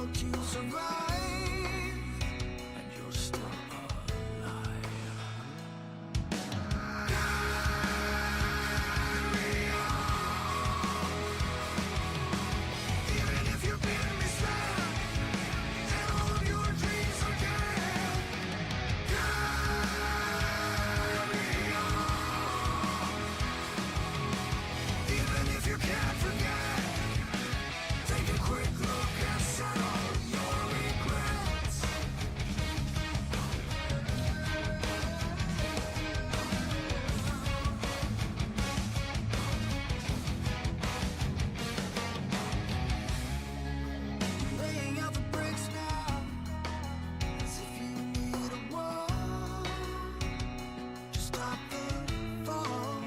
look, you survive, and you're still alive. Carry on. Even if you've been misled and all of your dreams are dead. Carry on. Even if you can't forget, take a quick look and settle your regrets. Laying out the bricks now, as if you need a wall to stop the fall.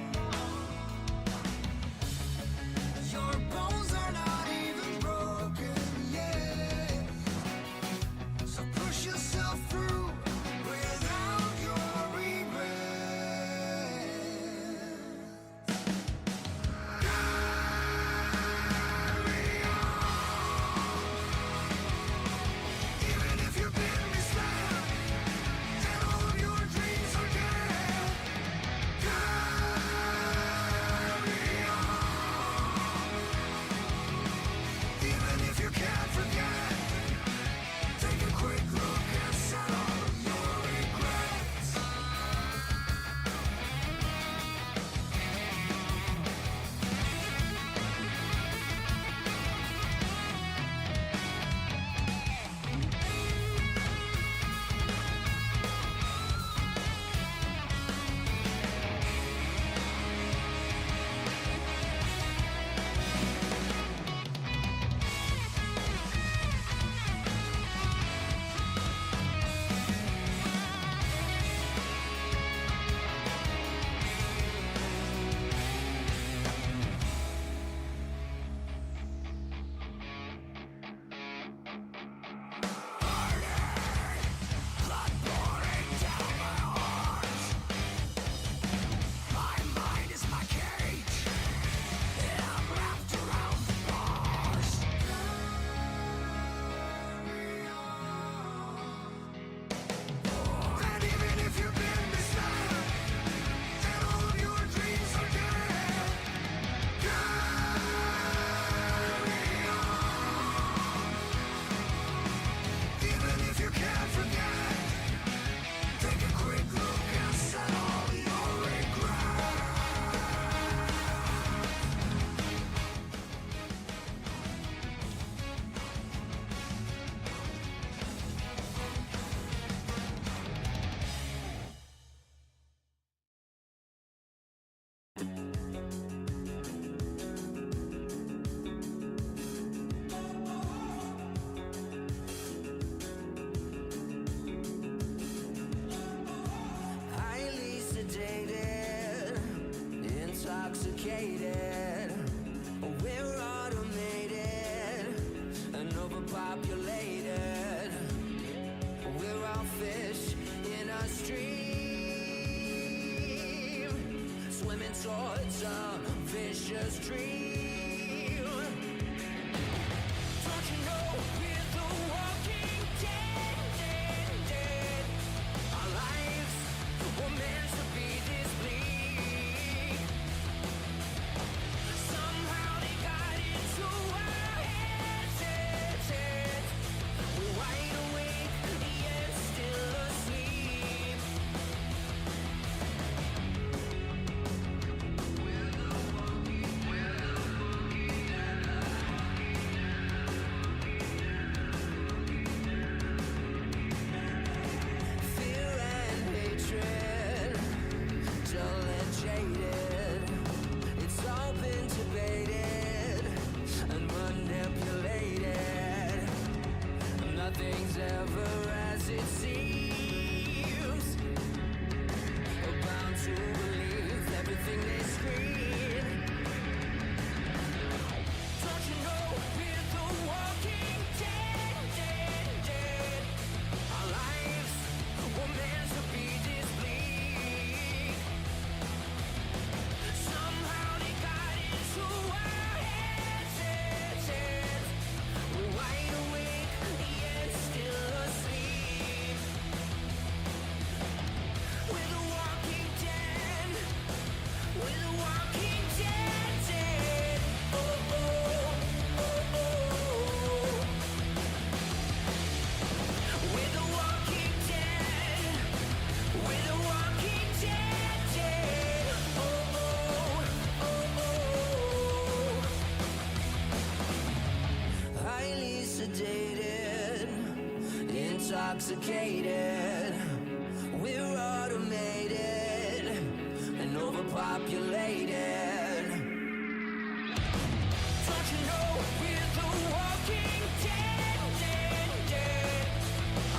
Your bones are not even broken yet, so push yourself through without your regrets. Carry on. Even if you've been misled and all of your dreams are dead. Carry on. Even if you can't forget, take a quick look and settle your regrets. Blood pouring down my heart. My mind is my cage, and I'm wrapped around the bars. Carry on. And even if you've been misled and all of your dreams are dead. Carry on. Even if you can't forget, take a quick look and settle your regrets. Highly sedated, intoxicated. We're automated and overpopulated. We're all fish in a stream, swimming towards a vicious dream. Don't you know we're the walking dead, dead? Our lives were meant to be this bleak. Somehow they got into our heads. We're wide awake, yet still asleep. We're the walking intoxicated. We're automated and overpopulated. Don't you know we're the walking dead, dead, dead?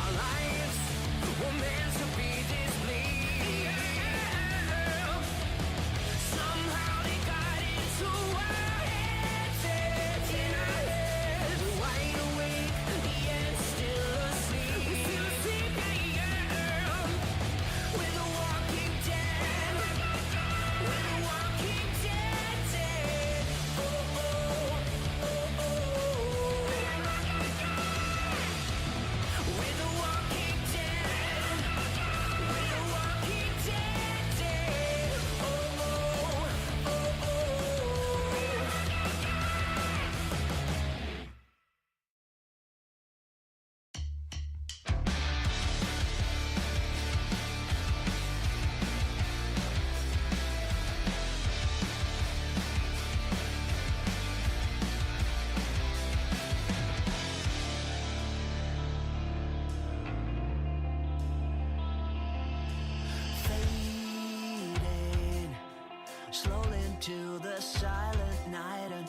Our lives were meant to be this bleak. Somehow they got into our heads, heads, in our heads. We're wide awake, yet still asleep. We're the walking dead. We're the walking dead, dead. Oh, oh, oh, oh. We're the walking dead. We're the walking dead, dead. Oh, oh, oh, oh. Fading slowly into the silent night, an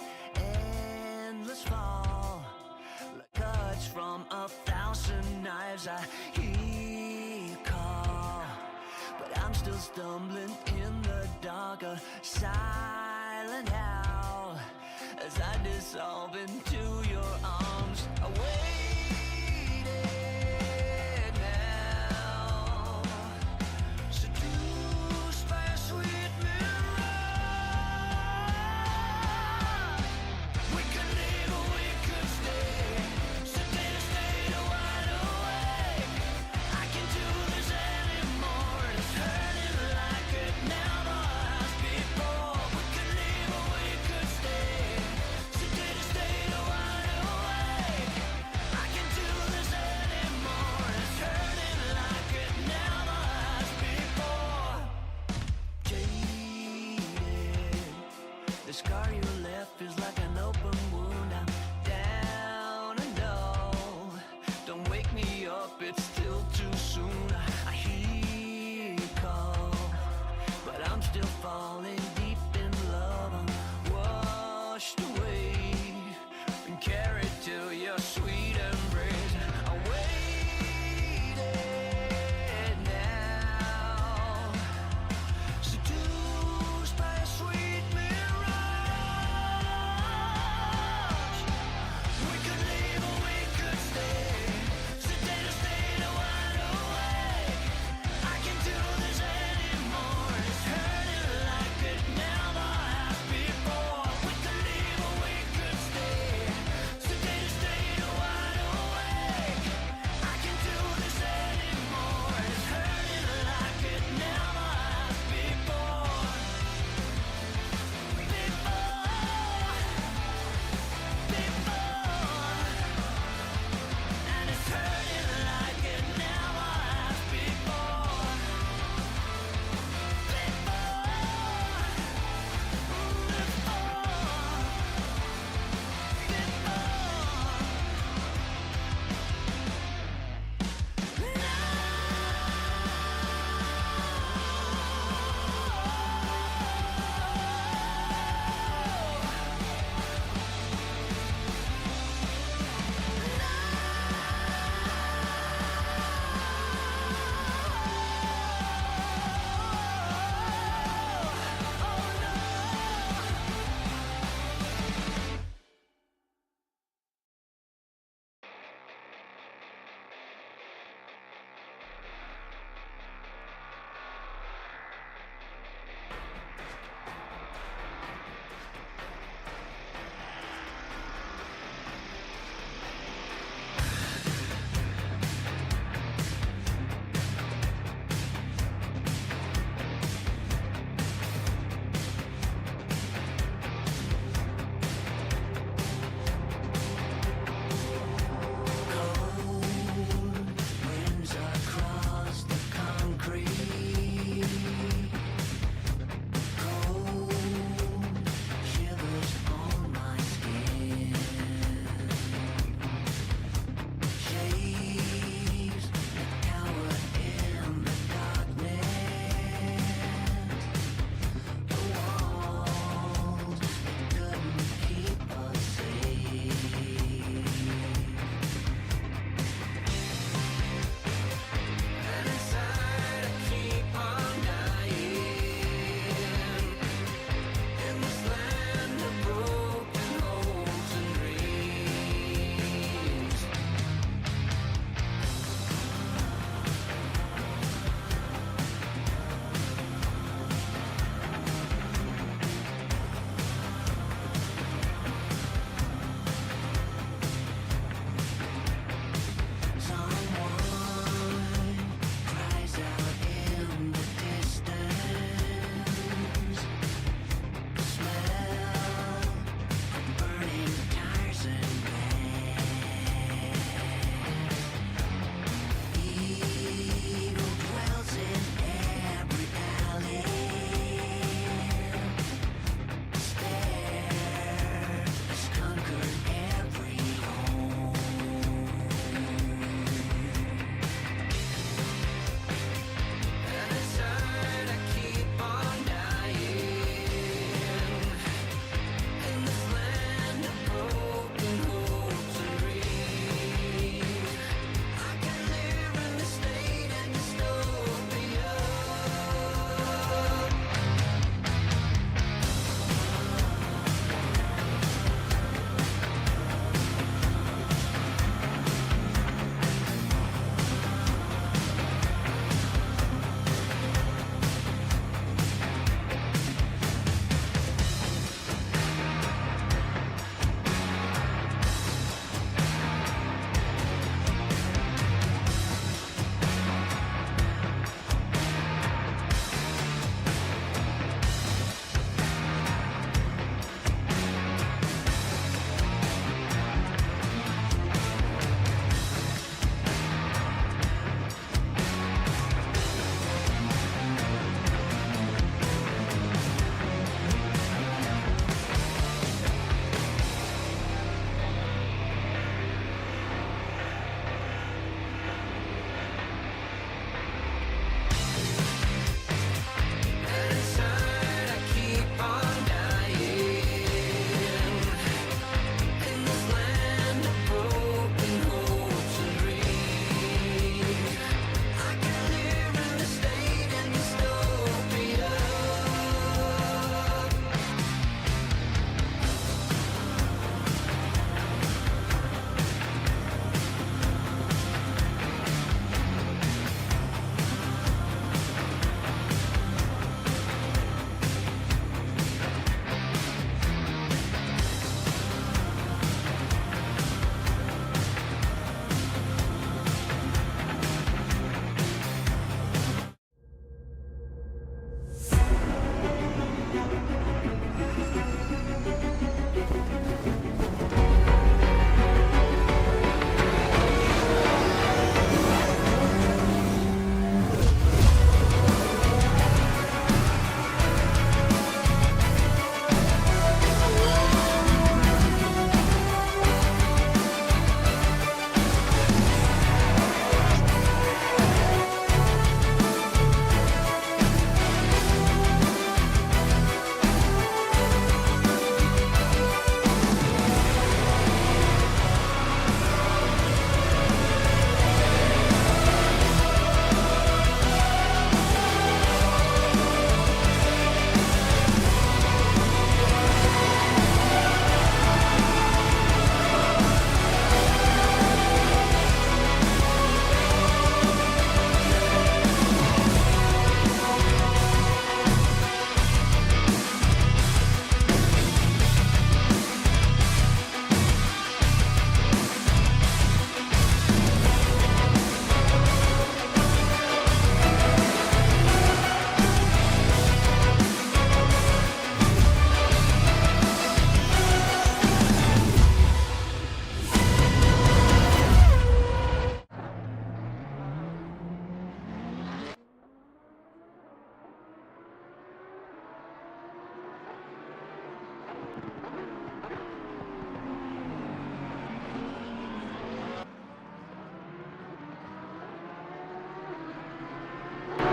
endless fall, like cuts from 1,000 knives. I hear you call, but I'm still stumbling in the dark, a silent howl as I dissolve into your arms. I waited now, seduced by a sweet mirage. We could live or we could stay, stay wide awake. I can't do this anymore, it's hurting like it never has before. We could live or we could stay wide awake.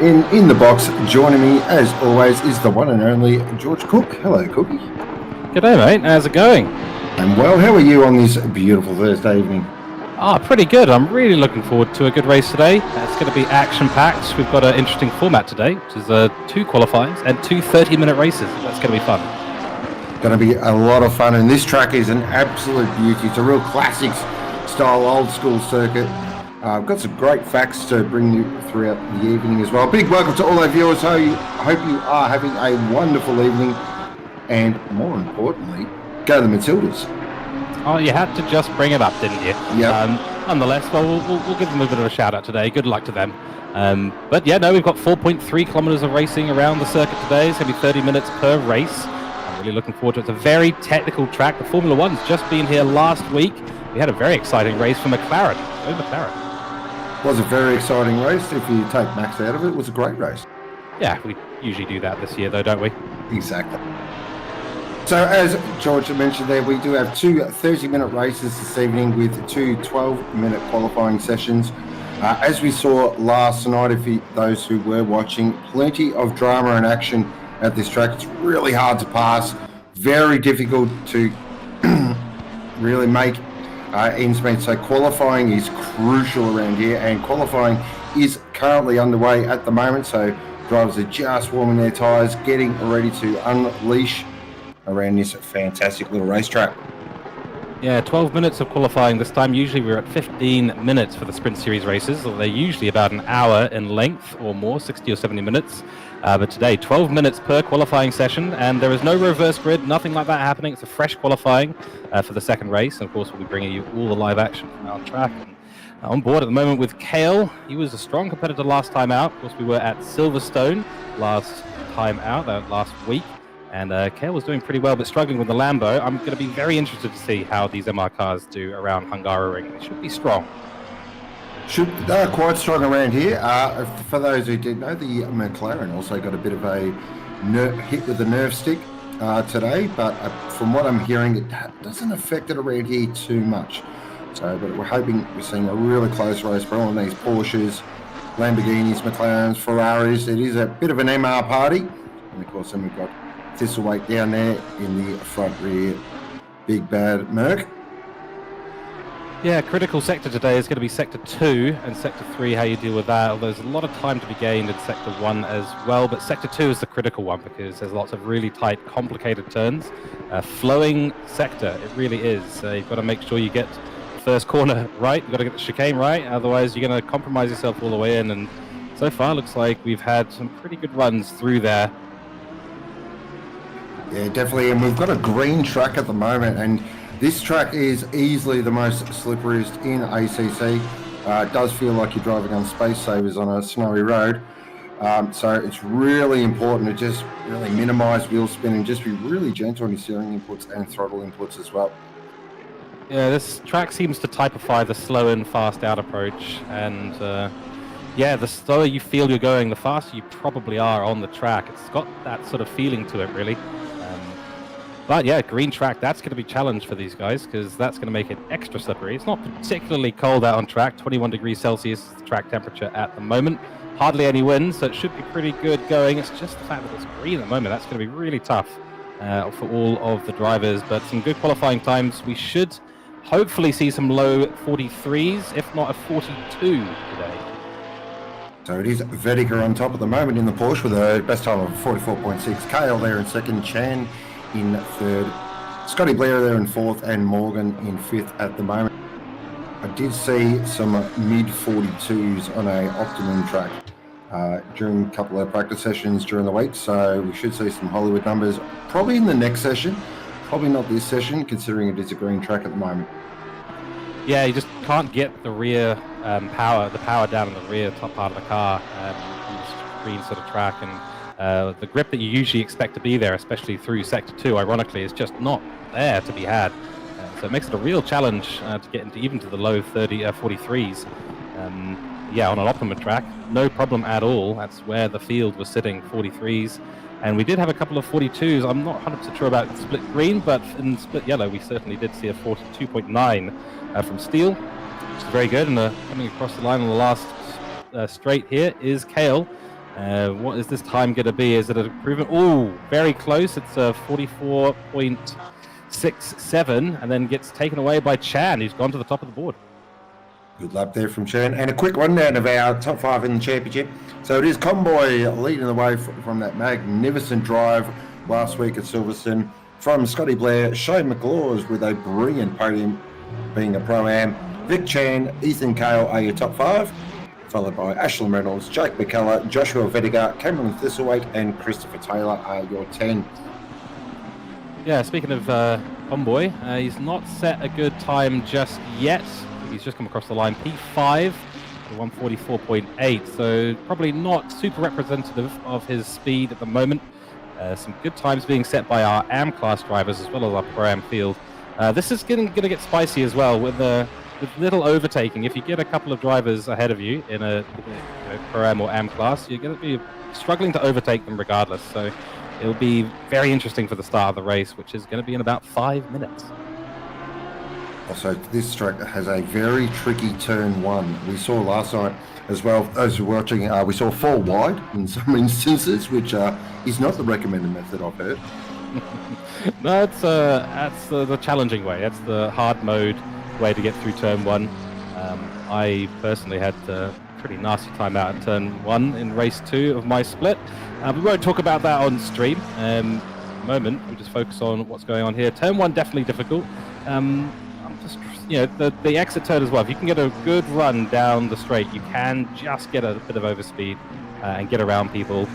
in the box. Joining me, as always, is the one and only George Cook. Hello, Cookie. G'day, mate. How's it going? I'm well. How are you on this beautiful Thursday evening? Pretty good. I'm really looking forward to a good race today. It's going to be action-packed. We've got an interesting format today, which is 2 qualifyings and 2 30-minute races. That's going to be fun. Going to be a lot of fun, and this track is an absolute beauty. It's a real classics style, old school circuit. I've got some great facts to bring you throughout the evening as well. Big welcome to all our viewers. I hope you are having a wonderful evening, and more importantly, go the Matildas. Oh, you had to just bring it up, didn't you? Yeah. Nonetheless, well, we'll give them a bit of a shout out today. Good luck to them. But yeah, no, we've got 4.3 kilometers of racing around the circuit today. It's going to be 30 minutes per race. I'm really looking forward to it. It's a very technical track. The Formula One's just been here last week. We had a very exciting race for McLaren. Go McLaren. It was a very exciting race. If you take Max out of it, it was a great race. Yeah, we usually do that this year, though, don't we? Exactly. So, as George mentioned there, we do have 2 30-minute races this evening with 2 12-minute qualifying sessions. As we saw last night, those who were watching, plenty of drama and action at this track. It's really hard to pass, very difficult to really make ends meet. So qualifying is crucial around here, and qualifying is currently underway at the moment. So drivers are just warming their tyres, getting ready to unleash around this fantastic little racetrack. Yeah, 12 minutes of qualifying this time. Usually we're at 15 minutes for the Sprint Series races. They're usually about an hour in length or more, 60 or 70 minutes. But today, 12 minutes per qualifying session, and there is no reverse grid, nothing like that happening. It's a fresh qualifying for the second race. And of course, we'll be bringing you all the live action from our track. And on board at the moment with Kale. He was a strong competitor last time out. Of course, we were at Silverstone last time out, last week. And Kale was doing pretty well, but struggling with the Lambo. I'm going to be very interested to see how these MR cars do around Hungaroring. They should be strong. They're quite strong around here. For those who didn't know, the McLaren also got a bit of a hit with the nerve stick today, but from what I'm hearing, it doesn't affect it around here too much. So, but we're seeing a really close race for all of these Porsches, Lamborghinis, McLarens, Ferraris. It is a bit of an MR party. And of course, then we've got Thistleweight down there in the front rear, big bad Merc. Yeah, critical sector today is going to be Sector 2 and Sector 3, how you deal with that. There's a lot of time to be gained in Sector 1 as well, but Sector 2 is the critical one because there's lots of really tight, complicated turns. Flowing sector, it really is. You've got to make sure you get the first corner right, you've got to get the chicane right, otherwise you're going to compromise yourself all the way in, and so far looks like we've had some pretty good runs through there. Yeah, definitely, and we've got a green track at the moment, and this track is easily the most slipperiest in ACC. It does feel like you're driving on space savers on a snowy road, so it's really important to just really minimise wheel spin and just be really gentle on your steering inputs and throttle inputs as well. Yeah, this track seems to typify the slow in, fast out approach, and yeah, the slower you feel you're going, the faster you probably are on the track. It's got that sort of feeling to it, really. But yeah, green track, that's going to be a challenge for these guys because that's going to make it extra slippery. It's not particularly cold out on track, 21 degrees Celsius is the track temperature at the moment. Hardly any wind, so it should be pretty good going. It's just the fact that it's green at the moment. That's going to be really tough for all of the drivers, but some good qualifying times. We should hopefully see some low 43s, if not a 42 today. So it is Vedica on top at the moment in the Porsche with a best time of 44.6. Kale there in second, Chan in third, Scotty Blair there in fourth, and Morgan in fifth at the moment. I did see some mid 42s on a Octane track during a couple of practice sessions during the week, so we should see some Hollywood numbers probably in the next session, probably not this session considering it is a green track at the moment. Yeah, you just can't get the rear power down in the rear top part of the car on this green sort of track, and the grip that you usually expect to be there, especially through Sector 2, ironically, is just not there to be had. So it makes it a real challenge to get into even to the low 43s. Yeah, on an optimum track, no problem at all. That's where the field was sitting, 43s. And we did have a couple of 42s. I'm not 100% sure about split green, but in split yellow, we certainly did see a 42.9 from Steele, which is very good. And coming across the line on the last straight here is Kale. What is this time going to be? Is it an improvement? Oh, very close. It's 44.67 and then gets taken away by Chan, who's gone to the top of the board. Good luck there from Chan. And a quick rundown of our top 5 in the championship. So it is Convoy leading the way from that magnificent drive last week at Silverstone. From Scotty Blair, Shane McLaws with a brilliant podium being a Pro-Am. Vic Chan, Ethan Kale are your top 5, followed by Ashland Reynolds, Jake McKellar, Joshua Vediger, Cameron Thistlewaite and Christopher Taylor are your 10. Yeah, speaking of Convoy, he's not set a good time just yet. He's just come across the line, P5 to 144.8, so probably not super representative of his speed at the moment. Some good times being set by our AM class drivers as well as our Pro-Am field. This is going to get spicy as well with little overtaking. If you get a couple of drivers ahead of you in a Pro-Am or AM class, you're going to be struggling to overtake them regardless. So it'll be very interesting for the start of the race, which is going to be in about 5 minutes. Also, this track has a very tricky turn 1. We saw last night as well, those who are watching, we saw 4 wide in some instances, which is not the recommended method I've heard. No, that's the challenging way. That's the hard mode way to get through turn 1. I personally had a pretty nasty time out in turn 1 in race 2 of my split. We won't talk about that on stream. At the moment, we'll just focus on what's going on here. Turn 1 definitely difficult. The exit turn as well. If you can get a good run down the straight, you can just get a bit of overspeed and get around people.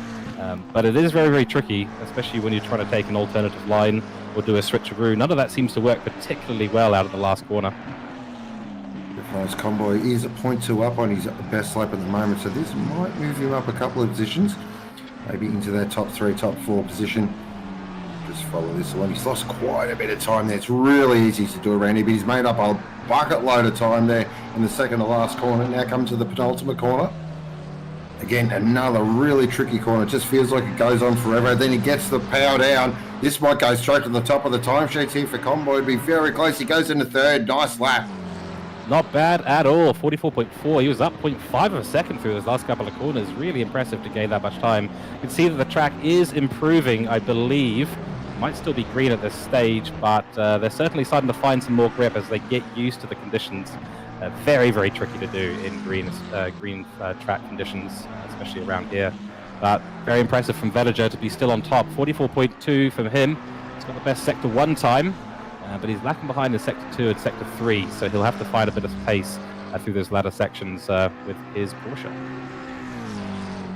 But it is very, very tricky, especially when you're trying to take an alternative line or do a switcheroo. None of that seems to work particularly well out of the last corner. Nice. Convoy is a 0.2 up on his best lap at the moment, so this might move him up a couple of positions, maybe into that top 3, top 4 position. Just follow this one. He's lost quite a bit of time there. It's really easy to do around here, but he's made up a bucket load of time there in the second to last corner. Now comes to the penultimate corner. Again, another really tricky corner. It just feels like it goes on forever. Then he gets the power down. This might go straight to the top of the timesheets here for Convoy. It'd be very close. He goes into third. Nice lap. Not bad at all. 44.4. He was up 0.5 of a second through those last couple of corners. Really impressive to gain that much time. You can see that the track is improving, I believe. Might still be green at this stage, but they're certainly starting to find some more grip as they get used to the conditions. Very, very tricky to do in green track conditions, especially around here. But very impressive from Veliger to be still on top. 44.2 from him. He's got the best Sector 1 time, but he's lacking behind in Sector 2 and Sector 3, so he'll have to find a bit of pace through those latter sections with his Porsche.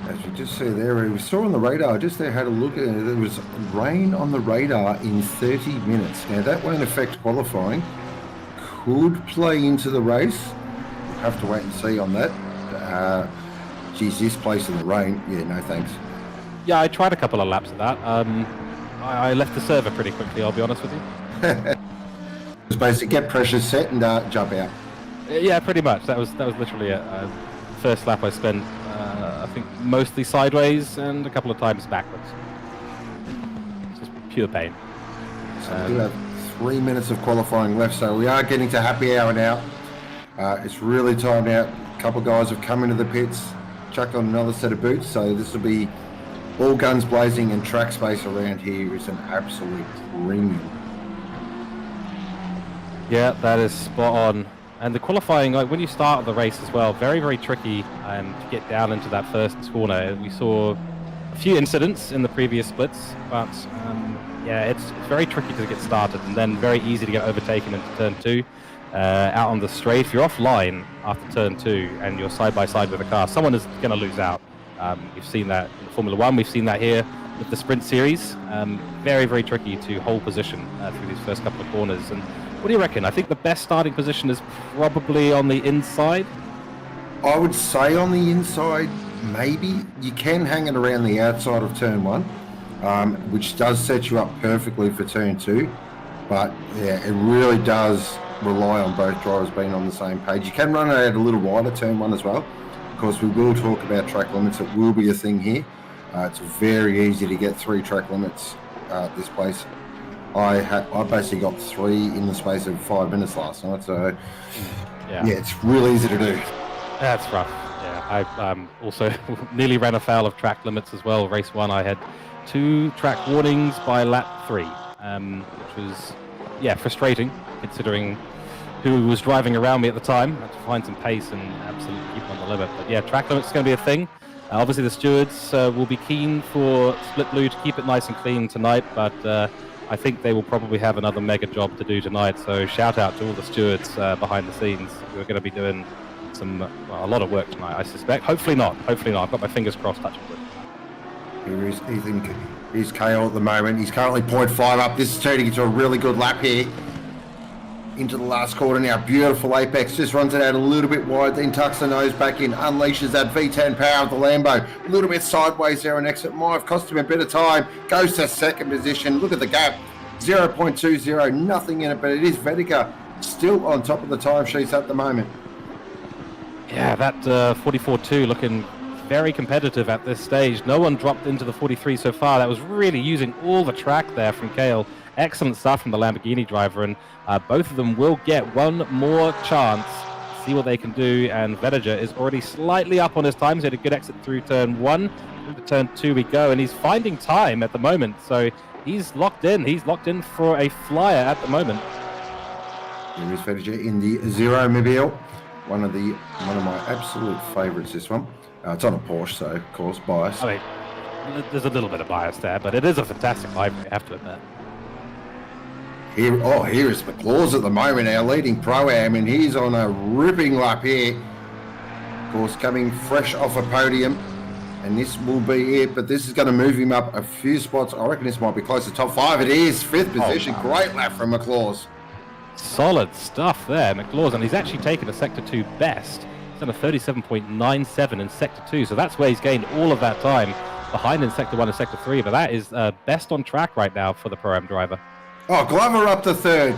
As you just see there, we saw on the radar, just there had a look at it, there was rain on the radar in 30 minutes. Now that won't affect qualifying, could play into the race. We'll have to wait and see on that. Geez, this place in the rain, yeah, no thanks. Yeah, I tried a couple of laps of that. I left the server pretty quickly, I'll be honest with you. Just basically get pressure set and jump out. Yeah, pretty much. That was literally it. First lap I spent, I think, mostly sideways and a couple of times backwards. It's just pure pain. So we do have 3 minutes of qualifying left, so we are getting to happy hour now. It's really timed out. A couple of guys have come into the pits, chucked on another set of boots, so this will be all guns blazing, and track space around here is an absolute premium. Yeah, that is spot on. And the qualifying, like when you start the race as well, very, very tricky to get down into that first corner. We saw a few incidents in the previous splits, but yeah, it's very tricky to get started and then very easy to get overtaken into turn 2. Out on the straight, if you're offline after turn 2 and you're side by side with a car, someone is going to lose out. We've seen that in Formula 1, we've seen that here with the Sprint Series. Very, very tricky to hold position through these first couple of corners. And what do you reckon? I think the best starting position is probably on the inside. I would say on the inside, maybe. You can hang it around the outside of turn 1, which does set you up perfectly for turn 2. But yeah, it really does rely on both drivers being on the same page. You can run it out a little wider turn 1 as well. Of course, we will talk about track limits. It will be a thing here. It's very easy to get 3 track limits at this place. I basically got 3 in the space of 5 minutes last night, so yeah, it's really easy to do. That's rough. Yeah, I also nearly ran afoul of track limits as well. Race 1, I had 2 track warnings by lap 3, which was, frustrating considering who was driving around me at the time. I had to find some pace and absolutely keep on the limit. But yeah, track limits is going to be a thing. Obviously, the stewards will be keen for Split Blue to keep it nice and clean tonight, but I think they will probably have another mega job to do tonight. So shout out to all the stewards behind the scenes who are going to be doing a lot of work tonight, I suspect. Hopefully not. I've got my fingers crossed, touching wood. Here is Ethan. Here's KO at the moment. He's currently 0.5 up. This is turning into a really good lap here. Into the last quarter now. Beautiful apex. Just runs it out a little bit wide, then tucks the nose back in. Unleashes that V10 power of the Lambo. A little bit sideways there on exit. Might have cost him a bit of time. Goes to second position. Look at the gap. 0.20. Nothing in it, but it is Vedica still on top of the timesheets at the moment. Yeah, that 44.2 looking very competitive at this stage. No one dropped into the 43 so far. That was really using all the track there from Kale. Excellent stuff from the Lamborghini driver, and both of them will get one more chance to see what they can do. And Vedager is already slightly up on his time. He had a good exit through turn 1. Into turn 2 we go, and he's finding time at the moment. So he's locked in. He's locked in for a flyer at the moment. Here is Vedager in the Zero Mobile. One of my absolute favourites, this one. It's on a Porsche, so of course bias. I mean, there's a little bit of bias there, but it is a fantastic library, I have to admit. Here is McLaws at the moment, our leading Pro-Am, and he's on a ripping lap here. Of course, coming fresh off a podium, and this will be it, but this is going to move him up a few spots. I reckon this might be close to top 5. It is, 5th position. Wow. Great lap from McLaws. Solid stuff there, McLaws, and he's actually taken a Sector 2 best. He's done a 37.97 in Sector 2, so that's where he's gained all of that time, behind in Sector 1 and Sector 3, but that is best on track right now for the Pro-Am driver. Oh, Glover up to 3rd.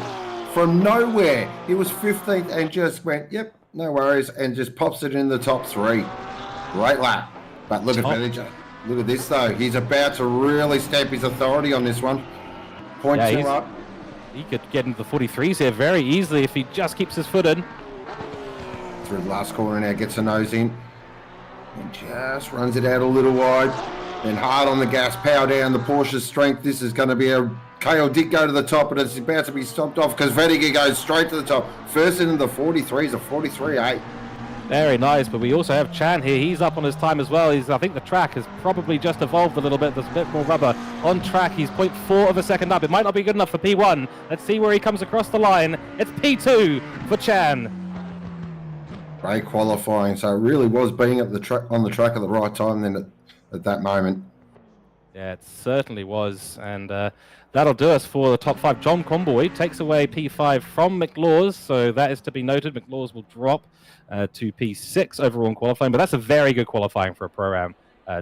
From nowhere, he was 15th and just went, yep, no worries, and just pops it in the top 3. Great lap. But look at Vedager. Look at this, though. He's about to really stamp his authority on this one. 0.2 up. He could get into the 43s here very easily if he just keeps his foot in. Through the last corner now, gets a nose in. And just runs it out a little wide. Then hard on the gas, power down, the Porsche's strength. This is going to be a... KO did go to the top, but it's about to be stopped off because Vedica goes straight to the top. First into the 43s, a 43.8. Very nice, but we also have Chan here. He's up on his time as well. I think the track has probably just evolved a little bit. There's a bit more rubber on track. He's 0.4 of a second up. It might not be good enough for P1. Let's see where he comes across the line. It's P2 for Chan. Great qualifying. So it really was being at the on the track at the right time then at that moment. Yeah, it certainly was. And that'll do us for the top 5. John Conboy takes away P5 from McLaws. So that is to be noted. McLaws will drop to P6 overall in qualifying, but that's a very good qualifying for a Pro-Am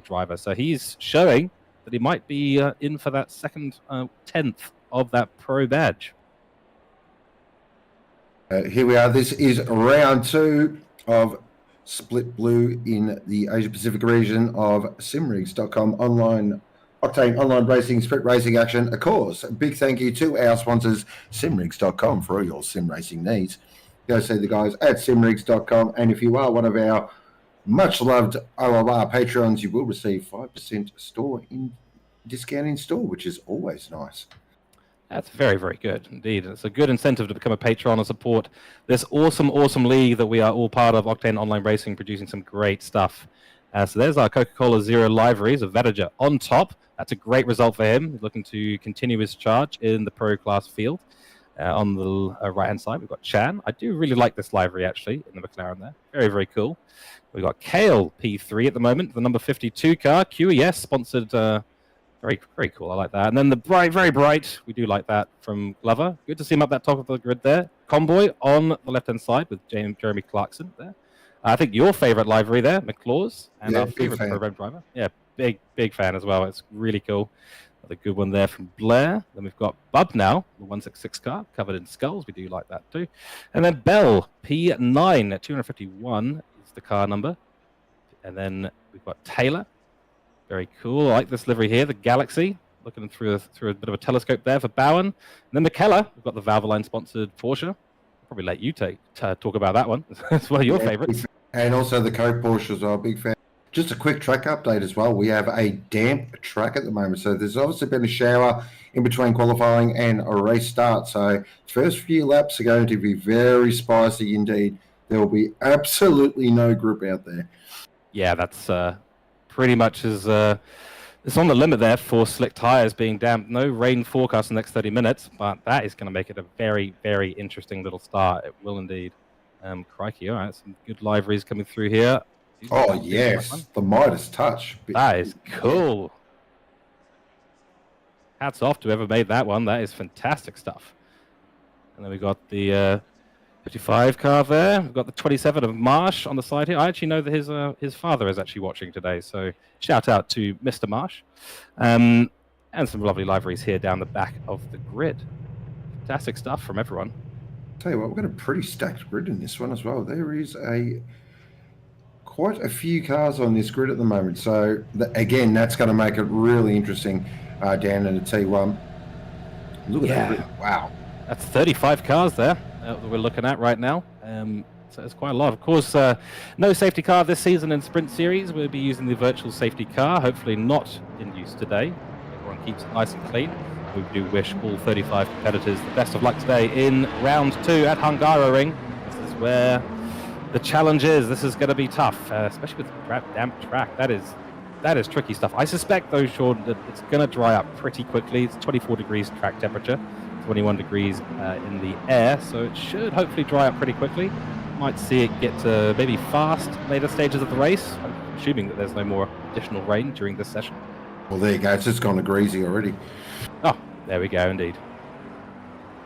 driver. So he's showing that he might be in for that second 10th of that Pro badge. Here we are. This is round 2 of Split Blue in the Asia Pacific region of Simrigs.com Octane Online Racing, Sprint Racing action. Of course, a big thank you to our sponsors, Simrigs.com, for all your sim racing needs. Go see the guys at Simrigs.com, and if you are one of our much-loved OLR Patreons, you will receive 5% discount in store, which is always nice. That's very, very good indeed. It's a good incentive to become a patron and support this awesome, awesome league that we are all part of, Octane Online Racing, producing some great stuff. So there's our Coca-Cola Zero liveries of Vedager on top. That's a great result for him. He's looking to continue his charge in the pro class field. On the right-hand side, we've got Chan. I do really like this livery, actually, in the McLaren there. Very, very cool. We've got Kale P3 at the moment, the number 52 car. QES sponsored. Very, very cool. I like that. And then the bright, very bright. We do like that from Glover. Good to see him up that top of the grid there. Convoy on the left-hand side with Jeremy Clarkson there. I think your favorite livery there, McLaws, and our favorite program driver. Yeah, big fan as well. It's really cool. Another good one there from Blair. Then we've got Bub now, the 166 car, covered in skulls. We do like that too. And then Bell, P9 at 251 is the car number. And then we've got Taylor. Very cool. I like this livery here, the Galaxy. Looking through a bit of a telescope there for Bowen. And then McKellar, we've got the Valvoline sponsored Porsche. I'll probably let you talk about that one. It's one of your favorites. And also the Coke Porsches are a big fan. Just a quick track update as well. We have a damp track at the moment. So there's obviously been a shower in between qualifying and a race start. So first few laps are going to be very spicy indeed. There will be absolutely no grip out there. Yeah, that's pretty much as it's on the limit there for slick tires being damp. No rain forecast in the next 30 minutes, but that is going to make it a very, very interesting little start. It will indeed. Crikey, all right, some good liveries coming through here. Oh, yes, the Midas touch. That is cool. Hats off to whoever made that one. That is fantastic stuff. And then we got the 55 car there. We've got the 27 of Marsh on the side here. I actually know that his father is actually watching today, so shout out to Mr. Marsh. And some lovely liveries here down the back of the grid. Fantastic stuff from everyone. Tell you what, we've got a pretty stacked grid in this one as well. There is quite a few cars on this grid at the moment. So again, that's going to make it really interesting down in the T1. Look at that grid. Wow. That's 35 cars there that we're looking at right now. So it's quite a lot. Of course, no safety car this season in Sprint Series. We'll be using the virtual safety car, hopefully not in use today. Everyone keeps it nice and clean. We do wish all 35 competitors the best of luck today in round 2 at Hungaroring. This is where the challenge is. This is going to be tough, especially with damp track. That is tricky stuff. I suspect, though, Sean, that it's going to dry up pretty quickly. It's 24 degrees track temperature, 21 degrees in the air, so it should hopefully dry up pretty quickly. Might see it get to maybe fast later stages of the race, assuming that there's no more additional rain during this session. Well, there you go. It's just gone to greasy already. Oh, there we go, indeed.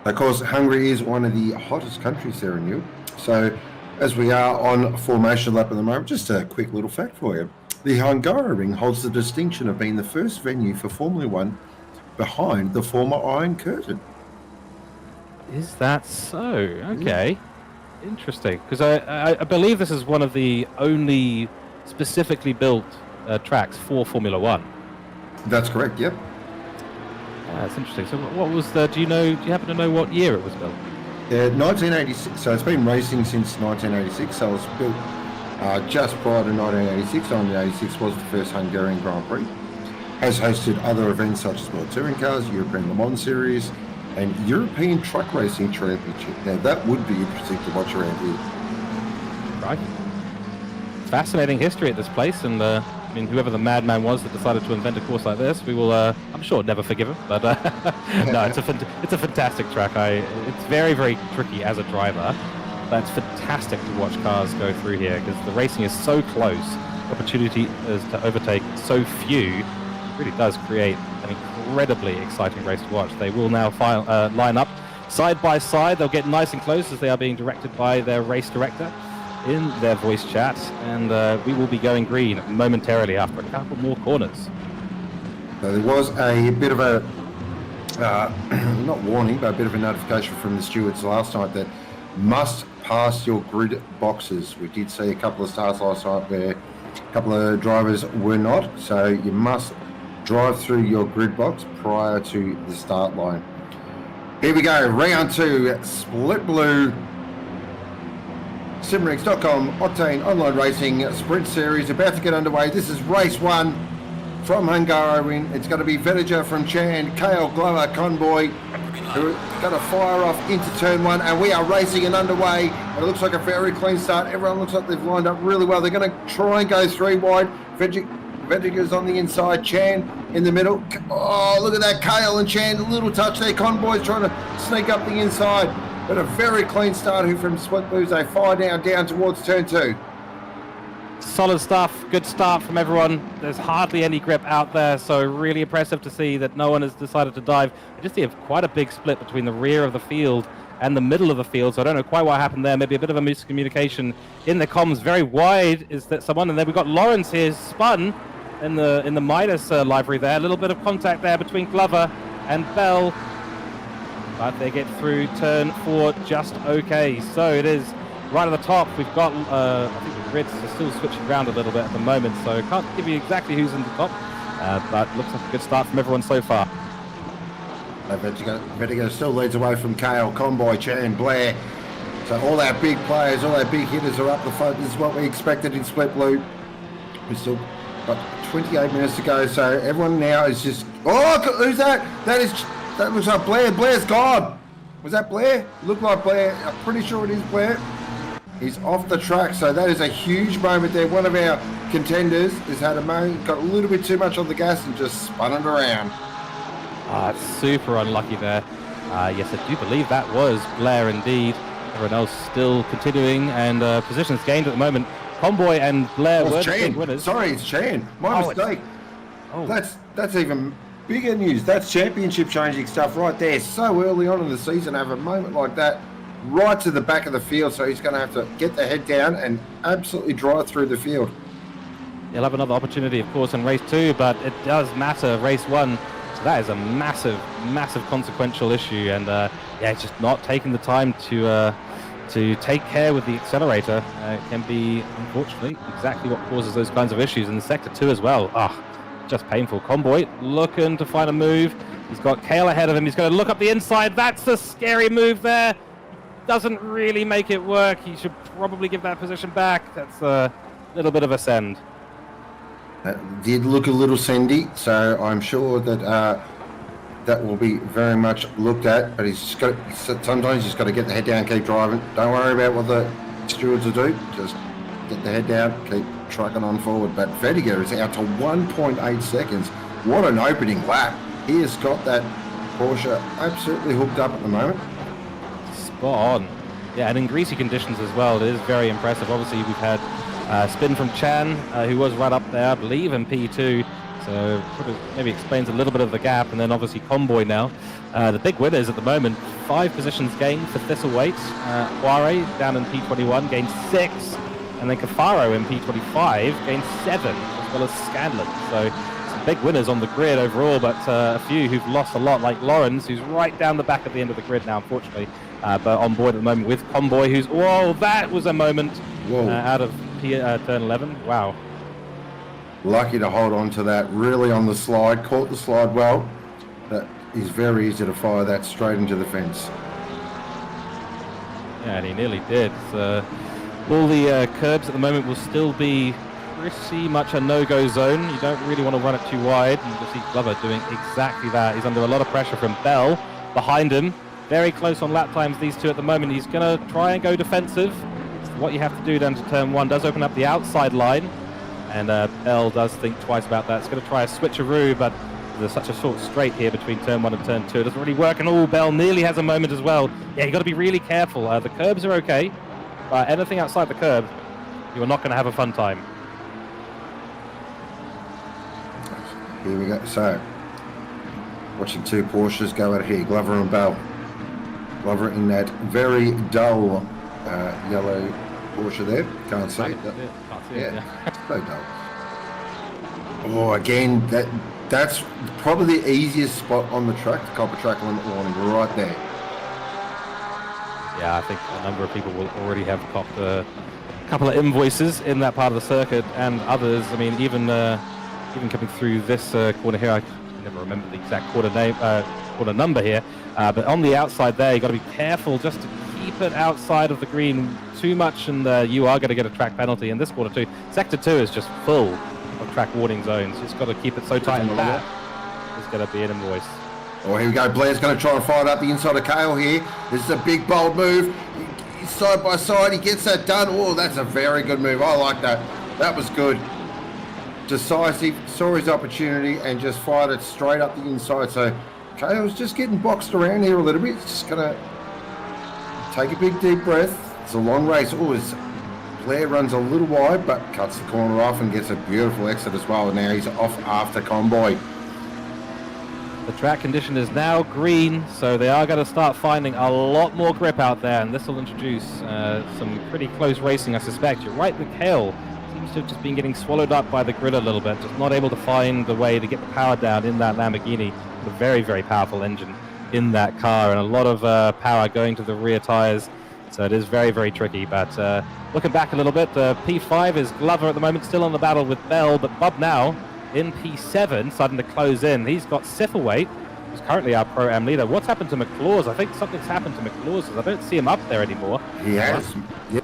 Of course, Hungary is one of the hottest countries there in Europe. So, as we are on formation lap at the moment, just a quick little fact for you. The Hungaroring holds the distinction of being the first venue for Formula One behind the former Iron Curtain. Is that so? Okay. Interesting. Because I believe this is one of the only specifically built tracks for Formula One. That's correct, yep. That's interesting. So what was the, do you happen to know what year it was built? 1986, so it's been racing since 1986, so it was built just prior to 1986. 1986 was the first Hungarian Grand Prix. Has hosted other events such as World Touring Cars, European Le Mans Series, and European Truck Racing Championship. Now that would be interesting to watch around here. Right. Fascinating history at this place, and I mean, whoever the madman was that decided to invent a course like this, we will, I'm sure, never forgive him. But no, it's a fantastic track. It's very, very tricky as a driver, but it's fantastic to watch cars go through here because the racing is so close. Opportunity is to overtake so few. It really does create an incredibly exciting race to watch. They will now line up side by side. They'll get nice and close as they are being directed by their race director in their voice chat, and we will be going green momentarily after a couple more corners. So there was a bit of a, not warning, but a bit of a notification from the stewards last night that must pass your grid boxes. We did see a couple of starts last night where a couple of drivers were not, so you must drive through your grid box prior to the start line. Here we go, round 2, split blue. Simrigs.com, Octane Online Racing Sprint Series about to get underway. This is race 1 from Hungaroring. It's going to be Vettiger from Chan, Kale, Glover, Convoy, who are going to fire off into turn 1, and we are racing and underway. And it looks like a very clean start. Everyone looks like they've lined up really well. They're going to try and go 3 wide. Vettiger's on the inside, Chan in the middle. Oh, look at that, Kale and Chan, a little touch there. Convoy's trying to sneak up the inside. But a very clean start here from Split Blues. They fire down towards turn 2. Solid stuff. Good start from everyone. There's hardly any grip out there, so really impressive to see that no one has decided to dive. I just see quite a big split between the rear of the field and the middle of the field, so I don't know quite what happened there. Maybe a bit of a miscommunication in the comms. Very wide is that someone, and then we've got Lawrence here spun in the Midas livery there. A little bit of contact there between Glover and Bell. But they get through turn 4 just okay. So it is right at the top. We've got, I think the grids are still switching around a little bit at the moment, so can't give you exactly who's in the top. But looks like a good start from everyone so far. Vettiger still leads away from Kale, Convoy, Chan, Blair. So all our big players, all our big hitters are up the front. This is what we expected in Split Blue. We still got 28 minutes to go, so everyone now is just... Oh, who's that? That looks like Blair. Blair's gone. Was that Blair? Looked like Blair. I'm pretty sure it is Blair. He's off the track, so that is a huge moment there. One of our contenders has had a moment, got a little bit too much on the gas and just spun it around. Super unlucky there. Yes, I do believe that was Blair indeed. Everyone else still continuing, and positions gained at the moment. Convoy and Blair were the big winners. Sorry, it's Chan. My mistake. That's even bigger news. That's championship changing stuff right there. So early on in the season, have a moment like that right to the back of the field. So he's going to have to get the head down and absolutely drive through the field. He'll have another opportunity, of course, in race 2, but it does matter. Race 1. So that is a massive, massive consequential issue, and it's just not taking the time to take care with the accelerator. It can be, unfortunately, exactly what causes those kinds of issues in Sector 2 as well. Just painful. Convoy looking to find a move. He's got Kale ahead of him. He's going to look up the inside. That's a scary move there. Doesn't really make it work. He should probably give that position back. That's a little bit of a send. That did look a little sendy, so I'm sure that that will be very much looked at. But sometimes he's got to get the head down, keep driving. Don't worry about what the stewards will do. Just get the head down, keep trucking on forward. But Vediger is out to 1.8 seconds. What an opening lap. He has got that Porsche absolutely hooked up at the moment. Spot on. Yeah, and in greasy conditions as well. It is very impressive. Obviously, we've had spin from Chan, who was right up there, I believe, in P2. So maybe explains a little bit of the gap. And then obviously Convoy now. The big winners at the moment, 5 positions gained for Thistlewaite. Huare down in P21 gained 6. And then Cafaro in P25 gained 7, as well as Scanlon. So some big winners on the grid overall, but a few who've lost a lot, like Lawrence, who's right down the back at the end of the grid now, unfortunately. But on board at the moment with Convoy, who's... Whoa, that was a moment out of turn 11. Wow. Lucky to hold on to that, really on the slide, caught the slide well. That is very easy to fire that straight into the fence. Yeah, and he nearly did. All the curbs at the moment will still be pretty much a no-go zone. You don't really want to run it too wide. And you see Glover doing exactly that. He's under a lot of pressure from Bell behind him. Very close on lap times, these two at the moment. He's going to try and go defensive. It's what you have to do down to turn 1. Does open up the outside line. And Bell does think twice about that. It's going to try a switcheroo, but there's such a short straight here between turn 1 and turn 2. It doesn't really work. And Bell nearly has a moment as well. Yeah, you've got to be really careful. The curbs are okay. But anything outside the curb, you're not going to have a fun time. Here we go. So, watching 2 Porsches go out here, Glover and Bell. Glover in that very dull yellow Porsche there. Can't see it. Can't see it. Yeah. So dull. Oh, again, that's probably the easiest spot on the track, the copper track limit warning, right there. Yeah, I think a number of people will already have copped a couple of invoices in that part of the circuit, and others. I mean, even coming through this corner here, I never remember the exact quarter number here, but on the outside there, you got to be careful just to keep it outside of the green too much, and you are going to get a track penalty in this corner too. Sector 2 is just full of track warning zones. Just got to keep it so tight, and that is going to be an invoice. Oh, here we go. Blair's going to try and fire it up the inside of Kale here. This is a big, bold move. He's side by side. He gets that done. Oh, that's a very good move. I like that. That was good. Decisive. Saw his opportunity and just fired it straight up the inside. So Kale's just getting boxed around here a little bit. He's just going to take a big, deep breath. It's a long race. Oh, Blair runs a little wide, but cuts the corner off and gets a beautiful exit as well. And now he's off after Convoy. The track condition is now green, so they are going to start finding a lot more grip out there, and this will introduce some pretty close racing, I suspect. You're right, Mikhail seems to have just been getting swallowed up by the grid a little bit, just not able to find a way to get the power down in that Lamborghini. A very, very powerful engine in that car, and a lot of power going to the rear tyres, so it is very, very tricky. But looking back a little bit, P5 is Glover at the moment, still on the battle with Bell, but Bob now in P7, starting to close in. He's got Sifferwaite who's currently our Pro-Am leader. What's happened to McLaws? I think something's happened to McLaws, because I don't see him up there anymore. He has. Yeah.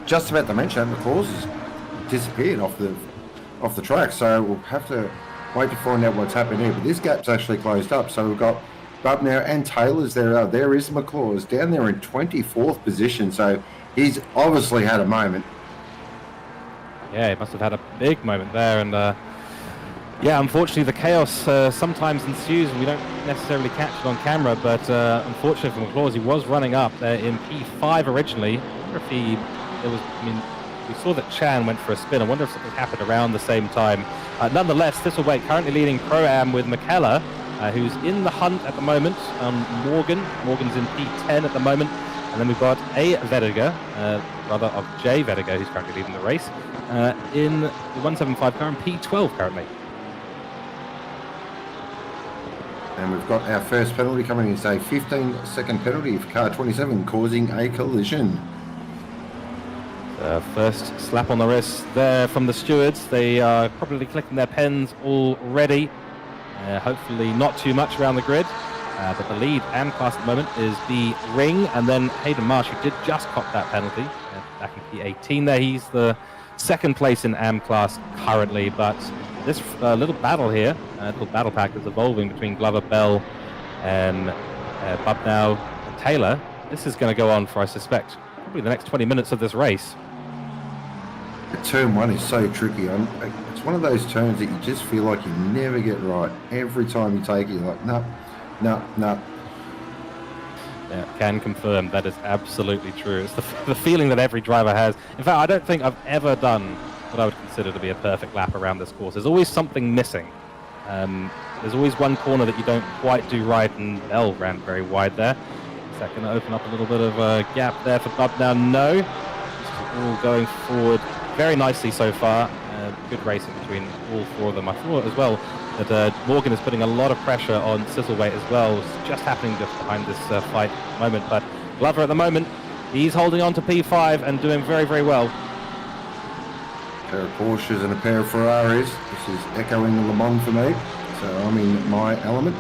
Just about to mention that McLaws has disappeared off the track, so we'll have to wait to find out what's happened here. But this gap's actually closed up, so we've got Bubnow and Taylor's there. There is McLaws down there in 24th position, so he's obviously had a moment. Yeah, he must have had a big moment there, and yeah, unfortunately the chaos sometimes ensues and we don't necessarily catch it on camera, but unfortunately for McLaws, he was running up there in P5 originally. I wonder if we saw that Chan went for a spin. I wonder if something happened around the same time. Nonetheless, Thistlewaite currently leading Pro-Am with McKellar, who's in the hunt at the moment. Morgan's in P10 at the moment. And then we've got A. Vediger, brother of J. Vediger, who's currently leading the race, in the 175 car in P12 currently. And we've got our first penalty coming in. It's a 15-second penalty for car 27 causing a collision. First slap on the wrist there from the stewards. They are probably collecting their pens already. Hopefully not too much around the grid. But the lead AM class at the moment is the Ring, and then Hayden Marsh, who did just cop that penalty back in P18 there. He's the second place in AM class currently, but this little battle here, little battle pack is evolving between Glover, Bell, and Bubnow and Taylor. This is going to go on for, I suspect, probably the next 20 minutes of this race. Turn 1 is so tricky. It's one of those turns that you just feel like you never get right. Every time you take it, you're like, no. Yeah, can confirm that is absolutely true. It's the feeling that every driver has. In fact, I don't think I've ever done what I would consider to be a perfect lap around this course. There's always something missing. There's always one corner that you don't quite do right, and Bell ran very wide there. Is that going to open up a little bit of a gap there for Bubnow? No. Just all going forward very nicely so far. Good racing between all four of them. I thought as well that Morgan is putting a lot of pressure on Thistlewaite as well. It's just happening just behind this fight at the moment. But Glover at the moment, he's holding on to P5 and doing very, very well. A pair of Porsches and a pair of Ferraris. This is echoing Le Mans for me. So I'm in my element.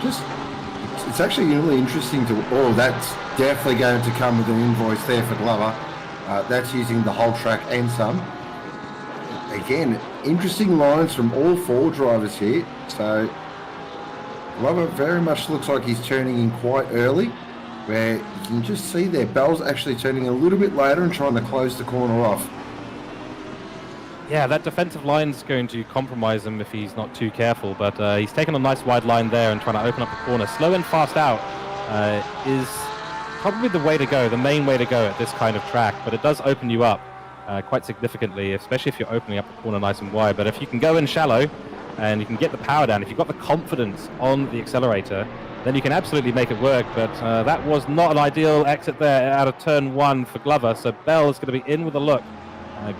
It's actually really interesting to... Oh, that's definitely going to come with an invoice there for Glover. That's using the whole track and some. Again, interesting lines from all four drivers here. So Glover very much looks like he's turning in quite early, where you can just see there Bell's actually turning a little bit later and trying to close the corner off. Yeah, that defensive line's going to compromise him if he's not too careful, but he's taken a nice wide line there and trying to open up the corner. Slow and fast out is probably the way to go, the main way to go at this kind of track, but it does open you up quite significantly, especially if you're opening up the corner nice and wide. But if you can go in shallow and you can get the power down, if you've got the confidence on the accelerator, then you can absolutely make it work. But that was not an ideal exit there out of turn 1 for Glover, so Bell is going to be in with a look.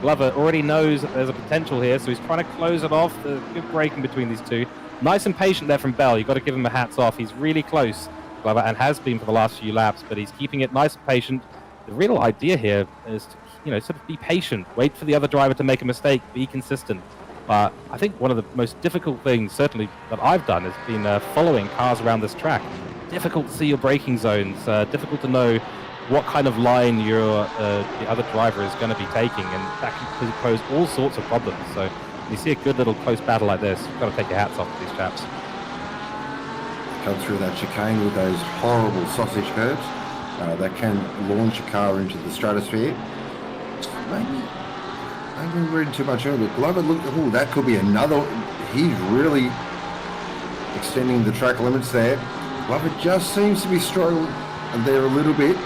Glover already knows that there's a potential here, so he's trying to close it off. Good braking between these two. Nice and patient there from Bell. You've got to give him a hats off. He's really close, Glover, and has been for the last few laps, but he's keeping it nice and patient. The real idea here is to, sort of be patient, wait for the other driver to make a mistake, be consistent. But I think one of the most difficult things, certainly, that I've done has been following cars around this track. Difficult to see your braking zones, difficult to know what kind of line the other driver is going to be taking, and that can pose all sorts of problems. So when you see a good little close battle like this, you've got to take your hats off to these chaps. Come through that chicane with those horrible sausage curbs that can launch a car into the stratosphere. Maybe we're reading too much earlier, but Glover, look, oh, that could be another. He's really extending the track limits there. Glover just seems to be struggling there a little bit.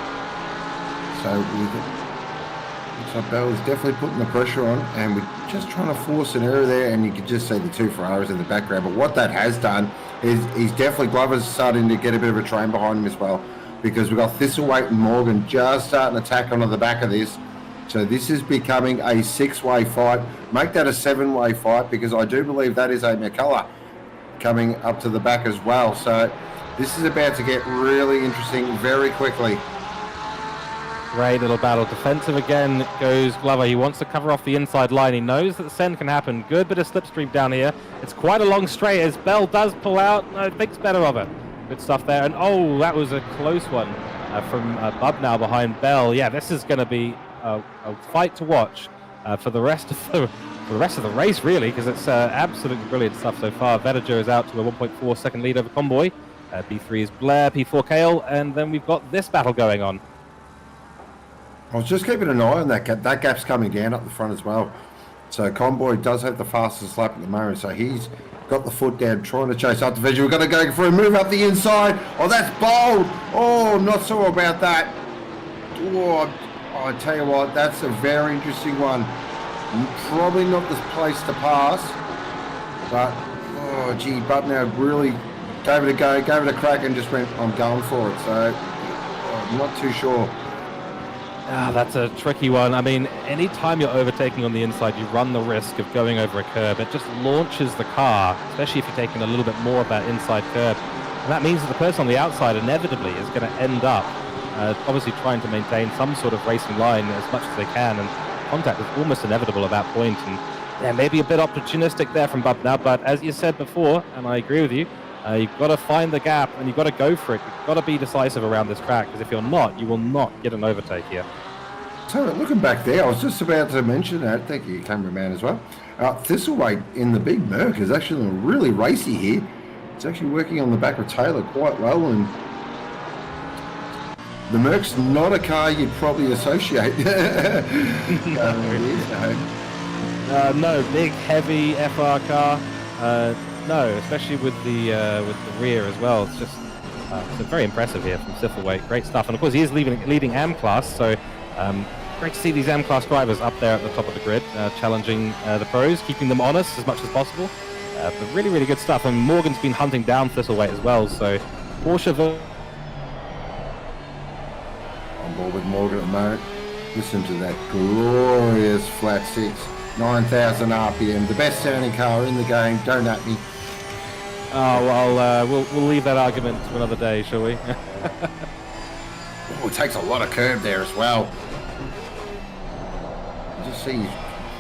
So looks like Bell is definitely putting the pressure on, and we're just trying to force an error there, and you can just see the two Ferraris in the background. But what that has done is he's definitely, Glover's starting to get a bit of a train behind him as well, because we've got Thistlewaite and Morgan just starting to attack onto the back of this. So this is becoming a 6-way fight. Make that a 7-way fight, because I do believe that is a McCullough coming up to the back as well. So this is about to get really interesting very quickly. Great little battle. Defensive again goes Glover. He wants to cover off the inside line. He knows that the send can happen. Good bit of slipstream down here. It's quite a long straight as Bell does pull out. No, thinks better of it. Good stuff there. And oh, that was a close one from Bub now behind Bell. Yeah, this is going to be a fight to watch for the rest of the race, really, because it's absolutely brilliant stuff so far. Vedager is out to a 1.4 second lead over Convoy. P3 is Blair, P4 Kale, and then we've got this battle going on. I was just keeping an eye on that gap. That gap's coming down up the front as well. So Convoy does have the fastest lap at the moment. So he's got the foot down, trying to chase up the Vedager. We're going to go for a move up the inside. Oh, that's bold. Oh, not sure about that. Oh, I tell you what, that's a very interesting one. Probably not the place to pass. But, oh, gee, Bubnow really gave it a go, gave it a crack and just went, I'm going for it. So, I'm not too sure. That's a tricky one. I mean, any time you're overtaking on the inside, you run the risk of going over a curb. It just launches the car, especially if you're taking a little bit more of that inside curb. And that means that the person on the outside inevitably is going to end up obviously trying to maintain some sort of racing line as much as they can. And contact is almost inevitable at that point. And yeah, maybe a bit opportunistic there from Bub now. But as you said before, and I agree with you, you've got to find the gap and you've got to go for it. You've got to be decisive around this track, because if you're not, you will not get an overtake here. So looking back there, I was just about to mention that. Thank you, cameraman, as well. Thistleweight in the big Merc is actually really racy here. It's actually working on the back of Taylor quite well, and the Merc's not a car you'd probably associate. No, big, heavy FR car. No, especially with the rear as well. It's just it's very impressive here from Thistleweight. Great stuff, and of course he is leading AM class, so great to see these AM class drivers up there at the top of the grid, challenging the pros, keeping them honest as much as possible. But really, really good stuff. And Morgan's been hunting down Thistleweight as well, so Porsche on board with Morgan at the moment. Listen to that glorious flat six, 9,000 RPM, the best sounding car in the game. Don't at me. Oh well, we'll leave that argument to another day, shall we? Oh, it takes a lot of curb there as well. You just see he's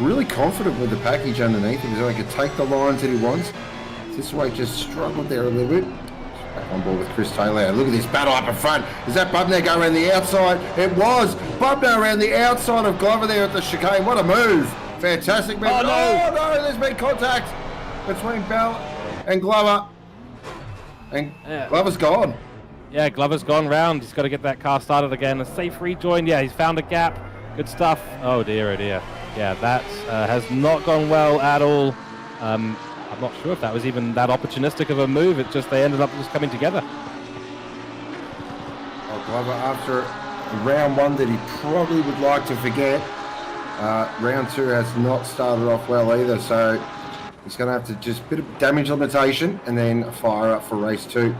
really confident with the package underneath him, so he can take the lines that he wants. This way just struggled there a little bit. Back on board with Chris Taylor. Look at this battle up in front. Is that Bubnow going around the outside? It was. Bubnow around the outside of Glover there at the chicane. What a move. Fantastic move. Oh, no, there's been contact between Bell and Glover. And Glover's gone. Yeah, Glover's gone round. He's got to get that car started again. A safe rejoin. Yeah, he's found a gap. Good stuff. Oh dear, oh dear. Yeah, that has not gone well at all. I'm not sure if that was even that opportunistic of a move. It's just they ended up just coming together. Oh, Glover, after round one that he probably would like to forget, round two has not started off well either. So he's going to have to just bit of damage limitation and then fire up for race two.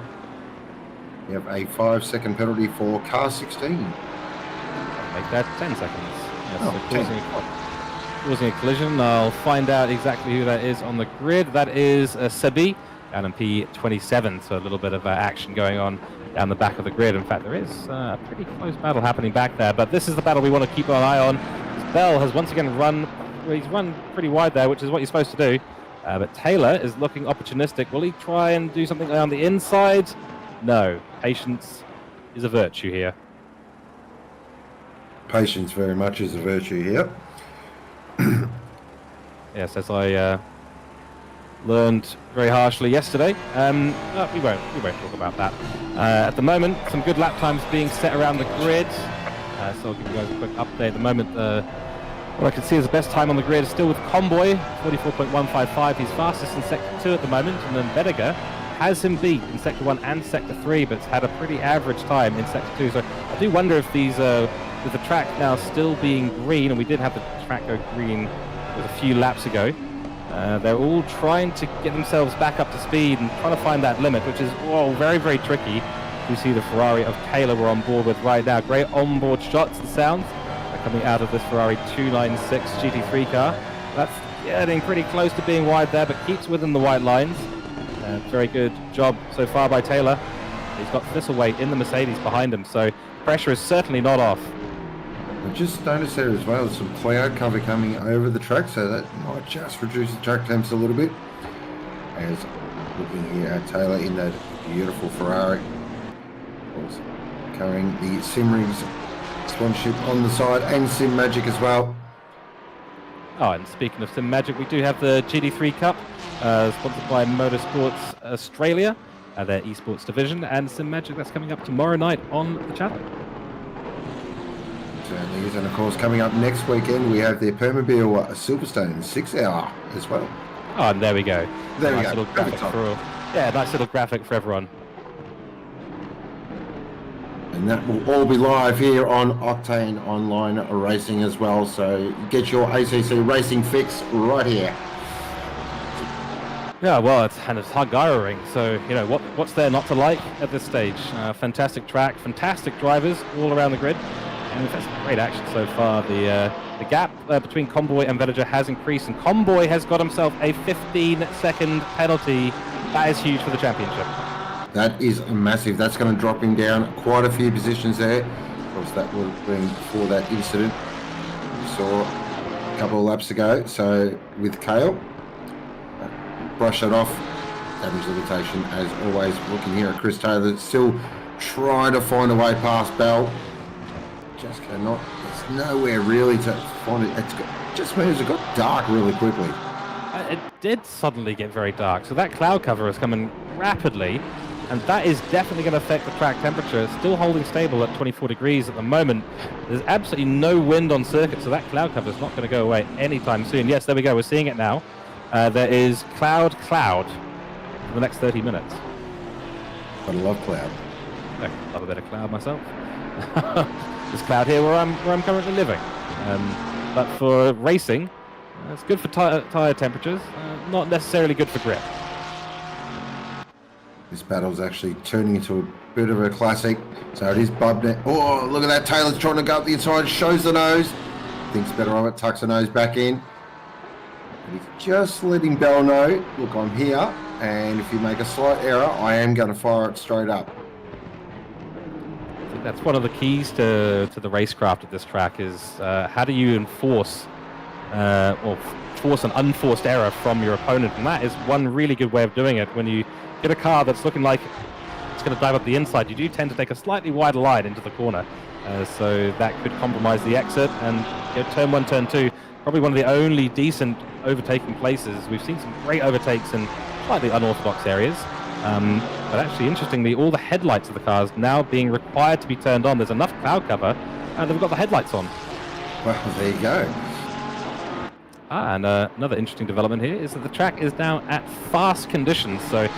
We have a 5-second penalty for car 16. I'll make that 10 seconds. Yes, Oh, so causing a collision. I'll find out exactly who that is on the grid. That is Sebi down in P27. So a little bit of action going on down the back of the grid. In fact, there is a pretty close battle happening back there. But this is the battle we want to keep an eye on. Bell has once again he's run pretty wide there, which is what you're supposed to do. But Taylor is looking opportunistic. Will he try and do something on the inside? No. Patience is a virtue here. Patience very much is a virtue here. Yes, as I learned very harshly yesterday. We won't talk about that. At the moment, some good lap times being set around the grid. So I'll give you guys a quick update. At the moment, what I can see is the best time on the grid is still with Convoy, 44.155. He's fastest in Sector 2 at the moment, and then Vedager has him beat in Sector 1 and Sector 3, but it's had a pretty average time in Sector 2. So I do wonder if these, with the track now still being green, and we did have the track go green with a few laps ago, they're all trying to get themselves back up to speed and trying to find that limit, which is very, very tricky. You see the Ferrari of Taylor we're on board with right now. Great onboard shots and sounds coming out of this Ferrari 296 GT3 car. That's getting pretty close to being wide there, but keeps within the white lines. Very good job so far by Taylor. He's got Thistleweight in the Mercedes behind him, so pressure is certainly not off. I just noticed there as well some cloud cover coming over the track, so that might just reduce the track temps a little bit. As looking here at Taylor in that beautiful Ferrari, also carrying the Simrigs sponsorship on the side, and Sim Magic as well. Oh, and speaking of Sim Magic, we do have the GD3 Cup, sponsored by Motorsports Australia, their esports division, and Sim Magic, that's coming up tomorrow night on the channel. Certainly is, and of course coming up next weekend we have the Permobile Silverstone 6 hour as well. Oh, and there we go. There we nice go. Little graphic nice little graphic for everyone. And that will all be live here on Octane Online Racing as well. So get your ACC racing fix right here. Yeah, well, it's Hungaroring, so you know what's there not to like at this stage? Fantastic track, fantastic drivers all around the grid, and we've had some great action so far. The gap between Convoy and Venager has increased, and Convoy has got himself a 15-second penalty. That is huge for the championship. That is massive. That's going to drop him down quite a few positions there. Of course, that would have been before that incident we saw a couple of laps ago. So with Kale, brush it off. Damage limitation as always. Looking here at Chris Taylor, still trying to find a way past Bell. Just cannot. There's nowhere really to find it. Just means it got dark really quickly. It did suddenly get very dark, so that cloud cover is coming rapidly, and that is definitely going to affect the track temperature. It's still holding stable at 24 degrees at the moment. There's absolutely no wind on circuit, so that cloud cover is not going to go away anytime soon. Yes, there we go. We're seeing it now. There is cloud for the next 30 minutes. But I love cloud. I love a bit of cloud myself. There's cloud here where I'm currently living. But for racing, it's good for tyre temperatures, not necessarily good for grip. This battle's actually turning into a bit of a classic. So it is Bubnet. Oh, look at that. Taylor's trying to go up the inside, shows the nose. Thinks better of it, tucks the nose back in. And he's just letting Bell know, look, I'm here, and if you make a slight error, I am going to fire it straight up. I think that's one of the keys to the racecraft at this track is how do you enforce or force an unforced error from your opponent, and that is one really good way of doing it. When you get a car that's looking like it's going to dive up the inside, you do tend to take a slightly wider line into the corner, so that could compromise the exit. And you know, turn 1, turn 2, probably one of the only decent overtaking places. We've seen some great overtakes in slightly unorthodox areas, but actually interestingly, all the headlights of the cars now being required to be turned on. There's enough cloud cover and they've got the headlights on. Well, there you go. And another interesting development here is that the track is now at fast conditions. So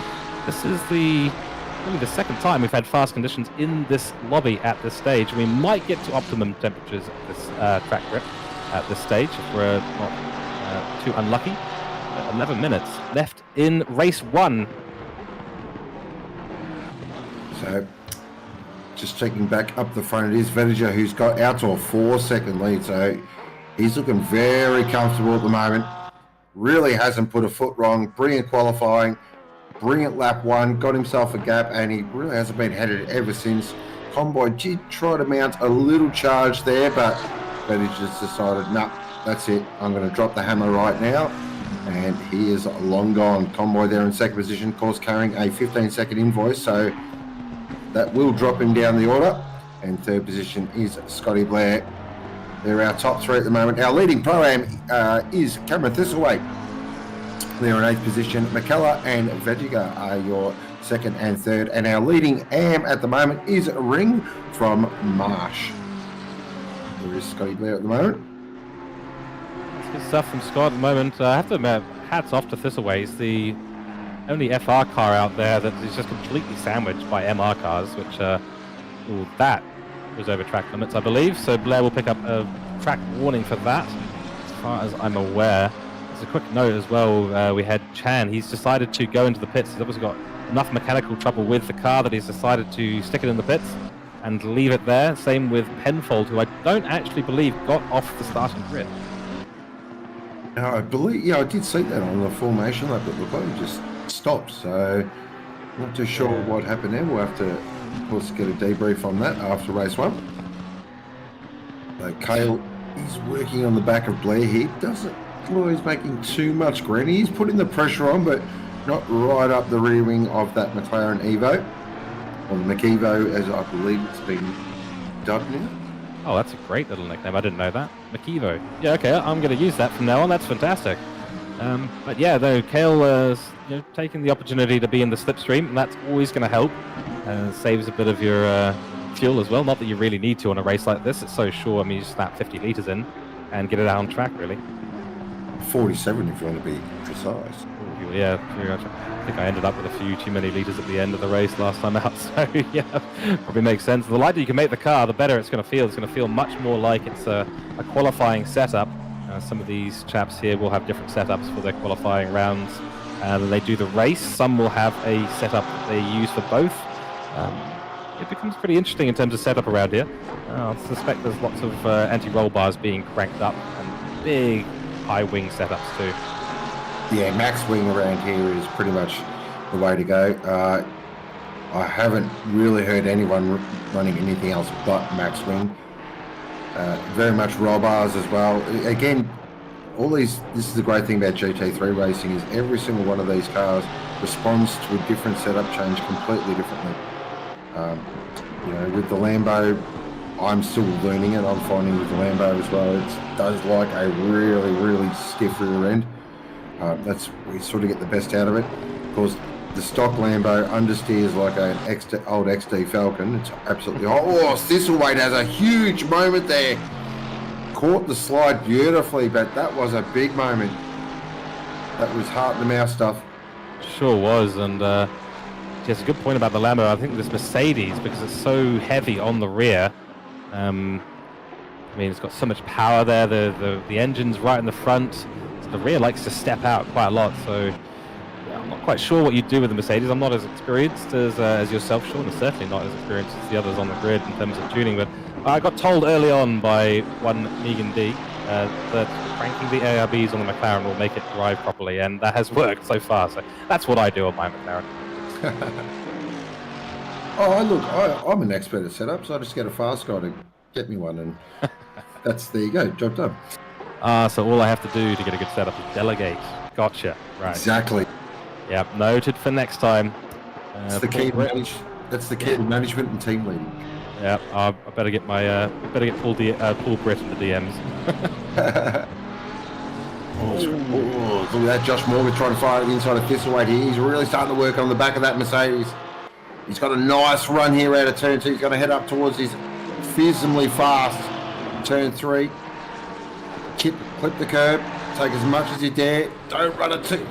this is only the second time we've had fast conditions in this lobby at this stage. We might get to optimum temperatures at this track grip at this stage if we're not too unlucky. 11 minutes left in race 1. So just checking back up the front, it is Venager who's got out to a 4-second lead. So he's looking very comfortable at the moment. Really hasn't put a foot wrong. Brilliant qualifying. Brilliant lap 1. Got himself a gap, and he really hasn't been headed ever since. Convoy did try to mount a little charge there, but he just decided, no, that's it. I'm going to drop the hammer right now. And he is long gone. Convoy there in second position, of course, carrying a 15-second invoice. So that will drop him down the order. And third position is Scotty Blair. They're our top 3 at the moment. Our leading pro-am is Cameron Thistlethwaite. They're in 8th position. McKellar and Vegiga are your 2nd and 3rd. And our leading am at the moment is Ring from Marsh. There is Scotty Blair at the moment. That's good stuff from Scott at the moment. I have to admit, hats off to Thistlethwaite. He's the only FR car out there that is just completely sandwiched by MR cars, which, that was over track limits, I believe. So Blair will pick up a track warning for that, as far as I'm aware. As a quick note as well, we had Chan. He's decided to go into the pits. He's obviously got enough mechanical trouble with the car that he's decided to stick it in the pits and leave it there. Same with Penfold, who I don't actually believe got off the starting grid. Now, I believe, yeah, I did see that on the formation lap. It looked like it just stopped. So, not too sure what happened there. We'll have to, of course, get a debrief on that after race 1. Kale, he's working on the back of Blair here. Doesn't look like he's making too much ground. He's putting the pressure on, but not right up the rear wing of that McLaren Evo. Or the McEvo, as I believe it's been dubbed now. Oh, that's a great little nickname. I didn't know that. McEvo. Yeah, okay, I'm going to use that from now on. That's fantastic. But yeah, though, Kale is taking the opportunity to be in the slipstream, and that's always going to help. Saves a bit of your fuel as well. Not that you really need to on a race like this. It's so short. I mean, you just snap 50 litres in and get it out on track, really. 47 if you want to be precise. Yeah, pretty much. I think I ended up with a few too many litres at the end of the race last time out, so yeah, probably makes sense. The lighter you can make the car, the better it's going to feel. It's going to feel much more like it's a qualifying setup. Some of these chaps here will have different setups for their qualifying rounds than they do the race. Some will have a setup that they use for both. It becomes pretty interesting in terms of setup around here. I suspect there's lots of anti-roll bars being cranked up and big high wing setups too. Yeah, max wing around here is pretty much the way to go. I haven't really heard anyone running anything else but max wing. Very much roll bars as well. Again, this is the great thing about GT3 racing is every single one of these cars responds to a different setup change completely differently. With the Lambo, I'm still learning it. I'm finding with the Lambo as well, it does like a really, really stiff rear end. We sort of get the best out of it. Of course, the stock Lambo understeers like an old XD Falcon. It's absolutely... Oh, Thistlewaite has a huge moment there. Caught the slide beautifully, but that was a big moment. That was heart-in-the-mouth stuff. Sure was, and it's a good point about the Lambo. I think this Mercedes, because it's so heavy on the rear, I mean, it's got so much power there. The engine's right in the front. The rear likes to step out quite a lot, so yeah, I'm not quite sure what you do with the Mercedes. I'm not as experienced as yourself, Sean, and certainly not as experienced as the others on the grid in terms of tuning, but I got told early on by one Megan D that cranking the ARBs on the McLaren will make it drive properly, and that has worked so far, so that's what I do on my McLaren. I'm an expert at setups, so I just get a fast guy to get me one, and there you go, job done. So all I have to do to get a good setup is delegate. Gotcha. Right. Exactly. Yeah, noted for next time. That's the key to management and team leading. Yeah, I better get Paul Britt in the DMs. Look at that, Josh Morgan trying to fire at the inside of Thistlewaite here. He's really starting to work on the back of that Mercedes. He's got a nice run here out of turn 2. He's going to head up towards his fearsomely fast turn 3. Clip the curb, take as much as you dare. Don't run it too...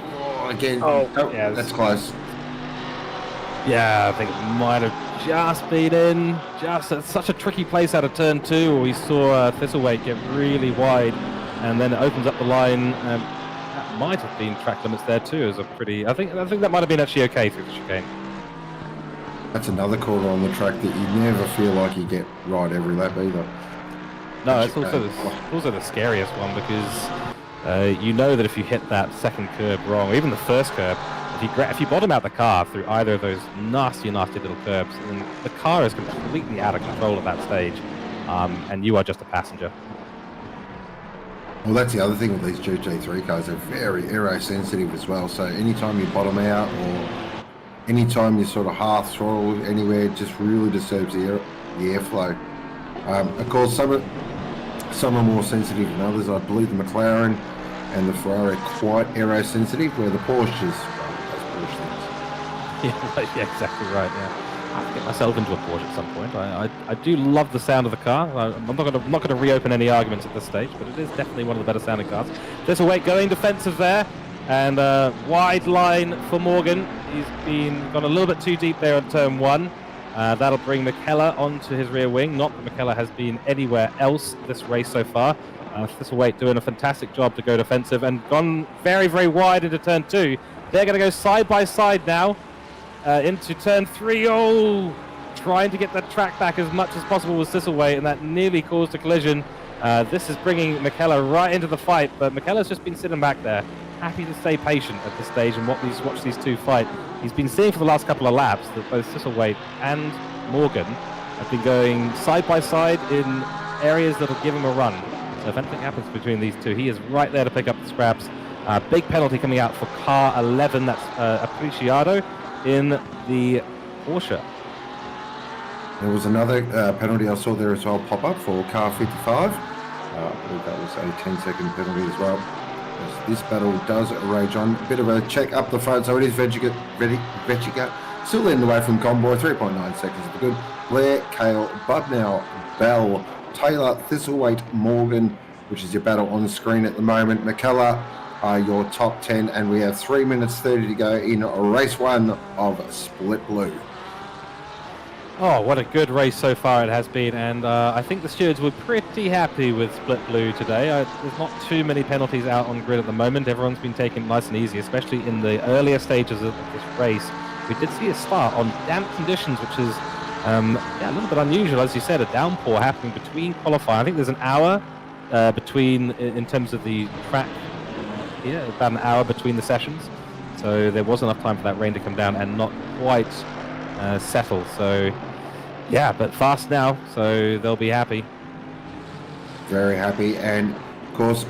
yeah, that's close. Yeah, I think it might have just been in. It's such a tricky place out of turn 2 where we saw Thistlewaite get really wide, and then it opens up the line. That might have been track limits there too. I think that might have been actually okay through the chicane. That's another corner on the track that you never feel like you get right every lap either. No, it's also the scariest one because you know that if you hit that second curb wrong, or even the first curb, if you bottom out the car through either of those nasty little curbs, then the car is completely out of control at that stage, and you are just a passenger. Well, that's the other thing with these GT3 cars. They're very aero sensitive as well. So anytime you bottom out or anytime you sort of half throttle anywhere, it just really disturbs the airflow. Of course, some are more sensitive than others. I believe the McLaren and the Ferrari are quite aero sensitive, where the Porsches, Yeah, exactly right. Yeah, I have to get myself into a Porsche at some point. I do love the sound of the car. I'm not going to reopen any arguments at this stage, but it is definitely one of the better sounding cars. Thistlewaite going defensive there, and wide line for Morgan. He's gone a little bit too deep there on turn 1. That'll bring McKellar onto his rear wing. Not that McKellar has been anywhere else this race so far. Thistlewaite doing a fantastic job to go defensive and gone very, very wide into turn 2. They're going to go side by side now into turn 3. Oh, trying to get that track back as much as possible with Thistlewaite, and that nearly caused a collision. This is bringing McKellar right into the fight, but McKellar's just been sitting back there, happy to stay patient at this stage and watch these two fight. He's been seeing for the last couple of laps that both Thistlewaite and Morgan have been going side by side in areas that'll give him a run. So if anything happens between these two, he is right there to pick up the scraps. Big penalty coming out for car 11, that's Apreciado in the Porsche. There was another penalty I saw there as well pop up for car 55. I believe that was a 10-second penalty as well. As this battle does rage on. A bit of a check up the front, so it is Vechiga still leading the way from Convoy, 3.9 seconds of the good. Blair, Kale, Budnow, Bell, Taylor, Thistlethwaite, Morgan, which is your battle on the screen at the moment. McKellar are your top 10, and we have 3 minutes 30 to go in race 1 of Split Blue. Oh, what a good race so far it has been, and I think the stewards were pretty happy with Split Blue today. There's not too many penalties out on grid at the moment. Everyone's been taking it nice and easy, especially in the earlier stages of this race. We did see a start on damp conditions, which is a little bit unusual. As you said, a downpour happening between qualifying. I think there's an hour between, in terms of the track here, about an hour between the sessions. So there was enough time for that rain to come down and not quite settle. So yeah, but fast now, so they'll be happy. Very happy, and of course,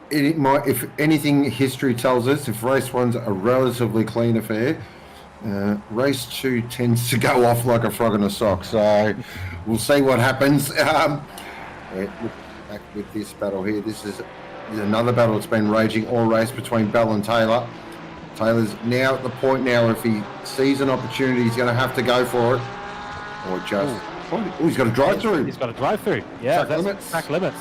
it might, if anything, history tells us if race 1's a relatively clean affair, race 2 tends to go off like a frog in a sock. So we'll see what happens. Back with this battle here. This is another battle that's been raging all race between Bell and Taylor. Taylor's now at the point now, if he sees an opportunity, he's going to have to go for it. Or just... Oh, he's got a drive-through. He's got a drive-through. Yeah, track that's limits. Track limits.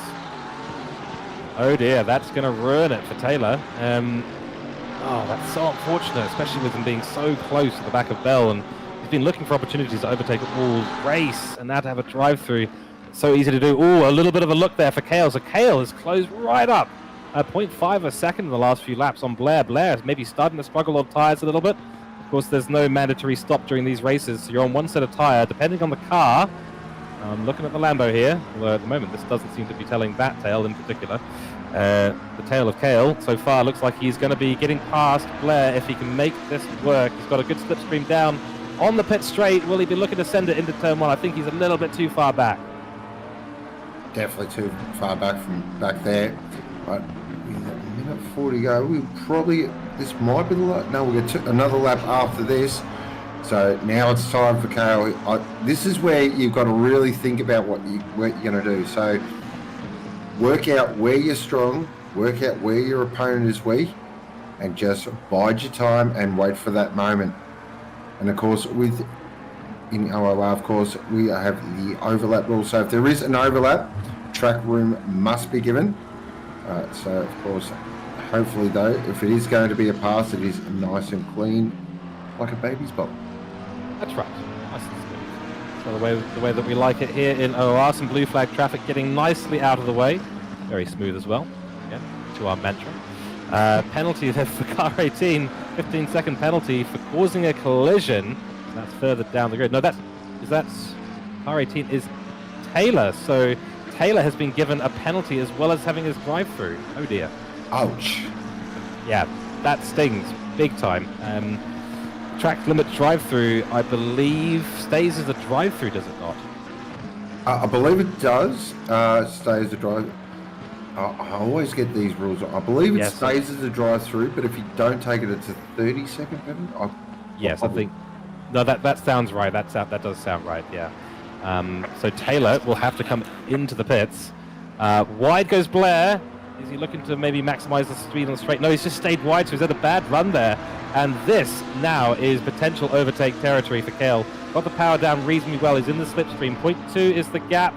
Oh dear, that's going to ruin it for Taylor. That's so unfortunate, especially with him being so close to the back of Bell, and he's been looking for opportunities to overtake all race, and now to have a drive-through, so easy to do. Oh, a little bit of a look there for Kale. So Kale is closed right up. 0.5 a second in the last few laps on Blair. Blair is maybe starting to struggle on tyres a little bit. Of course, there's no mandatory stop during these races, so you're on one set of tyre, depending on the car. I'm looking at the Lambo here, although at the moment this doesn't seem to be telling that tail in particular. The tail of Kale so far looks like he's going to be getting past Blair if he can make this work. He's got a good slipstream down on the pit straight. Will he be looking to send it into turn 1? I think he's a little bit too far back. Definitely too far back from back there. But with a minute 40 to go, we probably, this might be the lap. No, we'll get another lap after this. So now it's time for Kale. This is where you've got to really think about what you're going to do. So work out where you're strong, work out where your opponent is weak, and just bide your time and wait for that moment. And of course, in OOR, of course, we have the overlap rule. So if there is an overlap, track room must be given. So of course, hopefully though, if it is going to be a pass, it is nice and clean, like a baby's bottle. That's right. Nice and smooth. So the way that we like it here in OOR, some blue flag traffic getting nicely out of the way. Very smooth as well. Yeah, to our mantra. Penalty there for car 18. 15-second penalty for causing a collision. That's further down the grid. No, that's car 18 is Taylor. So Taylor has been given a penalty as well as having his drive-through. Oh dear. Ouch. Yeah, that stings big time. Track limit drive-through, I believe, stays as a drive-through, does it not? I believe it does stay as a drive. I always get these rules. I believe it stays as a drive-through, but if you don't take it, it's a 30-second penalty. Yes, I think. No, that sounds right. That does sound right. Yeah. So Taylor will have to come into the pits. Wide goes Blair. Is he looking to maybe maximize the speed on the straight? No, he's just stayed wide, so he's had a bad run there. And this now is potential overtake territory for Kale. Got the power down reasonably well. He's in the slipstream. 0.2 is the gap.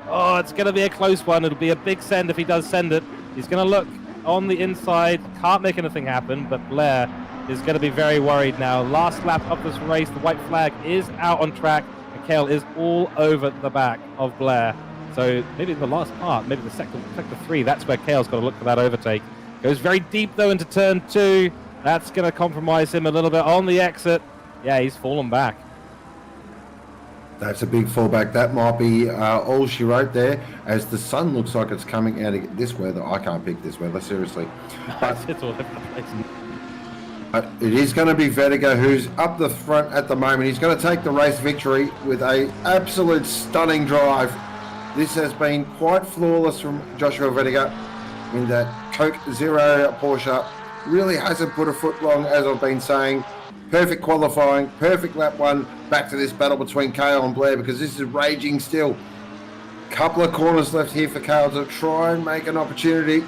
Oh, it's going to be a close one. It'll be a big send if he does send it. He's going to look on the inside. Can't make anything happen, but Blair is going to be very worried now. Last lap of this race. The white flag is out on track. And Kale is all over the back of Blair. So maybe the last part, maybe the sector 3, that's where Kale's got to look for that overtake. Goes very deep, though, into turn 2. That's going to compromise him a little bit on the exit. Yeah, he's fallen back. That's a big fallback. That might be all she wrote there, as the sun looks like it's coming out of this weather. I can't pick this weather, seriously. It's all over the place. But it is going to be Vertigo who's up the front at the moment. He's going to take the race victory with a absolute stunning drive This has been quite flawless from Joshua Vediger in that Coke Zero Porsche really hasn't put a foot wrong, as I've been saying. Perfect qualifying, perfect lap one. Back to this battle between Kale and Blair, because this is raging still. Couple of corners left here for Kale to try and make an opportunity.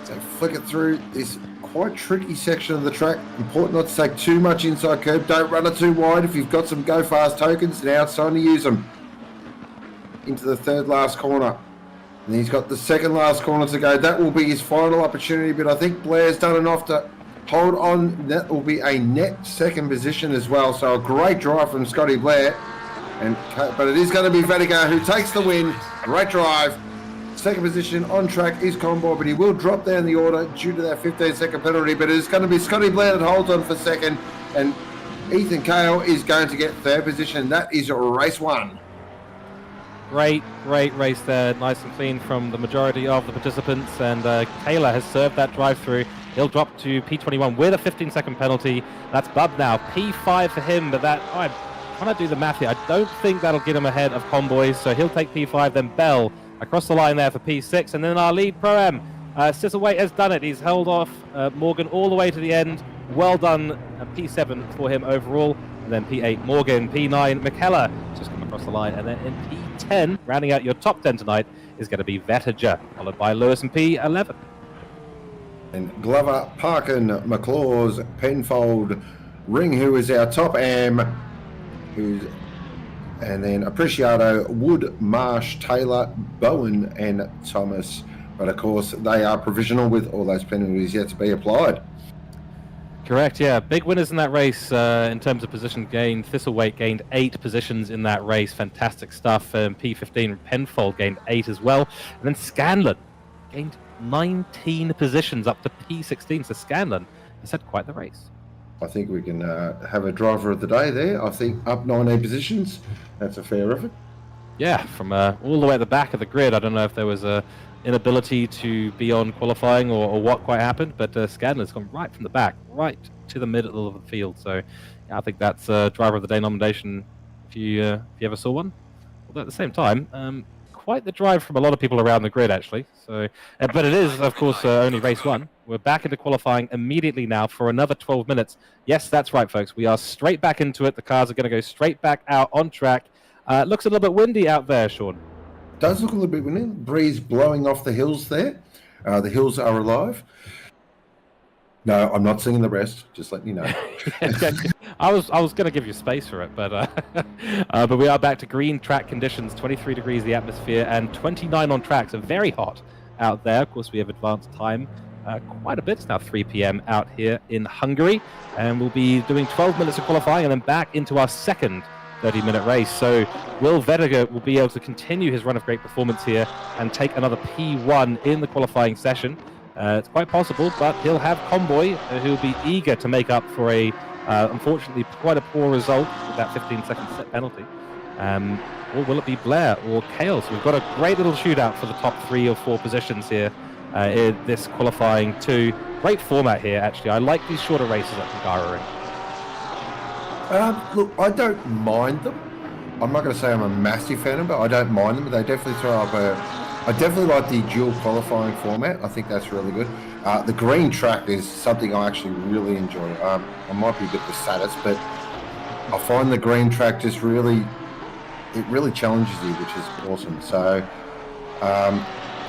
So flick it through this quite tricky section of the track. Important not to take too much inside curb. Don't run it too wide. If you've got some go fast tokens, now it's time to use them. Into the third last corner. And he's got the second last corner to go. That will be his final opportunity, but I think Blair's done enough to hold on. That will be a net second position as well. So a great drive from Scotty Blair. But it is going to be Vediger who takes the win. Great drive. Second position on track is Combo, but he will drop down the order due to that 15-second penalty. But it is going to be Scotty Blair that holds on for second. And Ethan Kale is going to get third position. That is race one. Great race there, nice and clean from the majority of the participants, and Kayla has served that drive-through. He'll drop to P21 with a 15-second penalty. That's Bub now, P5 for him, but that, I'm trying to do the math here. I don't think that'll get him ahead of Comboys, so he'll take P5, then Bell across the line there for P6, and then our lead Pro-Am, Sizzlewaite has done it. He's held off Morgan all the way to the end. Well done, P7 for him overall, and then P8 Morgan, P9 McKellar, just come across the line, and then in P10, rounding out your top 10 tonight, is going to be Vettiger, followed by Lewis in P11. And Glover, Parkin, McClaws, Penfold, Ring, who is our top AM, and then Appreciato, Wood, Marsh, Taylor, Bowen, and Thomas. But of course, they are provisional with all those penalties yet to be applied. Correct, yeah. Big winners in that race in terms of position gain. Thistlewaite gained 8 positions in that race. Fantastic stuff. P15 Penfold gained 8 as well. And then Scanlon gained 19 positions up to P16. So Scanlon has had quite the race. I think we can have a driver of the day there. I think up 19 positions. That's a fair effort. Yeah, from all the way at the back of the grid. I don't know if there was a inability to be on qualifying or what quite happened, but Scanlon's gone right from the back, right to the middle of the field. So yeah, I think that's a driver of the day nomination if you ever saw one. Although at the same time, quite the drive from a lot of people around the grid actually. So, but it is of course only race one. We're back into qualifying immediately now for another 12 minutes. Yes, that's right, folks. We are straight back into it. The cars are going to go straight back out on track. Looks a little bit windy out there, Sean. Does look a little bit windy. Breeze blowing off the hills there. The hills are alive. No, I'm not singing the rest. Just letting you know. I was going to give you space for it, but we are back to green track conditions. 23 degrees the atmosphere and 29 on track. So very hot out there. Of course, we have advanced time quite a bit. It's now 3 p.m. out here in Hungary, and we'll be doing 12 minutes of qualifying and then back into our second 30-minute race. So Will Vettiger will be able to continue his run of great performance here and take another P1 in the qualifying session. It's quite possible, but he'll have Comboy, who'll be eager to make up for a, unfortunately, quite a poor result with that 15-second set penalty. Or will it be Blair or Kale? So we've got a great little shootout for the top 3 or 4 positions here in this qualifying too. Great format here, actually. I like these shorter races at Hungaroring. Look, I don't mind them. I'm not going to say I'm a massive fan of them, but I don't mind them. They definitely throw up I definitely like the dual qualifying format. I think that's really good. The green track is something I actually really enjoy. I might be a bit the saddest, but I find the green track just really challenges you, which is awesome. So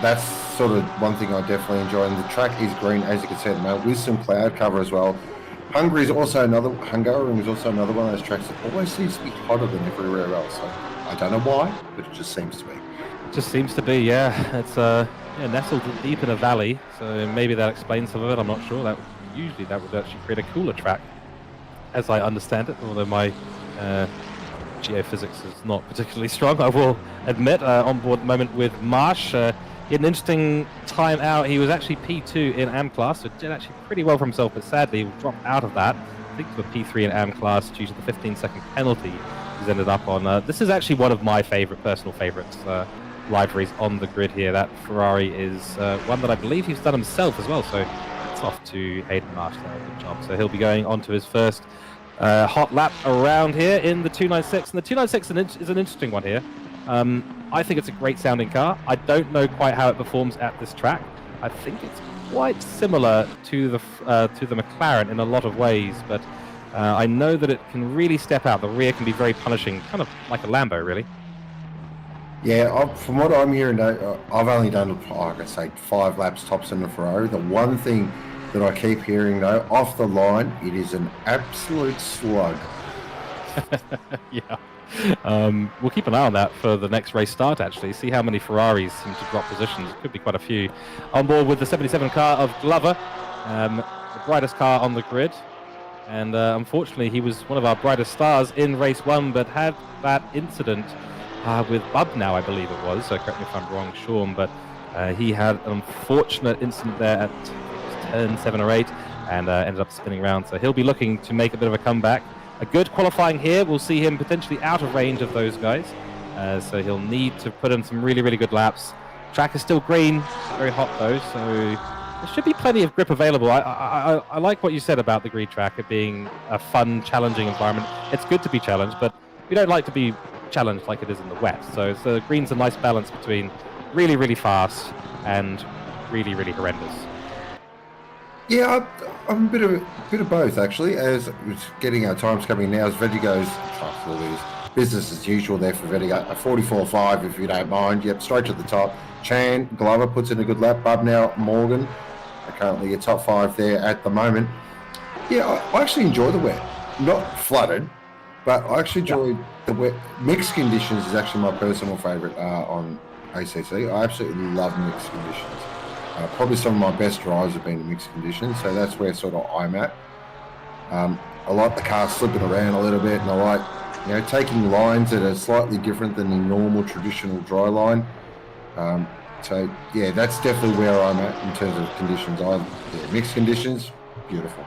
that's sort of one thing I definitely enjoy. And the track is green, as you can see at the moment, with some cloud cover as well. Hungaroring is also another one of those tracks that always seems to be hotter than everywhere else. So I don't know why, but it just seems to be. Just seems to be, yeah. It's nestled deep in a valley, so maybe that explains some of it. I'm not sure. That would actually create a cooler track, as I understand it. Although my geophysics is not particularly strong, I will admit. On board moment with Marsh. He had an interesting time out. He was actually P2 in AM class, so did actually pretty well for himself, but sadly he dropped out of that. I think to a P3 in AM class due to the 15-second penalty he's ended up on. This is actually one of my personal favorites liveries on the grid here. That Ferrari is one that I believe he's done himself as well, so it's off to Hayden Marsh there. Good job. So he'll be going on to his first hot lap around here in the 296, and the 296 is an interesting one here. I think it's a great sounding car. I don't know quite how it performs at this track. I think it's quite similar to the McLaren in a lot of ways, but I know that it can really step out. The rear can be very punishing, kind of like a Lambo, really. Yeah, from what I'm hearing, I've only done, like I say, 5 laps tops in the Ferrari. The one thing that I keep hearing, though, off the line, it is an absolute slug. Yeah. We'll keep an eye on that for the next race start, actually. See how many Ferraris seem to drop positions. Could be quite a few. On board with the 77 car of Glover, the brightest car on the grid. And unfortunately, he was one of our brightest stars in race 1, but had that incident with Bub now, I believe it was. So correct me if I'm wrong, Sean, but he had an unfortunate incident there at turn 7 or 8 and ended up spinning around. So he'll be looking to make a bit of a comeback. A good qualifying here will see him potentially out of range of those guys. So he'll need to put in some really, really good laps. Track is still green, very hot though, so there should be plenty of grip available. I like what you said about the green track, it being a fun, challenging environment. It's good to be challenged, but we don't like to be challenged like it is in the wet. So green's a nice balance between really, really fast and really, really horrendous. Yeah, I'm a bit of both, actually. As it's getting our times coming now, as Vertigo's business as usual there for Vertigo. A 44.5, if you don't mind. Yep, straight to the top. Chan, Glover puts in a good lap. Bub now, Morgan are currently a top 5 there at the moment. Yeah, I actually enjoy the wet. Not flooded, but I actually enjoy the wet. Mixed conditions is actually my personal favourite on ACC. I absolutely love mixed conditions. Probably some of my best drives have been in mixed conditions, so that's where sort of I'm at. I like the car slipping around a little bit, and I like, taking lines that are slightly different than the normal traditional dry line. So yeah, that's definitely where I'm at in terms of conditions. Mixed conditions, beautiful.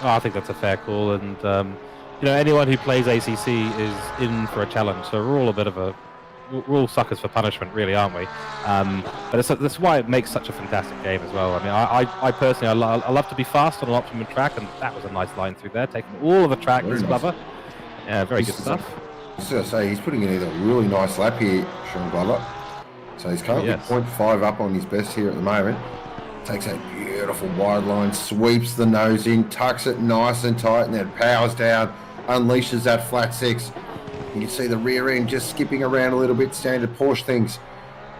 Oh, I think that's a fair call, and anyone who plays ACC is in for a challenge. So we're all suckers for punishment, really, aren't we? But that's why it makes such a fantastic game as well. I mean, I personally, I love to be fast on an optimum track, and that was a nice line through there, taking all of the track. This Glover, yeah, very good stuff. I was going to say, he's putting in a really nice lap here, Sean Glover. So he's currently 0.5 up on his best here at the moment. Takes a beautiful wide line, sweeps the nose in, tucks it nice and tight, and then powers down, unleashes that flat 6. You can see the rear end just skipping around a little bit, standard Porsche things.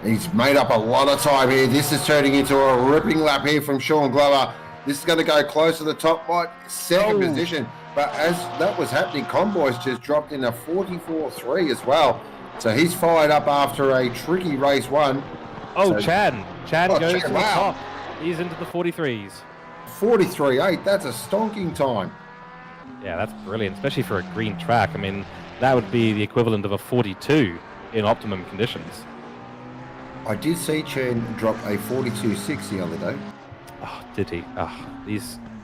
He's made up a lot of time here. This is turning into a ripping lap here from Sean Glover. This is going to go close to the top right, second position. But as that was happening, Convoy's just dropped in a 44.3 as well. So he's fired up after a tricky race 1. Chan goes to the top. He's into the 43s. 43.8, that's a stonking time. Yeah, that's brilliant, especially for a green track. I mean, that would be the equivalent of a 42 in optimum conditions. I did see Chen drop a 42.6 the other day. Oh, did he?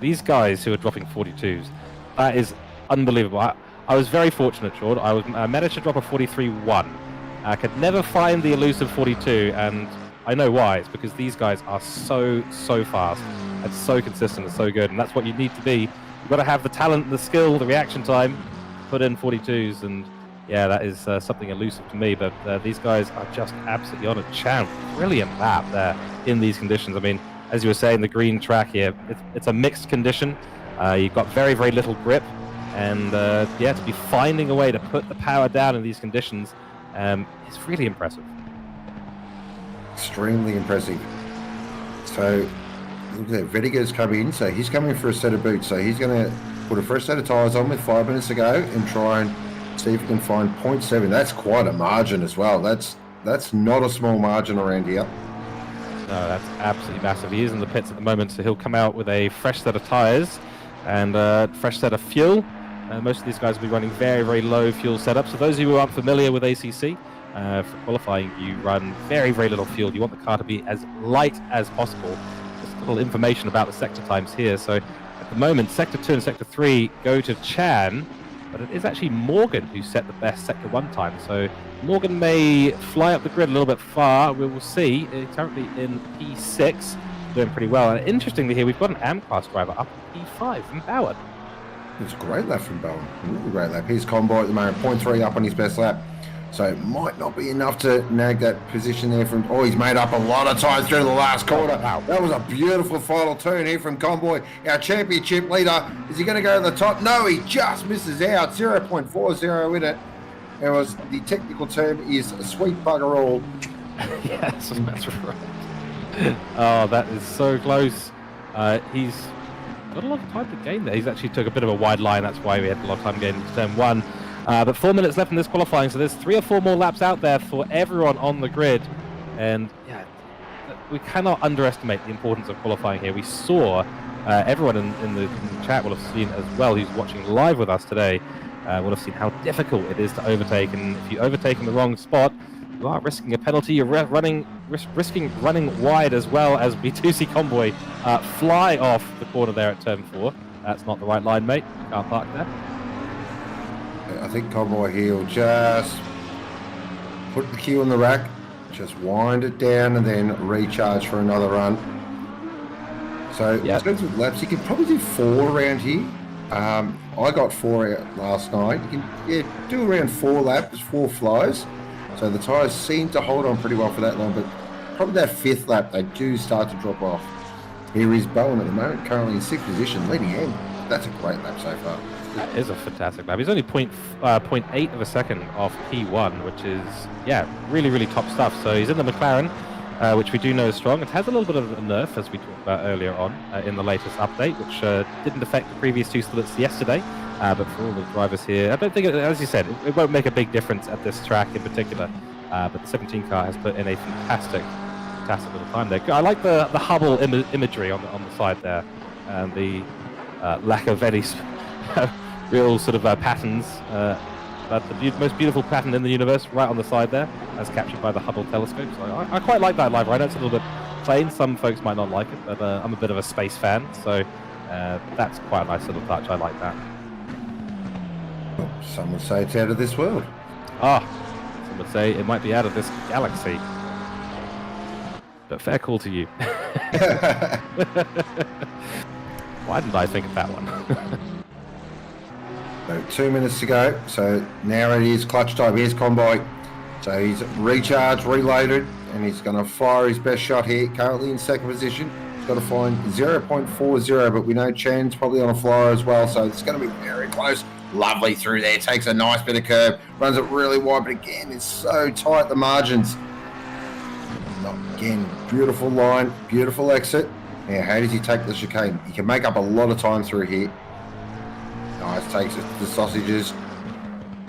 These guys who are dropping 42s, that is unbelievable. I was very fortunate, Sean. I managed to drop a 43.1. I could never find the elusive 42, and I know why. It's because these guys are so fast and so consistent and so good, and that's what you need to be. You've got to have the talent, the skill, the reaction time, put in 42s, and yeah, that is something elusive to me, but these guys are just absolutely on a Chan. Brilliant lap there in these conditions. I mean, as you were saying, the green track here, it's a mixed condition. You've got very, very little grip, and to be finding a way to put the power down in these conditions is really impressive. Extremely impressive. So, look at that, Vertigo's come in, so he's coming for a set of boots, so he's going to put a fresh set of tyres on with 5 minutes to go and try and see if he can find 0.7. That's quite a margin as well. That's not a small margin around here. No, that's absolutely massive. He is in the pits at the moment, so he'll come out with a fresh set of tyres and a fresh set of fuel. Most of these guys will be running very, very low fuel setups. So those of you who aren't familiar with ACC, for qualifying, you run very, very little fuel. You want the car to be as light as possible. Just a little information about the sector times here. So at the moment, Sector 2 and Sector 3 go to Chan, but it is actually Morgan who set the best Sector 1 time. So Morgan may fly up the grid a little bit far. We will see. He's currently in P6, doing pretty well. And interestingly here, we've got an AM-class driver up in P5 from Bowen. It's a great lap from Bowen. Really great lap. Here's Convoy at the moment, 0.3 up on his best lap. So it might not be enough to nag that position there from... Oh, he's made up a lot of time through the last quarter. Wow. That was a beautiful final turn here from Convoy, our championship leader. Is he going to go to the top? No, he just misses out. 0.40 in it. It was, the technical term is sweet bugger all. Yes, that's right. Oh, that is so close. He's got a lot of time to gain there. He's actually took a bit of a wide line. That's why we had a lot of time gaining to turn 1. But 4 minutes left in this qualifying, so there's 3 or 4 more laps out there for everyone on the grid. And yeah, we cannot underestimate the importance of qualifying here. We saw everyone in the chat will have seen as well, who's watching live with us today, will have seen how difficult it is to overtake. And if you overtake in the wrong spot, you are risking a penalty. You're risking running wide, as well as we do see Convoy fly off the corner there at turn 4. That's not the right line, mate. You can't park there. I think Convoy here will just put the cue on the rack, just wind it down and then recharge for another run. So in terms of laps, you can probably do 4 around here. I got 4 out last night. You can do around 4 laps, 4 flies. So the tyres seem to hold on pretty well for that long, but probably that 5th lap, they do start to drop off. Here is Bowen at the moment, currently in 6th position, leading in. That's a great lap so far. That is a fantastic lap. He's only 0.8 of a second off P1, which is, really, really top stuff. So he's in the McLaren, which we do know is strong. It has a little bit of a nerf, as we talked about earlier on in the latest update, which didn't affect the previous 2 splits yesterday. But for all the drivers here, I don't think, as you said, it won't make a big difference at this track in particular. But the 17 car has put in a fantastic little time there. I like the Hubble imagery on the side there, and the lack of any real sort of patterns. But the most beautiful pattern in the universe right on the side there, as captured by the Hubble telescope. So I quite like that live ride. It's a little bit plain. Some folks might not like it, but I'm a bit of a space fan, so that's quite a nice little touch. I like that. Well, some would say it's out of this world. Some would say it might be out of this galaxy. But fair call to you. Why didn't I think of that one? So 2 minutes to go. So now it is clutch time. Here's Convoy. So he's recharged, reloaded, and he's going to fire his best shot here. Currently in 2nd position. He's got to find 0.40, but we know Chan's probably on a flyer as well. So it's going to be very close. Lovely through there. Takes a nice bit of curve. Runs it really wide, but again, it's so tight, the margins. Again, beautiful line, beautiful exit. Now, how does he take the chicane? He can make up a lot of time through here. Nice, takes it to the sausages.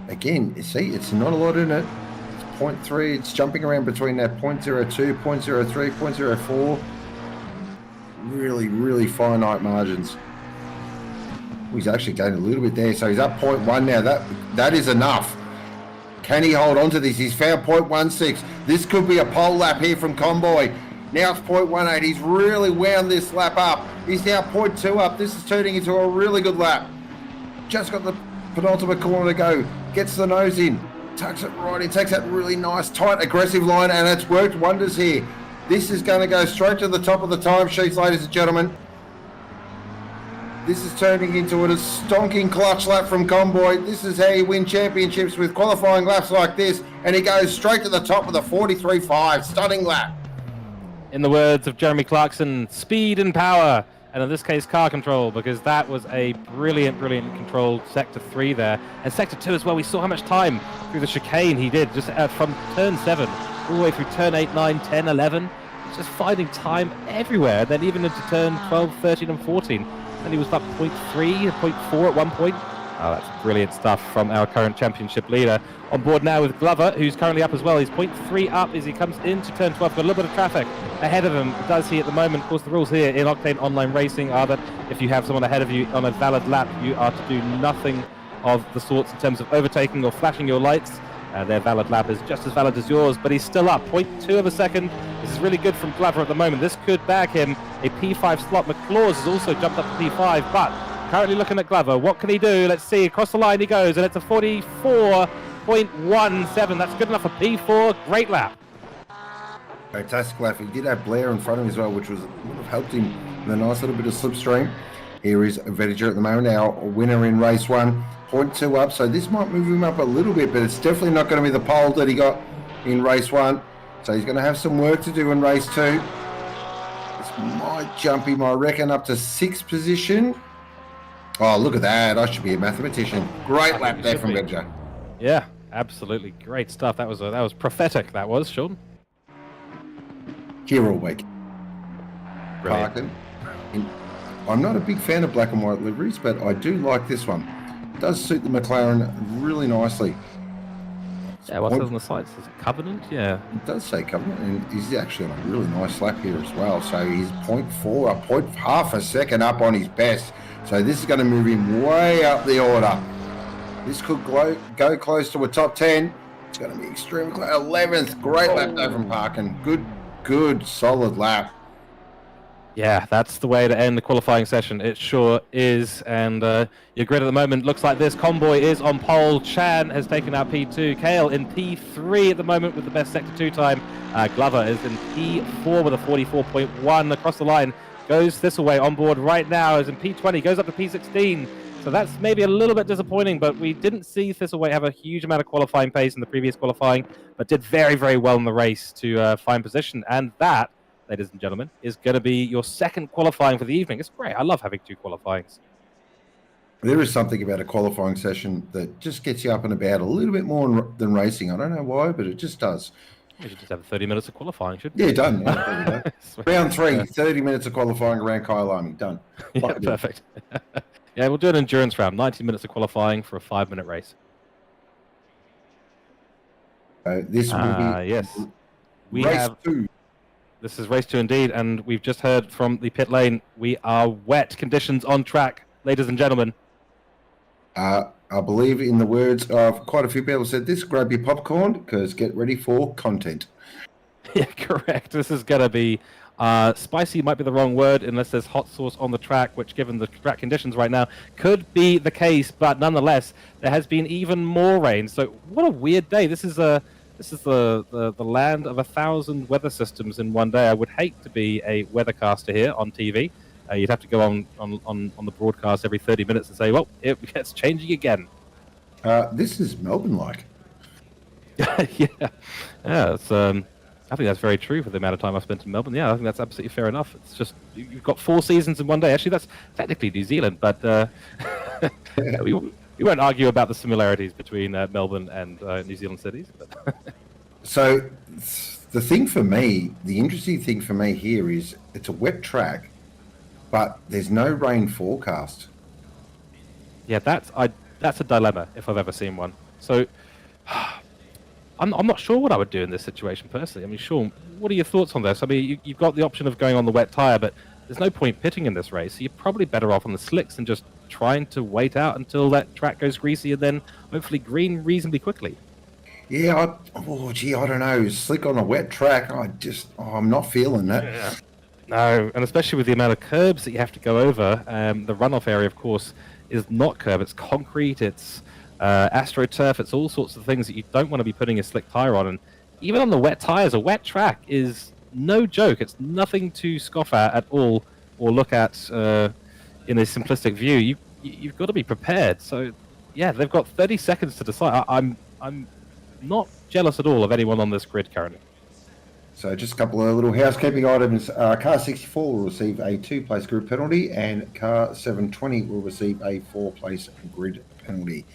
Again, you see, it's not a lot in it. It's 0.3. It's jumping around between that 0.02, 0.03, 0.04. Really, really finite margins. He's actually gained a little bit there, so he's up 0.1 now. That is enough. Can he hold on to this? He's found 0.16. This could be a pole lap here from Convoy. Now it's 0.18. He's really wound this lap up. He's now 0.2 up. This is turning into a really good lap. Just got the penultimate corner to go. Gets the nose in. Tucks it right in. Takes that really nice, tight, aggressive line, and it's worked wonders here. This is going to go straight to the top of the timesheets, ladies and gentlemen. This is turning into a stonking clutch lap from Convoy. This is how you win championships, with qualifying laps like this. And he goes straight to the top with a 43.5. Stunning lap. In the words of Jeremy Clarkson, speed and power. And in this case, car control, because that was a brilliant controlled Sector 3 there. And Sector 2 as well, we saw how much time through the chicane he did, just from turn 7 all the way through turn 8, 9, 10, 11. Just finding time everywhere. And then even into turn 12, 13 and 14. And he was up 0.3, 0.4 at one point. Oh, that's brilliant stuff from our current championship leader. On board now with Glover, who's currently up as well. He's 0.3 up as he comes into turn 12. Got a little bit of traffic ahead of him, does he, at the moment. Of course, the rules here in Octane Online Racing are that if you have someone ahead of you on a valid lap, you are to do nothing of the sorts in terms of overtaking or flashing your lights. Their valid lap is just as valid as yours, but he's still up 0.2 of a second. This is really good from Glover at the moment. This could bag him a P5 slot. McClaws has also jumped up to P5, but currently looking at Glover. What can he do? Let's see. Across the line he goes, and it's a 44.17. That's good enough for P4. Great lap. Fantastic lap. He did have Blair in front of him as well, which would have helped him with a nice little bit of slipstream. Here is Vettiger at the moment, our winner in race 1, 0.2 up. So this might move him up a little bit, but it's definitely not going to be the pole that he got in race 1. So he's going to have some work to do in race 2. This might jump him, I reckon, up to 6th position. Oh, look at that. I should be a mathematician. Great lap there from Vettiger. Yeah, absolutely. Great stuff. That was prophetic, that was, Sean. Here all week. Brilliant. I'm not a big fan of black and white liveries, but I do like this one. It does suit the McLaren really nicely. Yeah, what's on the side? Is it Covenant? Yeah. It does say Covenant, and he's actually on a really nice lap here as well. So he's 0.4, half a second up on his best. So this is going to move him way up the order. This could go close to a top 10. It's going to be extremely close. 11th. Great lap though from Parkin. Good, solid lap. Yeah, that's the way to end the qualifying session. It sure is. And your grid at the moment looks like this. Convoy is on pole. Chan has taken out P2. Kale in P3 at the moment with the best Sector 2 time. Glover is in P4 with a 44.1 across the line. Goes this away on board right now, is in P20, goes up to P16. So that's maybe a little bit disappointing, but we didn't see Thistlewaite have a huge amount of qualifying pace in the previous qualifying, but did very, very well in the race to find position. And that, ladies and gentlemen, is going to be your second qualifying for the evening. It's great. I love having 2 qualifyings. There is something about a qualifying session that just gets you up and about a little bit more than racing. I don't know why, but it just does. We should just have 30 minutes of qualifying, shouldn't we? Yeah, done. Yeah, round 3, 30 minutes of qualifying around Kyalami. Done. Yeah, perfect. Yeah, we'll do an endurance round. 90 minutes of qualifying for a 5-minute race. This will be yes. We race have 2. This is race 2 indeed, and we've just heard from the pit lane. We are wet conditions on track, ladies and gentlemen. I believe in the words of quite a few people said this, grab your popcorn because get ready for content. Yeah, correct. This is going to be spicy might be the wrong word unless there's hot sauce on the track, which given the track conditions right now could be the case, but nonetheless, there has been even more rain. So what a weird day. This is the land of 1,000 weather systems in one day. I would hate to be a weathercaster here on TV. You'd have to go on the broadcast every 30 minutes and say, well, it's changing again. This is Melbourne-like. Yeah. It's, I think that's very true for the amount of time I've spent in Melbourne. Yeah, I think that's absolutely fair enough. It's just, you've got 4 seasons in one day. Actually, that's technically New Zealand, but we won't argue about the similarities between Melbourne and New Zealand cities. But So the thing for me, the interesting thing for me here is it's a wet track, but there's no rain forecast. Yeah, that's a dilemma if I've ever seen one. So I'm not sure what I would do in this situation personally. I mean, Sean, what are your thoughts on this? I mean, you've got the option of going on the wet tyre, but there's no point pitting in this race. So you're probably better off on the slicks and just trying to wait out until that track goes greasy and then hopefully green reasonably quickly. Yeah, I don't know. Slick on a wet track, I'm not feeling that. Yeah. No, and especially with the amount of curbs that you have to go over. The runoff area, of course, is not curb. It's concrete, it's astroturf, it's all sorts of things that you don't want to be putting a slick tyre on. And even on the wet tyres, a wet track is no joke. It's nothing to scoff at all or look at in a simplistic view. You've got to be prepared. So, yeah, they've got 30 seconds to decide. I'm not jealous at all of anyone on this grid currently. So just a couple of little housekeeping items. Car 64 will receive a 2-place grid penalty and car 720 will receive a 4-place grid penalty.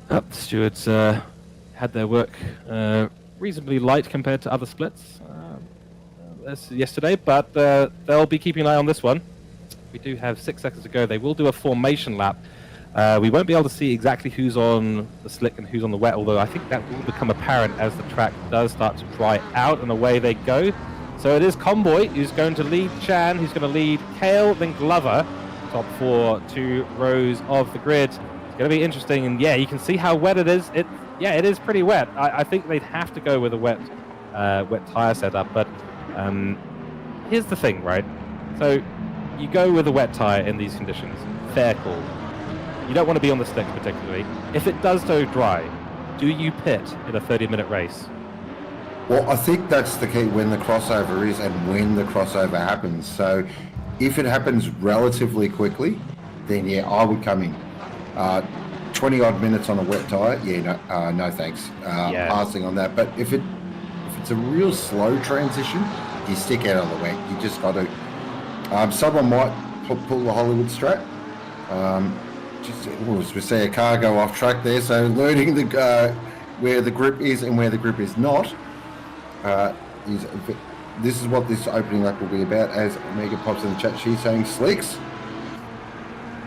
The stewards had their work reasonably light compared to other splits yesterday, but they'll be keeping an eye on this one. We do have 6 seconds to go. They will do a formation lap. We won't be able to see exactly who's on the slick and who's on the wet, although I think that will become apparent as the track does start to dry out and away they go. So it is Convoy who's going to lead Chan, who's going to lead Kale, then Glover, top 4, 2 rows of the grid. It's going to be interesting, and yeah, you can see how wet it is. It is pretty wet. I think they'd have to go with a wet tyre setup, but here's the thing, right? So you go with a wet tyre in these conditions, fair call. You don't want to be on the slicks particularly. If it does go dry, do you pit in a 30-minute race? Well, I think that's the key when the crossover is and when the crossover happens. So if it happens relatively quickly, then yeah, I would come in. 20 odd minutes on a wet tire, no thanks. Passing on that. But if it's a real slow transition, you stick out of the wet. You just got to. Someone might pull the Hollywood strap. As we see a car go off track there, so learning where the grip is and where the grip is not. This is what this opening lap will be about. As Megan pops in the chat, she's saying slicks.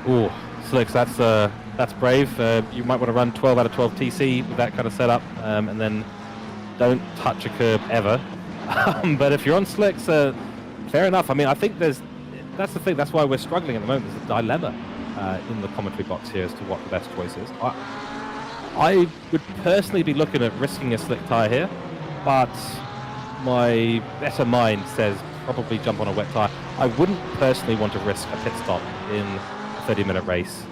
Oh, slicks, that's brave. You might want to run 12 out of 12 TC with that kind of setup, and then don't touch a curb ever. But if you're on slicks, fair enough. I mean, I think that's the thing. That's why we're struggling at the moment. There's a dilemma in the commentary box here as to what the best choice is. I would personally be looking at risking a slick tyre here, but my better mind says probably jump on a wet tyre. I wouldn't personally want to risk a pit stop in a 30-minute race.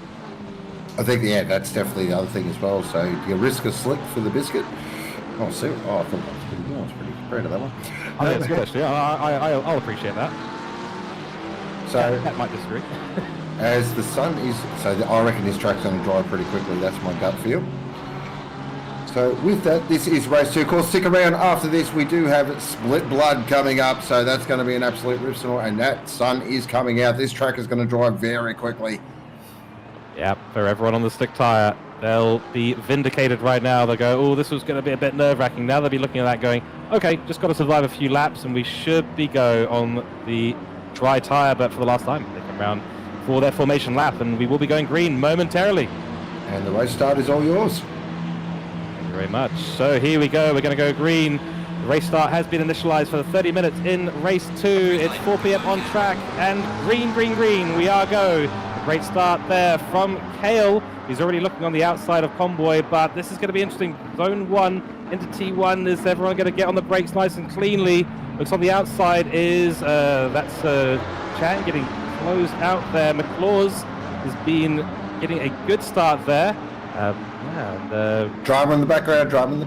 I think, that's definitely the other thing as well. So you risk a slick for the biscuit. I thought that was pretty good. I was pretty proud of that one. I think it's good, actually. I'll appreciate that. So that might disagree. As the sun is, I reckon this track's going to dry pretty quickly. That's my gut feel. So with that, this is race 2. Of course, stick around after this. We do have Split Blood coming up, so that's going to be an absolute rip-snort, and that sun is coming out. This track is going to dry very quickly. Yeah, for everyone on the slick tyre, they'll be vindicated right now. They'll go, oh, this was going to be a bit nerve-wracking. Now they'll be looking at that going, okay, just got to survive a few laps, and we should be on the dry tyre, but for the last time, they come around for their formation lap, and we will be going green momentarily. And the race start is all yours. Thank you very much. So here we go. We're going to go green. The race start has been initialized for the 30 minutes in race 2. It's 4 p.m. on track, and green. We are go. A great start there from Kale. He's already looking on the outside of Convoy, but this is going to be interesting. Zone 1 into T1. Is everyone going to get on the brakes nice and cleanly? Looks on the outside is that's Chan getting closed out there. McLaws has been getting a good start there. Drama in the background. Drama in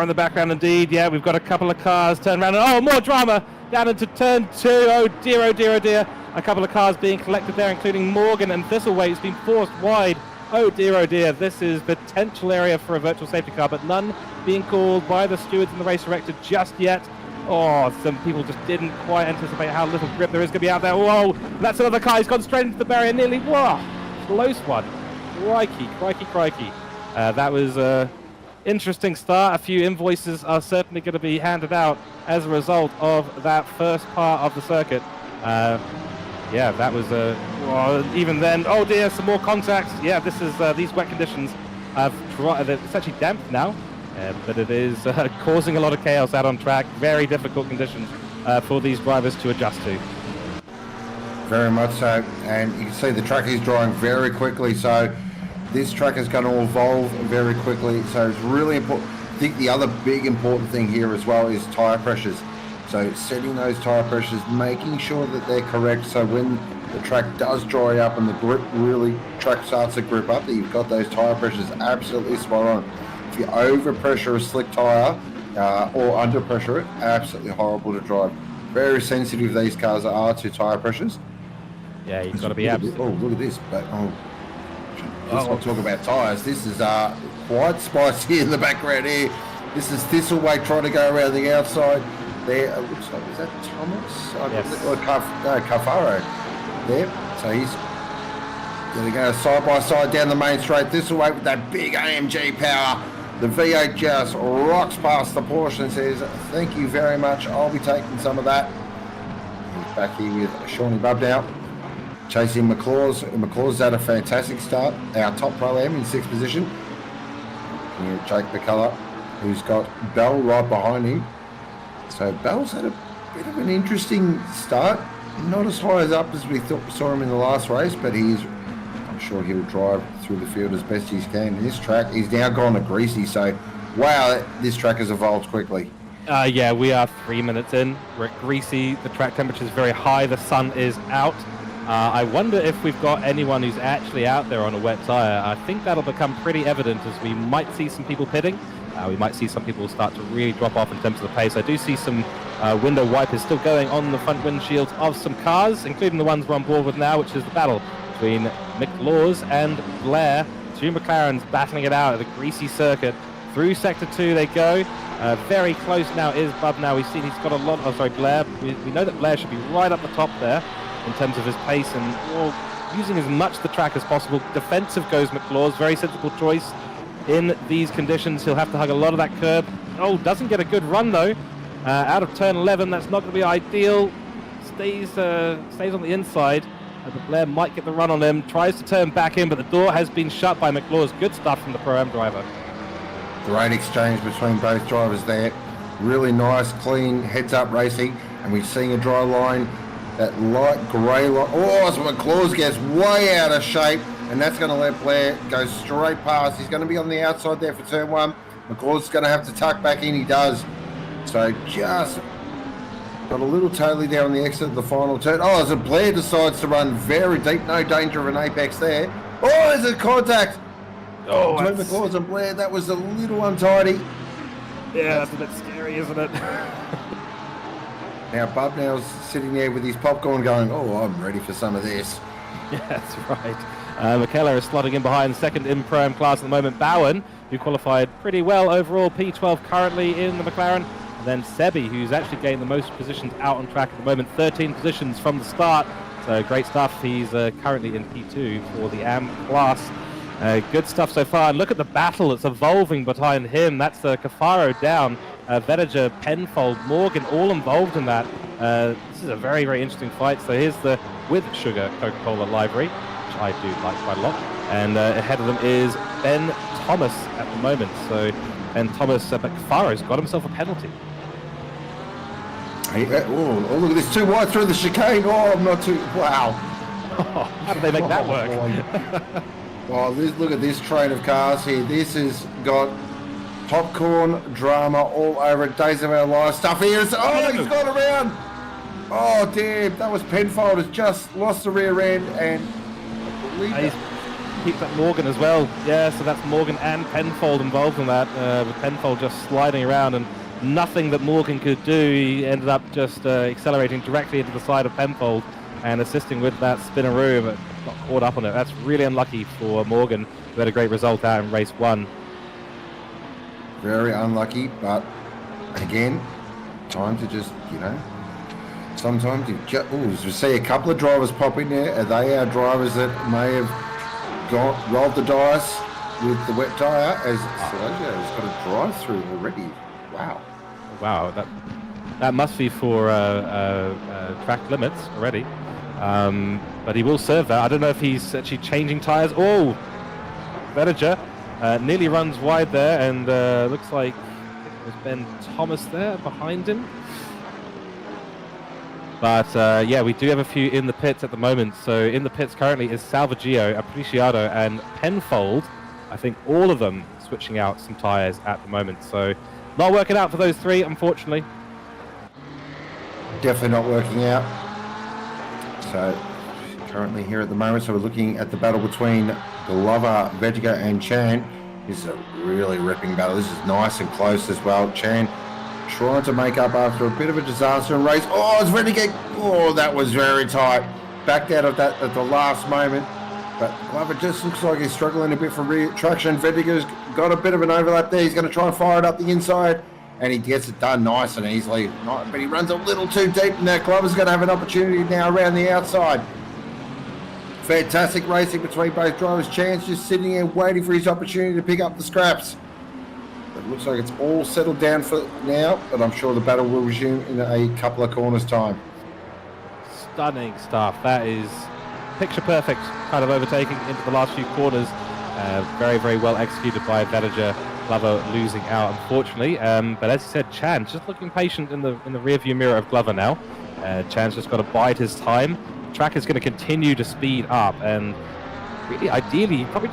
the background indeed. Yeah, we've got a couple of cars turn around. And, more drama down into turn 2. Oh dear. A couple of cars being collected there, including Morgan, and Thistlewaite's been forced wide. Oh dear. This is potential area for a virtual safety car, but none being called by the stewards and the race director just yet. Oh, some people just didn't quite anticipate how little grip there is going to be out there. Whoa, that's another car. He's gone straight into the barrier nearly. Whoa, close one. Crikey. That was an interesting start. A few invoices are certainly going to be handed out as a result of that first part of the circuit. That was even then. Oh dear, some more contacts. Yeah, this is these wet conditions it's actually damp now. But it is causing a lot of chaos out on track. Very difficult conditions for these drivers to adjust to. Very much so. And you can see the track is drying very quickly. So this track is going to evolve very quickly. So it's really important. I think the other big important thing here as well is tyre pressures. So setting those tyre pressures, making sure that they're correct. So when the track does dry up and the track starts to grip up, that you've got those tyre pressures absolutely spot on. If you overpressure a slick tyre or underpressure it, absolutely horrible to drive. Very sensitive these cars are to tyre pressures. Yeah, you've got to be absolutely. Oh, look at this! Let's not talk about tyres. This is quite spicy in the background here. This is Thistleway trying to go around the outside. There, it looks like, is that Thomas? Yes. Or Cafaro. There. So he's going to go side by side down the main straight. Thistleway with that big AMG power. The V8 just rocks past the Porsche and says, thank you very much, I'll be taking some of that. He's back here with Shawnee Bubb now, chasing McLaws. McLaws had a fantastic start. Our top pro-am in 6th position. Here, Jake McCullough, who's got Bell right behind him. So Bell's had a bit of an interesting start. Not as high up as we saw him in the last race, but I'm sure he'll drive through the field as best he can. This track, he's now gone to greasy, so wow, this track has evolved quickly. We are 3 minutes in. We're at greasy. The track temperature is very high. The sun is out. I wonder if we've got anyone who's actually out there on a wet tyre. I think that'll become pretty evident as we might see some people pitting. We might see some people start to really drop off in terms of the pace. I do see some Window wipe is still going on the front windshields of some cars, including the ones we're on board with now, which is the battle between Mick Laws and Blair. Two McLarens battling it out at the greasy circuit. Through Sector 2 they go. Very close now is Bub now. We've seen he's got a lot... Oh, sorry, Blair. We know that Blair should be right up the top there in terms of his pace and using as much the track as possible. Defensive goes McLaws. Very sensible choice. In these conditions, he'll have to hug a lot of that curb. Oh, doesn't get a good run, though. Out of turn 11, that's not going to be ideal. Stays on the inside. But Blair might get the run on him. Tries to turn back in, but the door has been shut by McLaws. Good stuff from the Pro-Am driver. Great exchange between both drivers there. Really nice, clean, heads-up racing. And we're seeing a dry line, that light grey line. Oh, so McLaws gets way out of shape. And that's going to let Blair go straight past. He's going to be on the outside there for turn 1. McLaws is going to have to tuck back in. He does. So just got a little totally down the exit of the final turn. Oh, as Blair decides to run very deep. No danger of an apex there. Oh, there's a contact. Oh, between McLaws and Blair. That was a little untidy. Yeah, that's a bit scary, isn't it? Now, Bub now's sitting there with his popcorn going, oh, I'm ready for some of this. Yeah, that's right. McKellar is slotting in behind second in Pro-Am class at the moment. Bowen, who qualified pretty well overall, P12 currently in the McLaren. And then Sebi, who's actually gained the most positions out on track at the moment, 13 positions from the start. So great stuff. He's currently in P2 for the AM class. Good stuff so far. And look at the battle that's evolving behind him. That's Cafaro down, Vedager, Penfold, Morgan, all involved in that. This is a very, very interesting fight. So here's the with sugar Coca-Cola livery, which I do like quite a lot. And ahead of them is Ben Thomas at the moment. So Ben Thomas, but Cafaro's got himself a penalty. Hey, oh, look at this, too wide through the chicane. Oh, I'm not too... Wow. How did they make that work? Oh, look at this train of cars here. This has got popcorn, drama all over it. Days of our lives stuff here. Oh, he's gone around. Oh, damn. That was Penfold has just lost the rear end and... He's picked up Morgan as well. Yeah, so that's Morgan and Penfold involved in that, with Penfold just sliding around and nothing that Morgan could do. He ended up just accelerating directly into the side of Penfold and assisting with that spinneroo, but not caught up on it. That's really unlucky for Morgan, who had a great result out in race 1. Very unlucky, but again, time to just, sometimes you just, we see a couple of drivers pop in there. Are they our drivers that may have rolled the dice with the wet tyre as Sergio has got a drive-through already? Wow, that must be for track limits already. But he will serve that. I don't know if he's actually changing tyres. Oh, Vedager nearly runs wide there, and looks like there's Ben Thomas there behind him. But yeah, we do have a few in the pits at the moment. So in the pits currently is Salvaggio, Apreciado, and Penfold. I think all of them switching out some tyres at the moment. So not working out for those three, unfortunately. Definitely not working out. So currently here at the moment, so we're looking at the battle between Glover, Vegiga and Chan. This is a really ripping battle. This is nice and close as well. Chan trying to make up after a bit of a disaster in race. Oh, it's ready to get... Oh, that was very tight. Backed out of that at the last moment. But Glover just looks like he's struggling a bit for rear traction. Vediga's got a bit of an overlap there. He's going to try and fire it up the inside. And he gets it done nice and easily. But he runs a little too deep, and now Glover's going to have an opportunity now around the outside. Fantastic racing between both drivers. Chance just sitting there waiting for his opportunity to pick up the scraps. It looks like it's all settled down for now, but I'm sure the battle will resume in a couple of corners' time. Stunning stuff. That is picture perfect kind of overtaking into the last few corners. Very, very well executed by Vedager. Glover losing out, unfortunately. But as you said, Chan just looking patient in the rear view mirror of Glover now. Chan's just got to bide his time. The track is going to continue to speed up, and really, ideally, probably.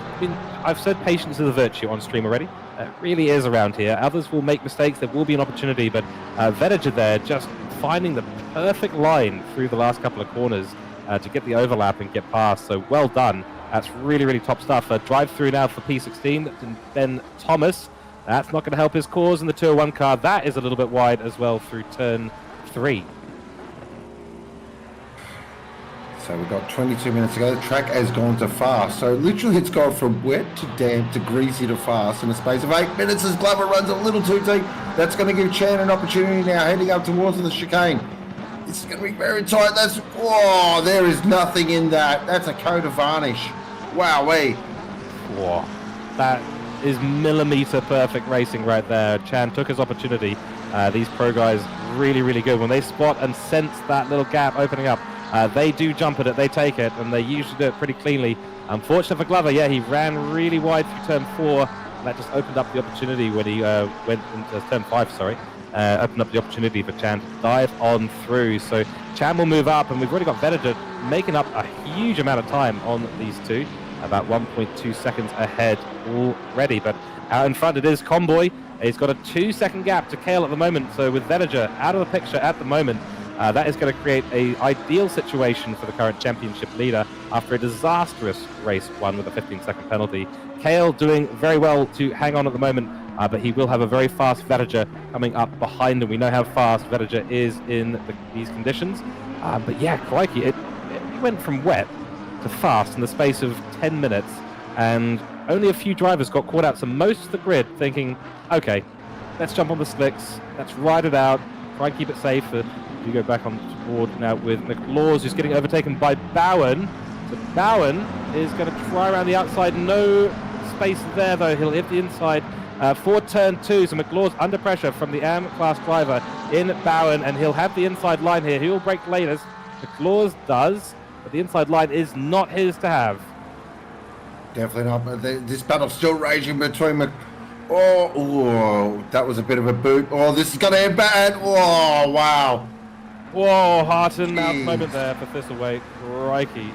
I've said patience is a virtue on stream already. It really is around here. Others will make mistakes. There will be an opportunity, but Vedager there just finding the perfect line through the last couple of corners to get the overlap and get past. So well done. That's really, really top stuff. Drive through now for P16. That's Ben Thomas. That's not going to help his cause in the 201 car. That is a little bit wide as well through turn 3. So we've got 22 minutes to go. The track has gone to fast. So literally it's gone from wet to damp to greasy to fast in a space of 8 minutes as Glover runs a little too deep. That's going to give Chan an opportunity now heading up towards the chicane. This is going to be very tight. That's, oh, there is nothing in that. That's a coat of varnish. Wowee. Whoa. That is millimeter perfect racing right there. Chan took his opportunity. These pro guys really, really good. When they spot and sense that little gap opening up, they do jump at it, they take it, and they usually do it pretty cleanly. Unfortunate for Glover, yeah, he ran really wide through turn 4. That just opened up the opportunity when he went into turn 5, sorry. Opened up the opportunity for Chan to dive on through. So Chan will move up, and we've already got Venator making up a huge amount of time on these two. About 1.2 seconds ahead already, but out in front it is Comboy. He's got a 2-second gap to Kale at the moment, so with Venator out of the picture at the moment, that is going to create an ideal situation for the current championship leader after a disastrous race won with a 15-second penalty. Kale doing very well to hang on at the moment, but he will have a very fast Venator coming up behind him. We know how fast Venator is in these conditions, but yeah, crikey, it went from wet to fast in the space of 10 minutes, and only a few drivers got caught out, so most of the grid thinking, okay, let's jump on the slicks, let's ride it out, try and keep it safe. You go back on board now with McLaws, who's getting overtaken by Bowen. So Bowen is going to try around the outside, no space there though, he'll hit the inside for turn 2, so McLaws under pressure from the AM class driver in Bowen, and he'll have the inside line here. He will break latest, McLaws does, but the inside line is not his to have. Definitely not, but this battle's still raging between Oh, that was a bit of a boot. Oh, this is going to end bad. Oh, wow. Whoa, heart and mouth moment there for Thistleway. Crikey.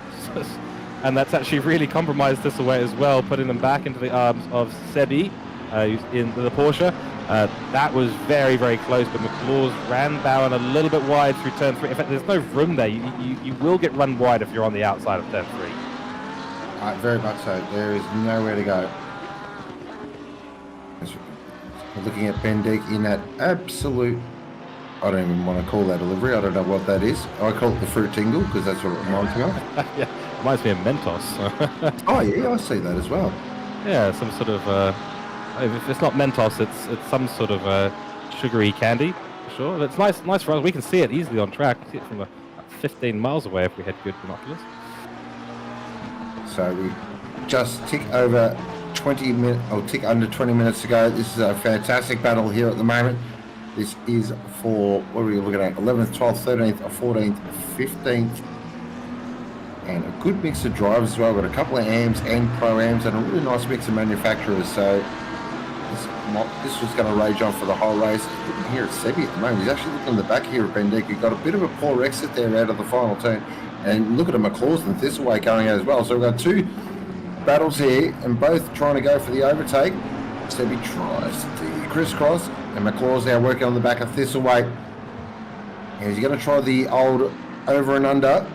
And that's actually really compromised Thistleway as well, putting them back into the arms of Sebi, who's in the Porsche. That was very, very close, but McLaws ran Bowen a little bit wide through turn 3. In fact, there's no room there. You will get run wide if you're on the outside of turn 3. Very much so. There is nowhere to go. We're looking at Bendick in that absolute, I don't even want to call that a livery. I don't know what that is. I call it the fruit tingle because that's what it reminds me of. Yeah, reminds me of Mentos. Oh yeah, I see that as well. Yeah, some sort of, if it's not Mentos, it's some sort of sugary candy, for sure. It's nice for us. We can see it easily on track. See it from 15 miles away if we had good binoculars. So we just tick over 20 minutes, or tick under 20 minutes to go. This is a fantastic battle here at the moment. This is for, what are we looking at, 11th, 12th, 13th, 14th, 15th. And a good mix of drivers as well. We've got a couple of AMs and Pro-Ams and a really nice mix of manufacturers. So this was going to rage on for the whole race. Looking here at Sebi at the moment. He's actually looking in the back here at Bendick. He got a bit of a poor exit there out of the final turn. And look at a McLaws and Thistleway going out as well. So we've got two battles here and both trying to go for the overtake. Sebi tries to crisscross and McLaws now working on the back of Thistleway. And he's going to try the old over and under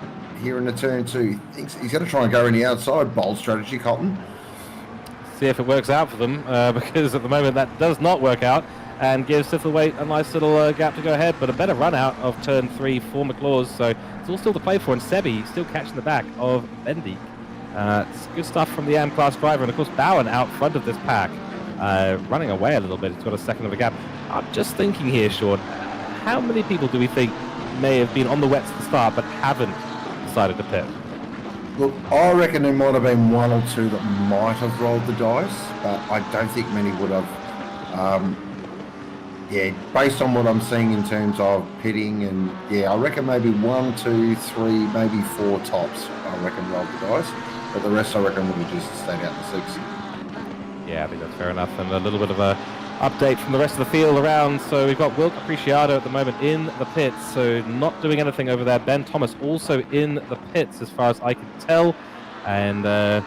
here in the turn 2. He thinks he's going to try and go in the outside. Bold strategy, Colton. See if it works out for them, because at the moment that does not work out and gives Thistleway a nice little gap to go ahead, but a better run out of turn 3 for McLaws. So it's all still to play for, and Sebi still catching the back of Bendy. It's good stuff from the AM class driver, and of course Bowen out front of this pack, running away a little bit. He's got a second of a gap. I'm just thinking here, Sean, how many people do we think may have been on the wets at the start but haven't decided to pit? Look, I reckon there might have been one or two that might have rolled the dice, but I don't think many would have. Based on what I'm seeing in terms of pitting, and I reckon maybe 1, 2, 3, maybe 4 tops, I reckon rolled the dice, but the rest I reckon would have just stayed out in the 6. Yeah, I think that's fair enough, and a little bit of a update from the rest of the field around. So we've got Wilk Apreciado at the moment in the pits, so not doing anything over there. Ben Thomas also in the pits as far as I can tell, and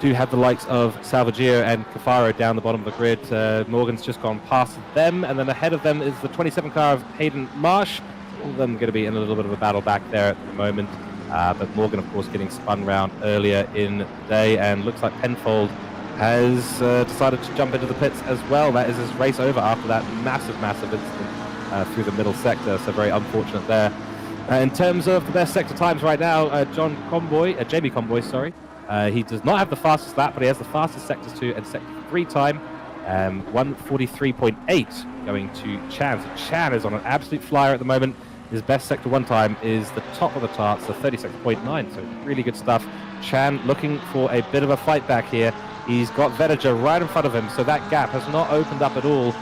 do have the likes of Salvagio and Cafaro down the bottom of the grid. Morgan's just gone past them, and then ahead of them is the 27 car of Hayden Marsh. All of them going to be in a little bit of a battle back there at the moment, but Morgan of course getting spun round earlier in the day, and looks like Penfold has decided to jump into the pits as well. That is his race over after that massive incident through the middle sector, so very unfortunate there. In terms of the best sector times right now, Jamie Conboy, sorry, he does not have the fastest lap, but he has the fastest sectors 2 and sector 3 time. 1:43.8 going to Chan. So Chan is on an absolute flyer at the moment. His best sector 1 time is the top of the charts, so 36.9. So really good stuff. Chan looking for a bit of a fight back here. He's got Vedager right in front of him, so that gap has not opened up at all.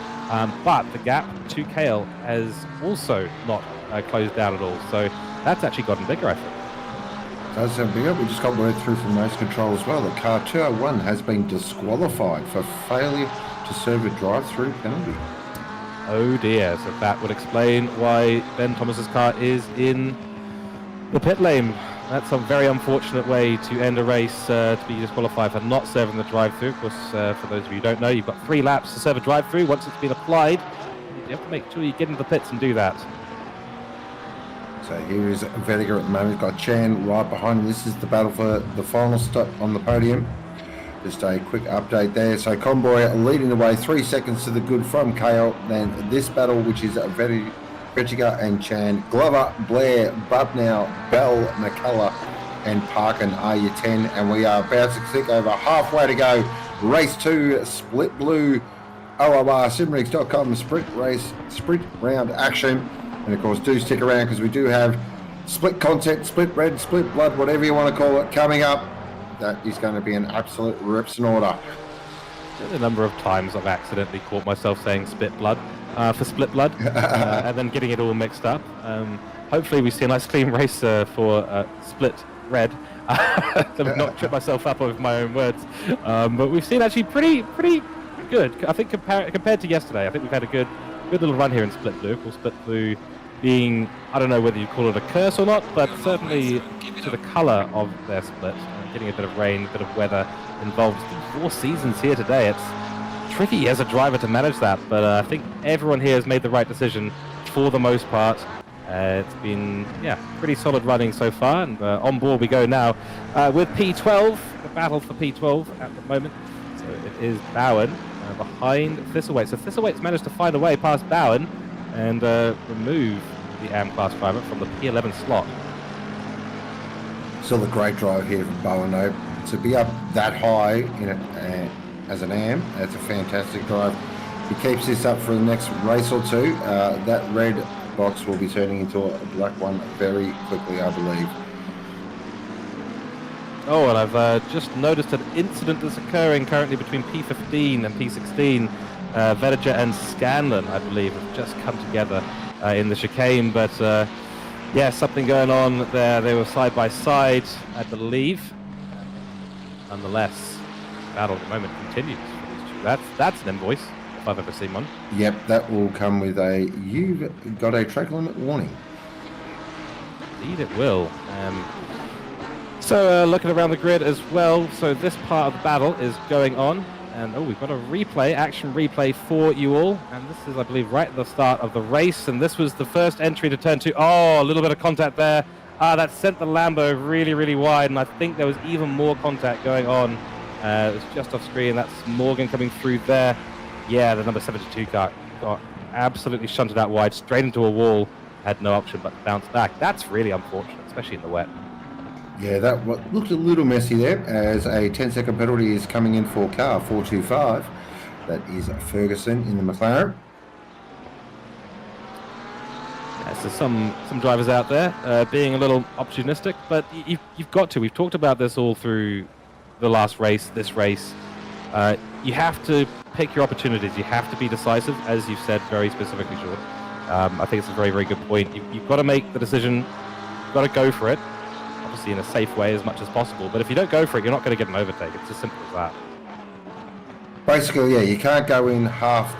But the gap to Kale has also not closed down at all. So that's actually gotten bigger, I think. Does sound bigger. We just got word through from race control as well that car 201 has been disqualified for failure to serve a drive-through penalty. Oh dear, so that would explain why Ben Thomas's car is in the pit lane. That's a very unfortunate way to end a race, to be disqualified for not serving the drive-through. Of course, for those of you who don't know, you've got 3 laps to serve a drive-through. Once it's been applied, you have to make sure you get into the pits and do that. So here is Vediger at the moment. He's got Chan right behind him. This is the battle for the final stop on the podium. Just a quick update there. So Conboy leading the way, 3 seconds to the good from Kale. Then this battle, which is Vediger and Chan, Glover, Blair, Bubnow, Bell, McCullough, and Parkin are your 10. And we are about to click over halfway to go. Race 2, split blue, OOR, Simrigs.com, sprint round action. And of course, do stick around because we do have split content, split red, split blood, whatever you want to call it, coming up. That is going to be an absolute rips and order. A number of times I've accidentally caught myself saying split blood for split blood and then getting it all mixed up. Hopefully we see a nice clean race for split red. So I've not tripped myself up with my own words. But we've seen actually pretty good. I think compared to yesterday, I think we've had a good little run here in split blue. Of course, split blue being, I don't know whether you call it a curse or not, but certainly to the colour of their split, getting a bit of rain, a bit of weather involved. It's been 4 seasons here today. It's tricky as a driver to manage that, but I think everyone here has made the right decision for the most part. It's been, pretty solid running so far, and on board we go now with P12, the battle for P12 at the moment. So it is Bowen behind Thistlewaite. So Thistlewaite's managed to find a way past Bowen and remove the AM class driver from the P11 slot. Still a great drive here from Bowen, though. To be up that high as an AM, that's a fantastic drive. He keeps this up for the next race or two. That red box will be turning into a black one very quickly, I believe. Oh, and I've just noticed an incident that's occurring currently between P15 and P16. Vediger and Scanlon, I believe, have just come together in the chicane, but something going on there. They were side by side, I believe. Nonetheless, the battle at the moment continues. That's an invoice, if I've ever seen one. Yep, that will come with you've got a track limit warning. Indeed it will. So looking around the grid as well, so this part of the battle is going on, and we've got a action replay for you all, and this is, I believe, right at the start of the race, and this was the first entry to turn 2. Oh, a little bit of contact there. That sent the Lambo really, really wide, and I think there was even more contact going on. It was just off screen. That's Morgan coming through there. Yeah, the number 72 car got absolutely shunted out wide, straight into a wall, had no option but to bounce back. That's really unfortunate, especially in the wet. Yeah, that looked a little messy there, as a 10-second penalty is coming in for car 425. That is Ferguson in the McLaren. Yeah, so some drivers out there being a little opportunistic, but you've got to. We've talked about this all through the last race, this race. You have to pick your opportunities. You have to be decisive, as you've said very specifically, Sean. I think it's a very, very good point. You've got to make the decision. You've got to go for it. Obviously in a safe way as much as possible, but if you don't go for it, you're not going to get an overtake. It's as simple as that. Basically, yeah, you can't go in half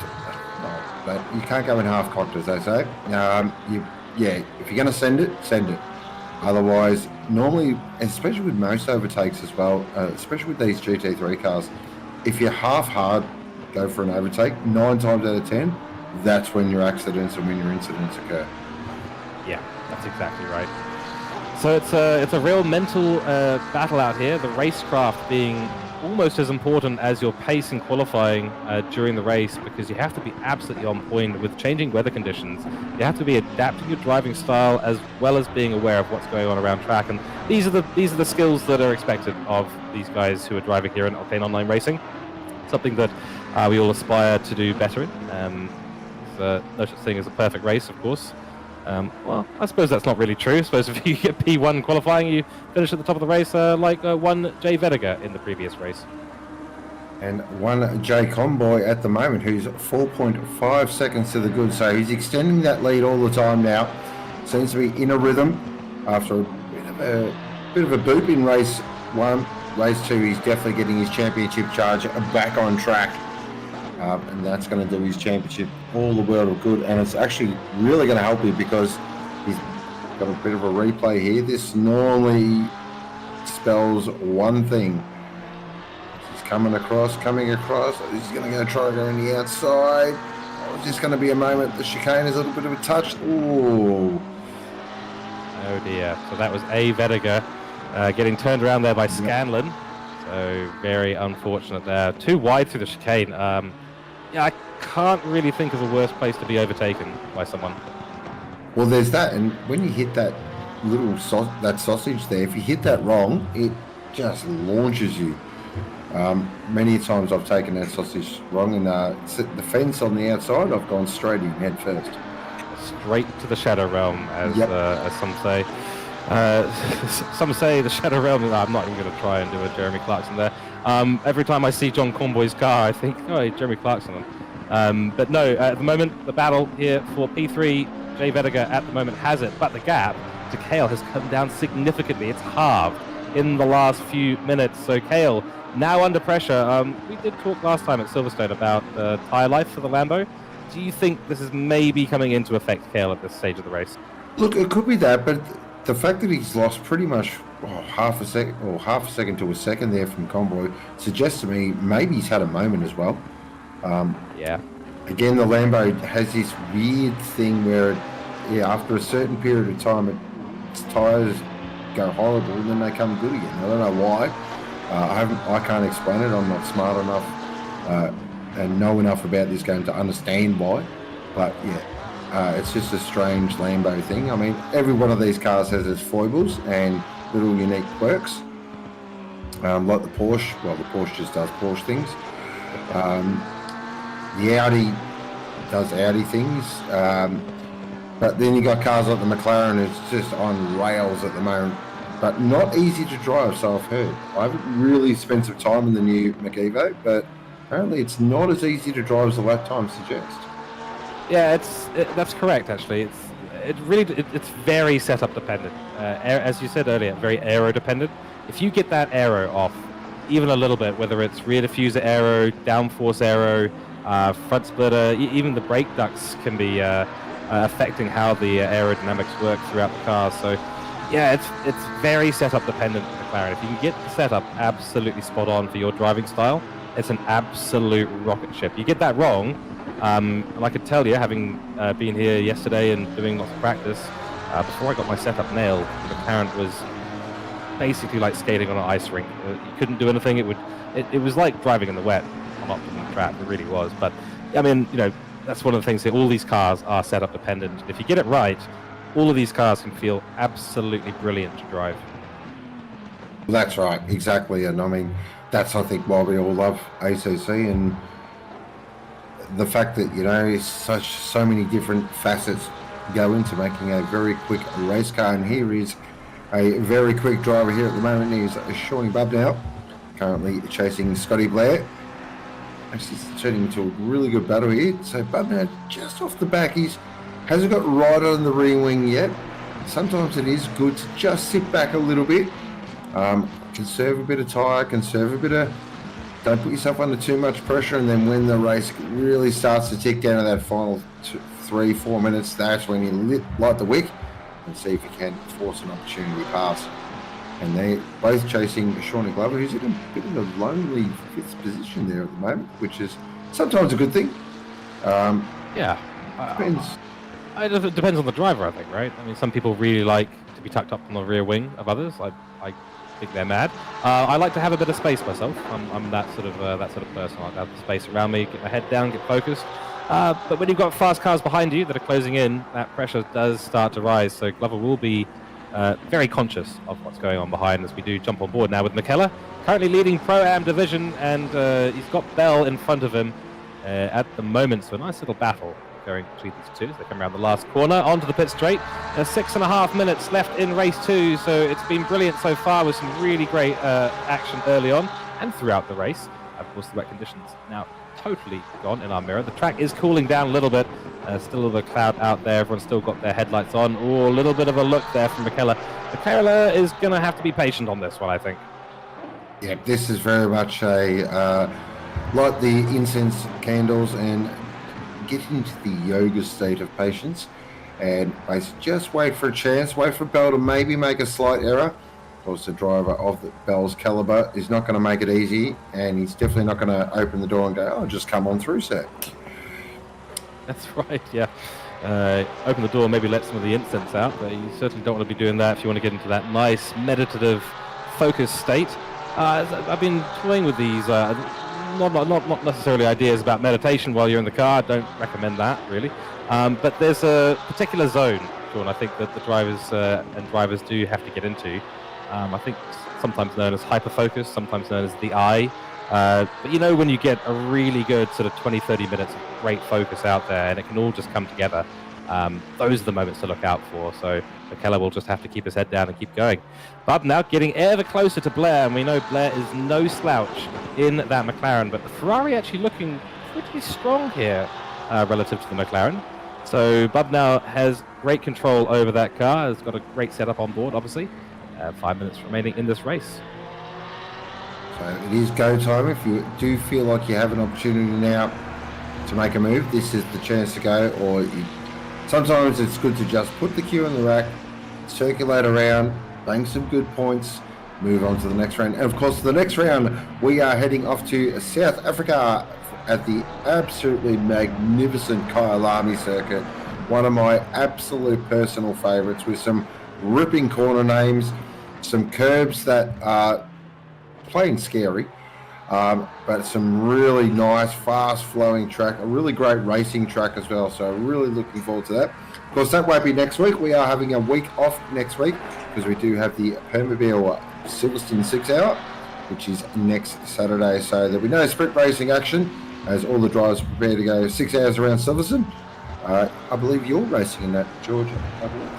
cocked, as they say. If you're going to send it, send it. Otherwise, normally, especially with most overtakes as well, especially with these GT3 cars, if you're half hard, go for an overtake. 9 times out of 10, that's when your accidents and when your incidents occur. Yeah, that's exactly right. So it's a real mental battle out here. The racecraft being almost as important as your pace in qualifying during the race, because you have to be absolutely on point with changing weather conditions. You have to be adapting your driving style as well as being aware of what's going on around track. And these are the skills that are expected of these guys who are driving here in Octane Online Racing. Something that we all aspire to do better in. No such thing as a perfect race, of course. Well, I suppose that's not really true. I suppose if you get P1 qualifying, you finish at the top of the race like one Jay Vediger in the previous race. And one Jay Conboy at the moment, who's 4.5 seconds to the good. So he's extending that lead all the time now. Seems to be in a rhythm after a bit of a boop in race 1. Race 2, he's definitely getting his championship charge back on track. And that's going to do his championship all the world of good, and it's actually really going to help him because he's got a bit of a replay here. This normally spells one thing. He's coming across. He's going to go try to go on the outside. Oh, it's just going to be a moment. The chicane is a little bit of a touch. Ooh. Oh dear. So that was A. Vediger getting turned around there by Scanlon. So very unfortunate there. Too wide through the chicane. Yeah, I can't really think of a worse place to be overtaken by someone. Well, there's that, and when you hit that little sausage there, if you hit that wrong, it just launches you. Many times I've taken that sausage wrong, and the fence on the outside, I've gone straight in head first. Straight to the Shadow Realm, as some say. Some say the Shadow Realm. I'm not even going to try and do a Jeremy Clarkson there. Every time I see John Cornboy's car, I think, oh, hey, Jeremy Clarkson. But no, at the moment, the battle here for P3, Jay Vediger at the moment has it, but the gap to Kale has come down significantly. It's halved in the last few minutes. So Kale now under pressure. We did talk last time at Silverstone about tyre life for the Lambo. Do you think this is maybe coming into effect, Kale, at this stage of the race? Look, it could be that, but the fact that he's lost pretty much half a second to a second there from Conboy suggests to me maybe he's had a moment as well. Yeah. Again, the Lambo has this weird thing where, after a certain period of time, its tyres go horrible and then they come good again. I don't know why. I can't explain it. I'm not smart enough and know enough about this game to understand why. But it's just a strange Lambo thing. I mean, every one of these cars has its foibles and little unique quirks. Like the Porsche. Well, the Porsche just does Porsche things. The Audi does Audi things. But then you got cars like the McLaren, it's just on rails at the moment. But not easy to drive, so I've heard. I haven't really spent some time in the new McEvo, but apparently it's not as easy to drive as the lap times suggest. Yeah, that's correct. Actually, it's very setup dependent. As you said earlier, very aero dependent. If you get that aero off, even a little bit, whether it's rear diffuser aero, downforce aero, front splitter, even the brake ducts can be affecting how the aerodynamics work throughout the car. So, yeah, it's very setup dependent for McLaren. If you can get the setup absolutely spot on for your driving style, it's an absolute rocket ship. You get that wrong. And I could tell you, having been here yesterday and doing lots of practice, before I got my setup nailed, the McLaren was basically like skating on an ice rink. You couldn't do anything. It was like driving in the wet on optimum track. It really was. But I mean, that's one of the things that all these cars are setup dependent. If you get it right, all of these cars can feel absolutely brilliant to drive. That's right, exactly. And I mean, that's, I think, why we all love ACC, and the fact that, so many different facets go into making a very quick race car. And here is a very quick driver here at the moment. He's Shawnee Bubnow, currently chasing Scotty Blair. Actually turning into a really good battle here. So Bubnow just off the back, hasn't got right on the rear wing yet. Sometimes it is good to just sit back a little bit, conserve a bit of tyre, don't put yourself under too much pressure, and then when the race really starts to tick down to that final 3-4 minutes, that's when you light the wick and see if you can force an opportunity pass. And they're both chasing Shawnee Glover, who's in a bit of a lonely 5th position there at the moment, which is sometimes a good thing. Depends. It depends on the driver, I think, right? I mean, some people really like to be tucked up on the rear wing of others. I think they're mad. I like to have a bit of space myself. I'm that sort of person. I like to have the space around me, get my head down, get focused. But when you've got fast cars behind you that are closing in, that pressure does start to rise. So Glover will be very conscious of what's going on behind as we do jump on board now with McKellar, currently leading Pro-Am division, and he's got Bell in front of him at the moment. So a nice little battle going between these two as they come around the last corner onto the pit straight. 6.5 minutes left in race 2, so it's been brilliant so far with some really great action early on and throughout the race. Of course, the wet conditions now totally gone in our mirror. The track is cooling down a little bit. Still a little bit of cloud out there. Everyone's still got their headlights on. Oh, a little bit of a look there from McKellar. McKellar is going to have to be patient on this one, I think. Yeah, this is very much a like the incense candles and get into the yoga state of patience and basically just wait for a chance, wait for Bell to maybe make a slight error. Of course, the driver of the Bell's caliber is not going to make it easy, and he's definitely not going to open the door and go, oh, just come on through, sir. That's right, yeah. Open the door, maybe let some of the incense out, but you certainly don't want to be doing that if you want to get into that nice meditative focus state. I've been toying with these not necessarily ideas about meditation while you're in the car. I don't recommend that, really. But there's a particular zone, Sean, I think that the drivers do have to get into. I think sometimes known as hyperfocus, sometimes known as the eye. But you know, when you get a really good sort of 20-30 minutes of great focus out there and it can all just come together, those are the moments to look out for. So McKellar will just have to keep his head down and keep going. But now getting ever closer to Blair, and we know Blair is no slouch in that McLaren, but the Ferrari actually looking pretty strong here relative to the McLaren. So Bub now has great control over that car, has got a great setup on board, obviously. 5 minutes remaining in this race. So it is go time. If you do feel like you have an opportunity now to make a move, this is the chance to go. Sometimes it's good to just put the queue in the rack, circulate around, bang some good points, move on to the next round. And of course, the next round, we are heading off to South Africa at the absolutely magnificent Kyalami circuit. One of my absolute personal favourites, with some ripping corner names, some curbs that are plain scary, but some really nice, fast-flowing track, a really great racing track as well. So really looking forward to that. Of course, that won't be next week. We are having a week off next week because we do have the Permobile Silverstone 6 Hour, which is next Saturday. So there'll be no sprint racing action as all the drivers prepare to go 6 hours around Silverstone. I believe you're racing in that, Georgia, I believe.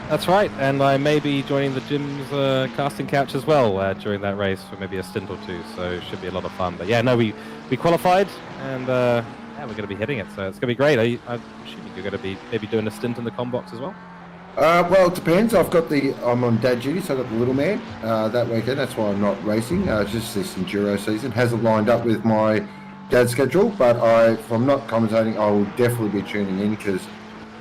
That's right, and I may be joining the gym's casting couch as well during that race for maybe a stint or two, so it should be a lot of fun. But yeah, no, we qualified, and yeah, we're going to be hitting it, so it's going to be great. I'm assuming you're going to be maybe doing a stint in the combox as well? Well, it depends. I'm on dad duty, so I've got the little man that weekend. That's why I'm not racing. It's just this enduro season. Hasn't lined up with my dad's schedule, but if I'm not commentating, I will definitely be tuning in because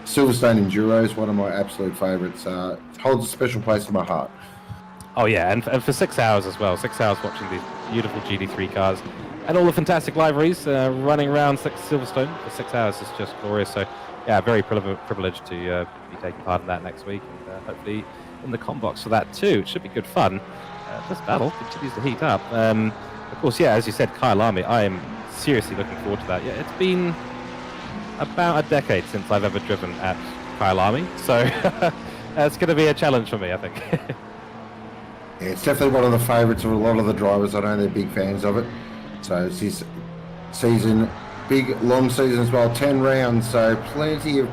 Silverstone Enduro is one of my absolute favourites. It holds a special place in my heart. Oh yeah, and for 6 hours as well. 6 hours watching these beautiful GT3 cars and all the fantastic liveries running around Silverstone for 6 hours is just glorious. So yeah, very privileged to be taking part in that next week, and hopefully in the combox for that too. It should be good fun. This battle continues to heat up. Of course, yeah, as you said, Kyalami, I am seriously looking forward to that. Yeah, it's been about a decade since I've ever driven at Kyalami, so it's going to be a challenge for me, I think. Yeah, it's definitely one of the favourites of a lot of the drivers. I know they're big fans of it. So it's this season, big long season as well, 10 rounds, so plenty of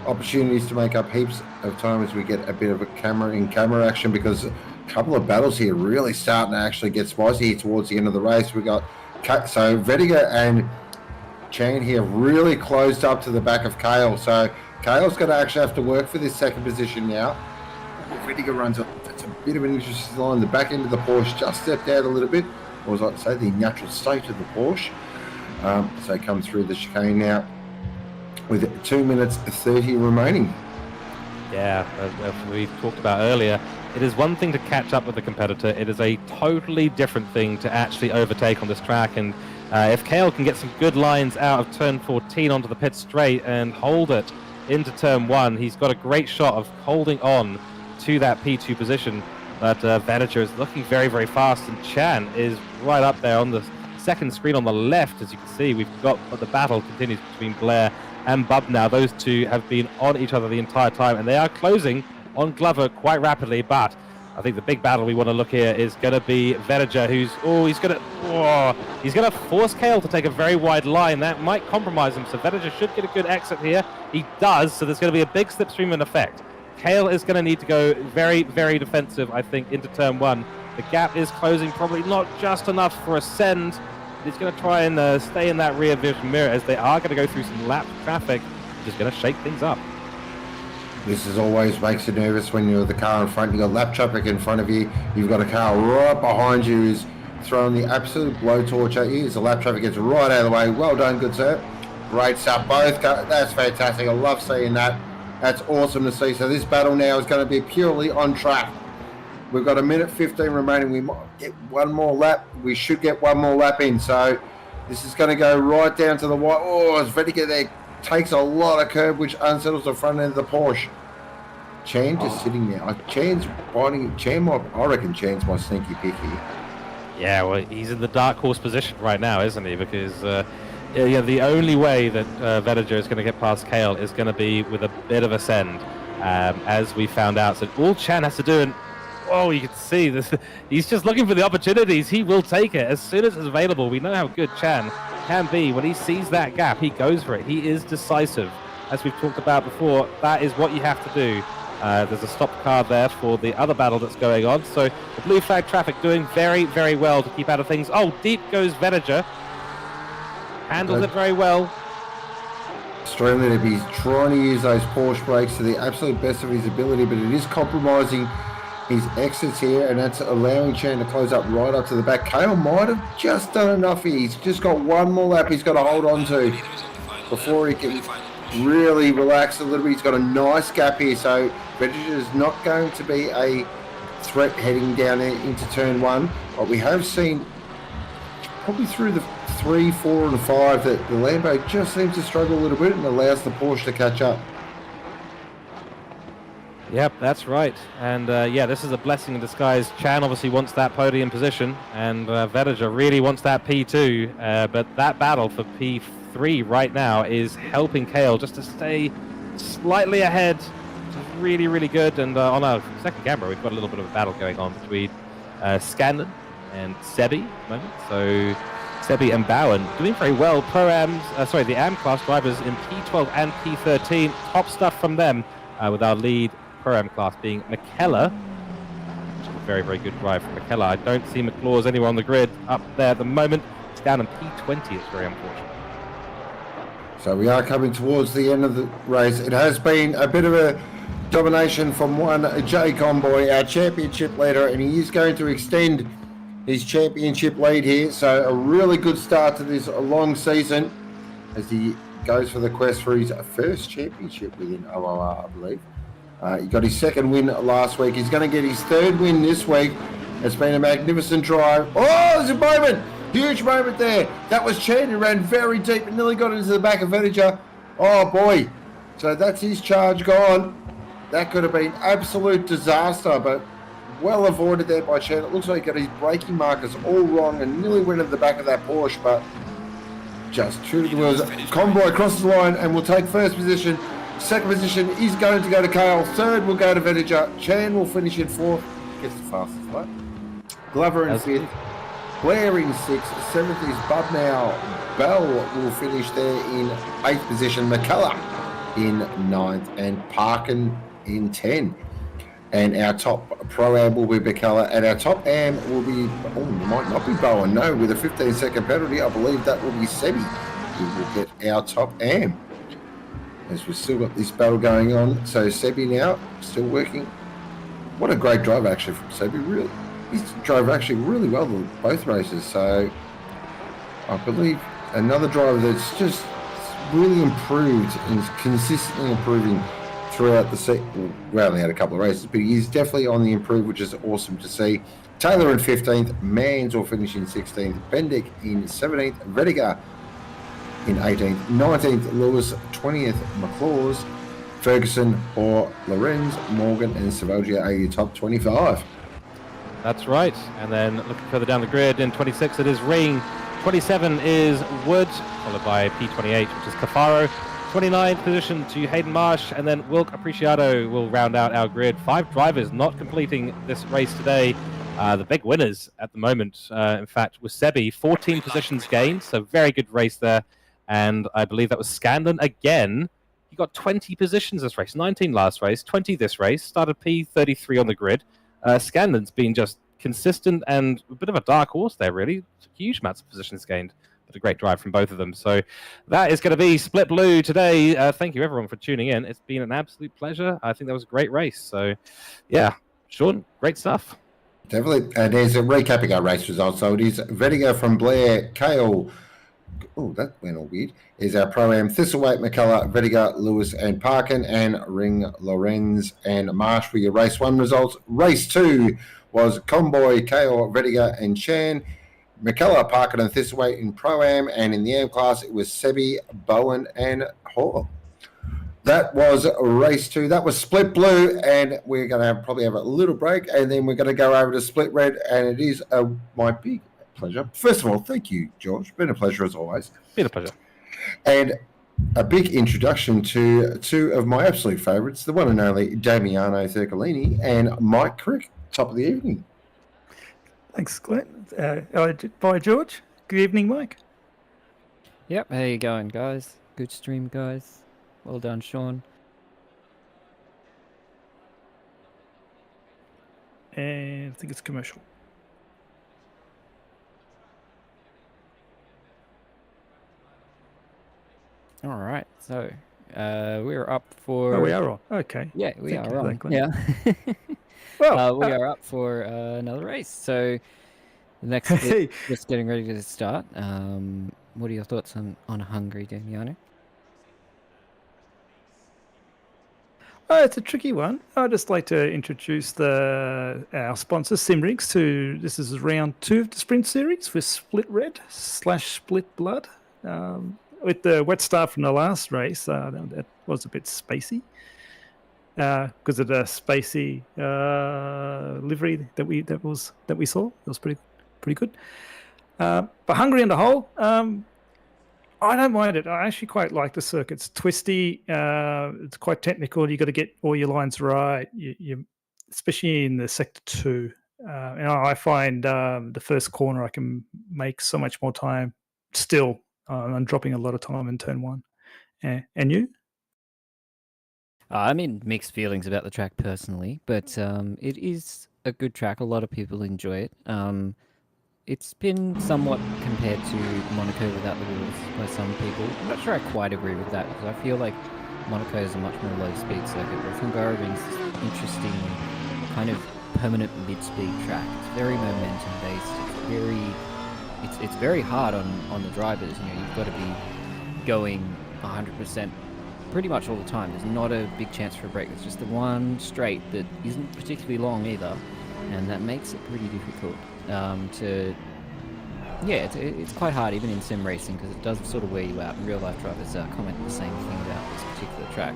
opportunities to make up heaps of time as we get a bit of a camera action, because a couple of battles here really starting to actually get spicy here towards the end of the race. We got so Vediga and Chan here really closed up to the back of Kale, so Kale's going to actually have to work for this second position now. Vediga runs up. That's a bit of an interesting line. The back end of the Porsche just stepped out a little bit, or as I say, the natural state of the Porsche. So come through the chicane now with 2 minutes 30 remaining. Yeah, as we talked about earlier, it is one thing to catch up with the competitor. It is a totally different thing to actually overtake on this track. And if Kale can get some good lines out of turn 14 onto the pit straight and hold it into turn 1, he's got a great shot of holding on to that P2 position. But Venager is looking very, very fast, and Chan is right up there on the second screen on the left. As you can see, we've got the battle continues between Blair and Bub now. Those two have been on each other the entire time, and they are closing on Glover quite rapidly. But I think the big battle we want to look here is going to be Venager, who's he's going to force Kale to take a very wide line. That might compromise him. So Venager should get a good exit here. He does. So there's going to be a big slipstream in effect. Kale is going to need to go very, very defensive, I think, into turn one. The gap is closing, probably not just enough for a send. He's going to try and stay in that rear vision mirror, as they are going to go through some lap traffic, which is going to shake things up. This is always makes you nervous when you're the car in front. You've got lap traffic in front of you. You've got a car right behind you who's throwing the absolute blowtorch at you. As the lap traffic gets right out of the way. Well done, good sir. Great stuff. Both cars. That's fantastic. I love seeing that. That's awesome to see. So this battle now is going to be purely on track. We've got 1:15 remaining. We might get one more lap. We should get one more lap in. So this is going to go right down to the white. Oh, as Vetica there takes a lot of curb, which unsettles the front end of the Porsche. Chan just sitting there. Chan's biting. I reckon Chan's my sneaky picky. Yeah, well, he's in the dark horse position right now, isn't he? Because the only way that Venager is going to get past Kale is going to be with a bit of a send, as we found out. So all Chan has to do, and you can see this. He's just looking for the opportunities. He will take it as soon as it's available. We know how good Chan can be. When he sees that gap, he goes for it. He is decisive. As we've talked about before, that is what you have to do. There's a stop car there for the other battle that's going on. So the blue flag traffic doing very, very well to keep out of things. Oh, deep goes Venager. Handles it very well. Extremely. He's trying to use those Porsche brakes to the absolute best of his ability, but it is compromising his exits here, and that's allowing Chan to close up right up to the back. Kale might have just done enough here. He's just got one more lap he's got to hold on to before he can really relax a little bit. He's got a nice gap here, so Venager is not going to be a threat heading down into turn one. But we have seen probably through the 3, 4 and 5 that the Lambo just seems to struggle a little bit and allows the Porsche to catch up. Yep, that's right. And this is a blessing in disguise. Chan obviously wants that podium position, and Venager really wants that P2. But that battle for P3 right now is helping Kale just to stay slightly ahead, which is really, really good. And on our second camera, we've got a little bit of a battle going on between Scandon and Sebi at the moment. So Sebi and Bowen doing very well. The AM class drivers in P12 and P13. Top stuff from them, with our lead Pro-Am class being McKellar. Which is a very, very good drive from McKellar. I don't see McLaws anywhere on the grid up there at the moment. It's down in P20. It's very unfortunate. So we are coming towards the end of the race. It has been a bit of a domination from one Jay Conboy, our championship leader, and he is going to extend his championship lead here. So a really good start to this long season as he goes for the quest for his first championship within OOR, I believe. He got his second win last week. He's going to get his third win this week. It's been a magnificent drive. Oh, there's a moment. Huge moment there. That was Chan, who ran very deep and nearly got into the back of Venager. Oh, boy. So that's his charge gone. That could have been absolute disaster, but well avoided there by Chan. It looks like he got his braking markers all wrong and nearly went into the back of that Porsche, but just true to the wheels. Convoy crosses the line and will take first position. Second position is going to go to Kale. Third will go to Venager. Chan will finish in fourth. Gets the fastest lap. Glover in fifth. Blair in sixth. Seventh is Bub now. Bell will finish there in eighth position. McCullough in ninth. And Parkin in 10. And our top Pro-Am will be McCullough. And our top Am will be, might not be Bowen. No, with a 15-second penalty, I believe that will be Sebi who will get our top Am. As we've still got this battle going on. So Sebi now still working. What a great drive actually from Sebi. Really, he's drove actually really well in both races. So I believe another driver that's just really improved and is consistently improving throughout the season. We only had a couple of races, but he's definitely on the improve, which is awesome to see. Taylor in 15th, Mans will finish in 16th, Bendick in 17th, Vediger in 18th, 19th, Lewis, 20th, McLaws, Ferguson or Lorenz, Morgan and Savogia are your top 25. That's right. And then looking further down the grid, in 26 it is Ring, 27 is Wood, followed by P28, which is Cafaro. 29th position to Hayden Marsh, and then Wilk Apreciado will round out our grid. 5 drivers not completing this race today. The big winners at the moment, in fact, was Sebi, 14 positions gained, so very good race there. And I believe that was Scanlon again. He got 20 positions this race, 19 last race, 20 this race, started P33 on the grid. Scanlon's been just consistent and a bit of a dark horse there, really. Huge amounts of positions gained, but a great drive from both of them. So that is going to be Split Blue today. Thank you, everyone, for tuning in. It's been an absolute pleasure. I think that was a great race. So, yeah, Sean, great stuff. Definitely. There's a recapping our race results. So it is Vediga from Blair, Kale. Oh, that went all weird. Is our Pro-Am Thistlethwaite, McCullough, Vediga, Lewis, and Parkin, and Ring, Lorenz, and Marsh for your race 1 results. Race 2 was Comboy, Kale, Vediga, and Chan. McCullough, Parkin, and Thistlethwaite in Pro-Am, and in the AM class, it was Sebi, Bowen, and Hall. That was race 2. That was Split Blue, and we're going to probably have a little break, and then we're going to go over to Split Red, and it is my big pleasure. First of all, thank you, George. Been a pleasure as always. Been a pleasure. And a big introduction to 2 of my absolute favourites, the one and only Damiano Thircolini and Mike Crick. Top of the evening. Thanks, Glenn. Bye, George. Good evening, Mike. Yep, how you going, guys? Good stream, guys. Well done, Sean. And I think it's commercial. All right, so we're up for... Oh, we are on. Okay. Yeah, we Thank you are for on. that, Glenn. Yeah. Well, we are up for another race. So the next bit, just getting ready to start. What are your thoughts on Hungary, Damiano? It's a tricky one. I'd just like to introduce our sponsor, Simrigs, to this is round 2 of the Sprint Series with Split Red / Split Blood. With the wet start from the last race, that was a bit spacey because of the spacey livery that we saw. It was pretty good. But Hungary on the whole, I don't mind it. I actually quite like the circuit. It's twisty. It's quite technical. You got to get all your lines right. You especially in the sector 2. I find the first corner I can make so much more time. Still, I'm dropping a lot of time in turn 1. And you? I'm in mixed feelings about the track personally, but it is a good track. A lot of people enjoy it. It's been somewhat compared to Monaco without the wheels by some people. I'm not sure I quite agree with that because I feel like Monaco is a much more low-speed circuit, whereas Hungaroring is this interesting kind of permanent mid-speed track. It's very momentum-based. It's very hard on the drivers. You know, you've got to be going 100% pretty much all the time. There's not a big chance for a break. It's just the one straight that isn't particularly long either, and that makes it pretty difficult. It's quite hard even in sim racing because it does sort of wear you out. And real life drivers comment the same thing about this particular track.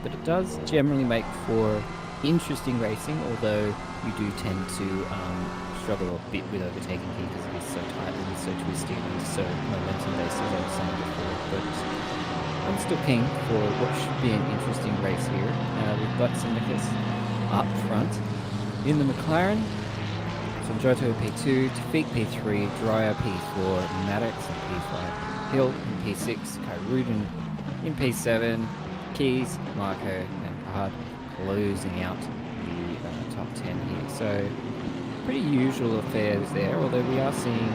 But it does generally make for interesting racing, although you do tend to struggle a bit with overtaking here because it is so tight and it's so twisty and so momentum based, as I was saying before. But I'm still keen for what should be an interesting race here. We've got Simrigs up front in the McLaren. Giotto P2, Tafik P3, Dreyer P4, Maddox in P5, Hill in P6, Kyrudin in P7, Keys, Marco, and Prahad closing out the top 10 here. So pretty usual affairs there, although we are seeing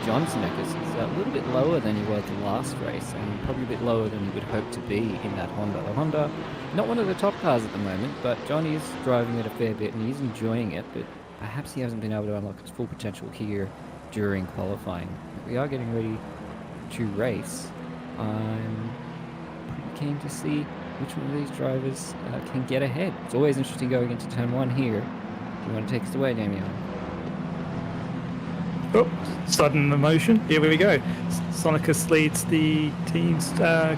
John Simrigs is a little bit lower than he was the last race, and probably a bit lower than he would hope to be in that Honda. The Honda, not one of the top cars at the moment, but John is driving it a fair bit and he's enjoying it, but perhaps he hasn't been able to unlock his full potential here during qualifying. We are getting ready to race. I'm pretty keen to see which one of these drivers can get ahead. It's always interesting going into turn 1 here. Do you want to take us away, Damien? Oh, sudden emotion. Here we go. Sonicus leads the team's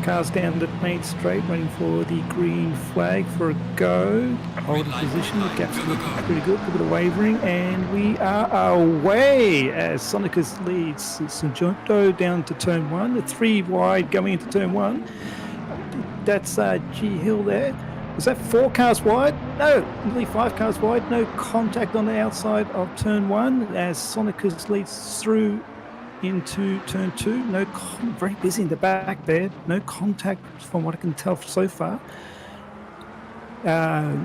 cars down the main straight, waiting for the green flag for a go. Holding position, the gap's looking pretty good, a bit of wavering, and we are away as Sonicus leads Sanjonto down to turn 1. 3 wide going into turn 1. That's G Hill there. Was that 4 cars wide? No, nearly 5 cars wide. No contact on the outside of turn 1 as Sonicus leads through into turn 2. Very busy in the back there. No contact from what I can tell so far.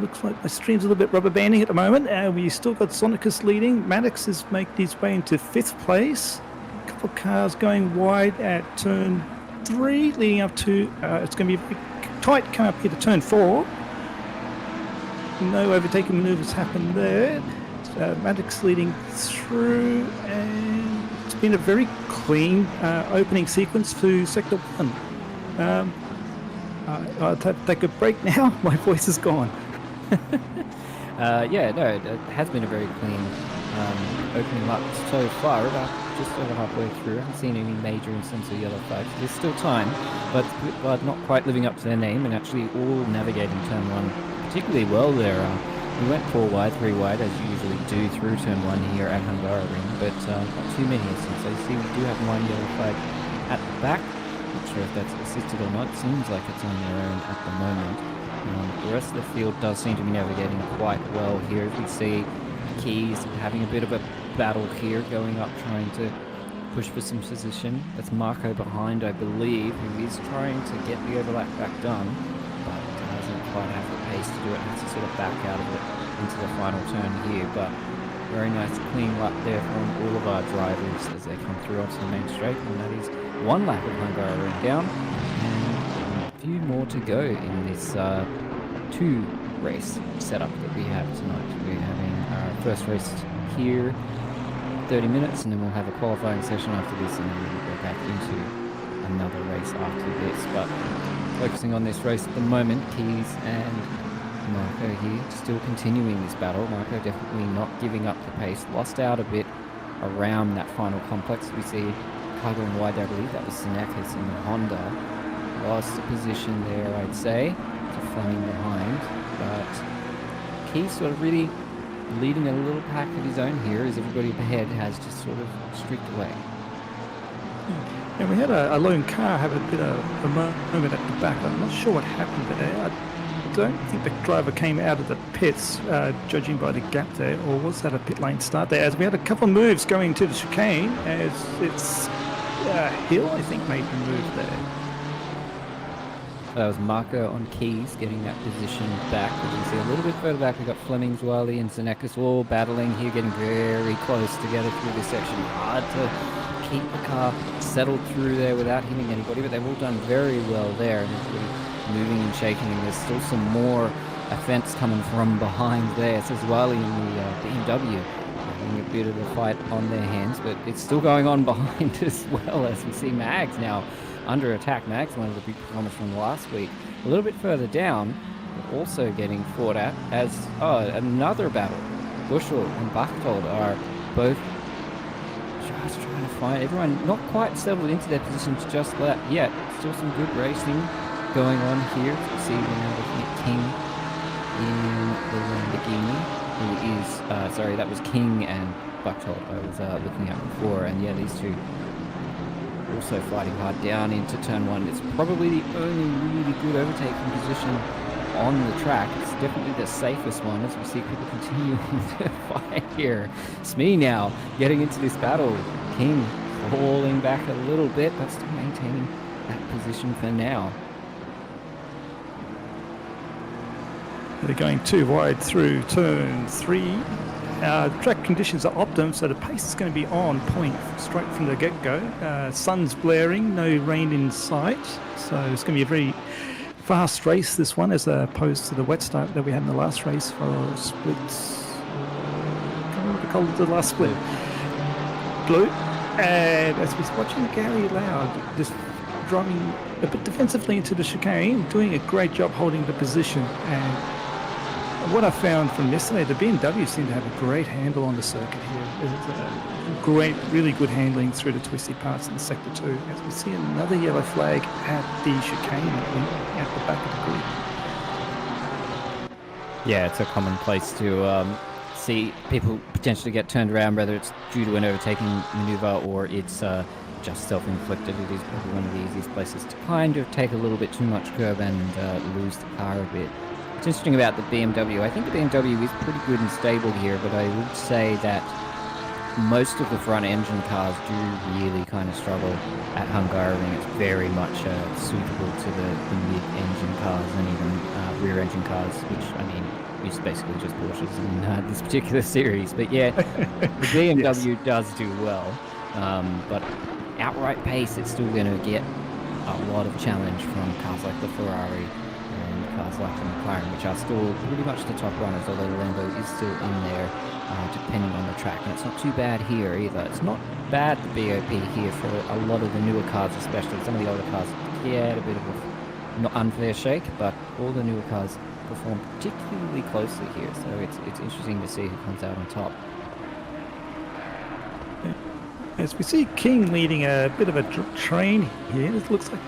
Looks like my stream's a little bit rubber banding at the moment. We still got Sonicus leading. Maddox is making his way into 5th place. A couple of cars going wide at turn 3, leading up to it's going to be tight coming up here to turn 4. No overtaking manoeuvres happen there. Maddox leading through, and it's been a very clean opening sequence to Sector 1. I'll take a break now. My voice is gone. It has been a very clean opening up so far, about just over halfway through. I haven't seen any major instance of yellow flags. There's still time, but not quite living up to their name, and actually all navigating turn 1 particularly well there. We went 4 wide, 3 wide, as you usually do through turn 1 here at Hungaroring, but not too many instances. I see we do have 1 yellow flag at the back. Not sure if that's assisted or not. It seems like it's on their own at the moment. The rest of the field does seem to be navigating quite well here. We see Keys having a bit of a battle here, going up, trying to push for some position. That's Marco behind, I believe, who is trying to get the overlap back done, but doesn't quite have the pace to do it. Has to sort of back out of it into the final turn here, but very nice clean lap there from all of our drivers as they come through onto the main straight, and that is 1 lap of Hungaroring down, and a few more to go in this 2 race setup that we have tonight. We're having our first race here, 30 minutes, and then we'll have a qualifying session after this, and then we'll go back into another race after this. But focusing on this race at the moment, Keys and Marco here still continuing this battle. Marco definitely not giving up the pace, lost out a bit around that final complex. We see car going wide, I believe that was Sinakis in the Honda. Lost the position there, I'd say, to Fleming behind, but Keys sort of really leading a little pack of his own here, as everybody ahead has just sort of streaked away. And we had a lone car have a bit of a moment at the back. I'm not sure what happened there. I don't think the driver came out of the pits, judging by the gap there, or was that a pit lane start there? As we had a couple of moves going to the chicane, as it's Hill, I think, made the move there. That was Marco on Keys getting that position back. As you can see a little bit further back, we've got Fleming, Wiley and Zanakis all battling here, getting very close together through this section. Hard to keep the car settled through there without hitting anybody, but they've all done very well there. And everybody moving and shaking, and there's still some more offense coming from behind there. It says Wiley in the BMW having a bit of a fight on their hands, but it's still going on behind as well, as we see Mags now under attack. Mags, one of the big performers from last week, a little bit further down, but also getting fought at as another battle. Bushel and Bachtold are both just trying to find everyone not quite settled into their positions just yet. Still some good racing going on here. You see, we're now looking at King in the Lamborghini, who is sorry, that was King and Bachtold I was looking at before, and yeah, these two also fighting hard down into turn 1. It's probably the only really good overtaking position on the track. It's definitely the safest one, as we see people continuing to fight here. Smee now getting into this battle. King falling back a little bit, but still maintaining that position for now. They're going 2 wide through turn 3. Track conditions are optimum, so the pace is going to be on point straight from the get-go. Sun's blaring, no rain in sight, so it's going to be a very fast race, this one, as opposed to the wet start that we had in the last race for splits. I can't remember what to call it, the last split. Blue. And as we're watching Gary Loud just driving a bit defensively into the chicane, doing a great job holding the position. And what I found from yesterday, the BMW seemed to have a great handle on the circuit here. It's really good handling through the twisty parts in Sector 2. As we see another yellow flag at the chicane at the back of the grid. Yeah, it's a common place to see people potentially get turned around, whether it's due to an overtaking maneuver or it's just self-inflicted. It is probably one of the easiest places to kind of take a little bit too much curb and lose the car a bit. What's interesting about the BMW, I think the BMW is pretty good and stable here, but I would say that most of the front engine cars do really kind of struggle at Hungaroring. It's very much suitable to the mid-engine cars and even rear engine cars, which, I mean, is basically just Porsches in this particular series. But yeah, the BMW does do well, but outright pace, it's still going to get a lot of challenge from cars like the Ferrari and cars like the McLaren, which are still pretty much the top runners, although the Lambo is still in there, depending on the track. And it's not too bad here either. It's not bad, the BOP here, for a lot of the newer cars, especially. Some of the older cars get a bit of a not unfair shake, but all the newer cars perform particularly closely here, so it's interesting to see who comes out on top. As we see King leading a bit of a train here, it looks like